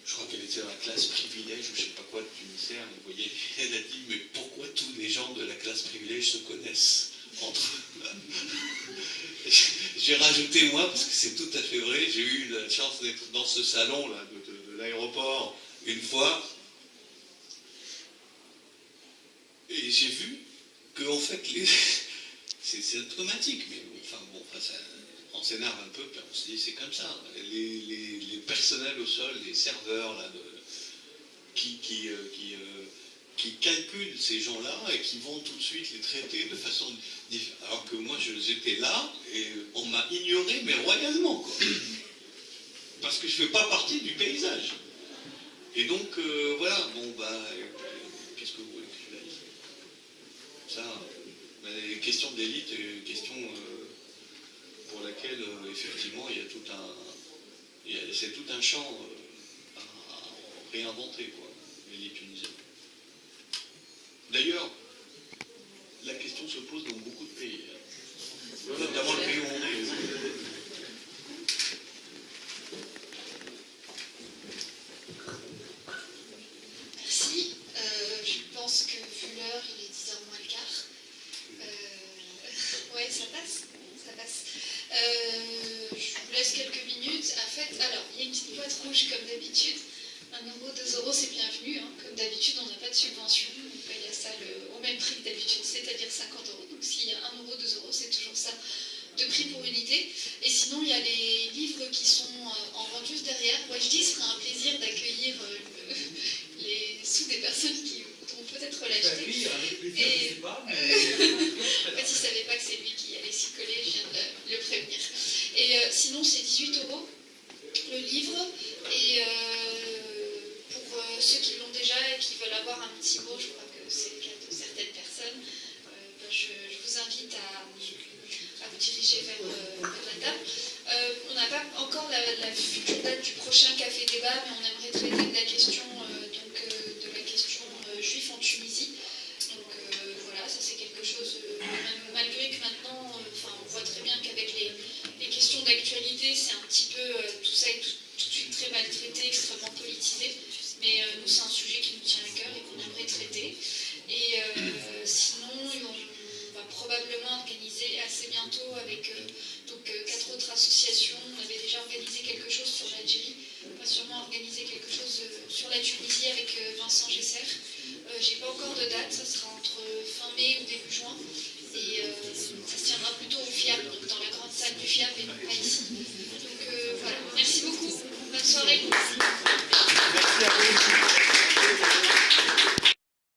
Speaker 1: je crois qu'elle était dans la classe privilège ou je ne sais pas quoi du ministère. Vous voyez, elle a dit mais pourquoi tous les gens de la classe privilège se connaissent entre eux? J'ai rajouté moi parce que c'est tout à fait vrai. J'ai eu la chance d'être dans ce salon là de l'aéroport une fois et j'ai vu que en fait c'est automatique, mais enfin bon, ça, on s'énerve un peu, puis on se dit c'est comme ça. Les personnels au sol, les serveurs là, qui calculent ces gens-là et qui vont tout de suite les traiter de façon différente. Alors que moi j'étais là et on m'a ignoré, mais royalement, quoi. Parce que je ne fais pas partie du paysage. Et donc voilà, bon bah qu'est-ce que vous voulez que je dise? Ça. Les questions d'élite est une question pour laquelle effectivement il y a c'est tout un champ à réinventer, quoi, l'élite tunisienne. D'ailleurs, la question se pose dans beaucoup de pays, notamment le pays où on est.
Speaker 3: Merci. Je pense que vu l'heure, il est 10h moins le quart. Ouais, ça passe. Je vous laisse quelques minutes. En fait, alors, il y a une petite boîte rouge comme d'habitude. 1 euro, 2 euros, c'est bienvenu. Hein. Comme d'habitude, on n'a pas de subvention. On paye la salle au même prix que d'habitude, c'est-à-dire 50 euros. Donc s'il y a 1 euro, 2 euros, c'est toujours ça de prix pour unité. Et sinon, il y a les livres qui sont en vente juste derrière. Wajdi sera un plaisir d'accueillir les sous des personnes qui vont peut-être l'acheter.
Speaker 5: Oui, avec plaisir,
Speaker 3: Et...
Speaker 5: je ne sais pas, mais...
Speaker 3: En fait, il ne savait pas que c'est lui qui allait s'y coller, je viens de le prévenir. Et sinon, c'est 18 euros le livre. Et pour ceux qui l'ont déjà et qui veulent avoir un petit mot, je crois que c'est le cas de certaines personnes, je vous invite à vous diriger vers la table. On n'a pas encore la future date du prochain café débat, mais on aimerait traiter de la question, juifs en Tunisie. Donc voilà, ça c'est quelque chose, malgré que maintenant, on voit très bien qu'avec les questions d'actualité, c'est un petit peu, tout ça est tout de suite très maltraité, extrêmement politisé, mais nous c'est un sujet qui nous tient à cœur et qu'on aimerait traiter. Et sinon, on va probablement organiser assez bientôt avec 4 autres associations. On avait déjà organisé quelque chose sur l'Algérie, on va sûrement organiser quelque chose sur la Tunisie avec Vincent Gesser. J'ai pas encore de date, ça sera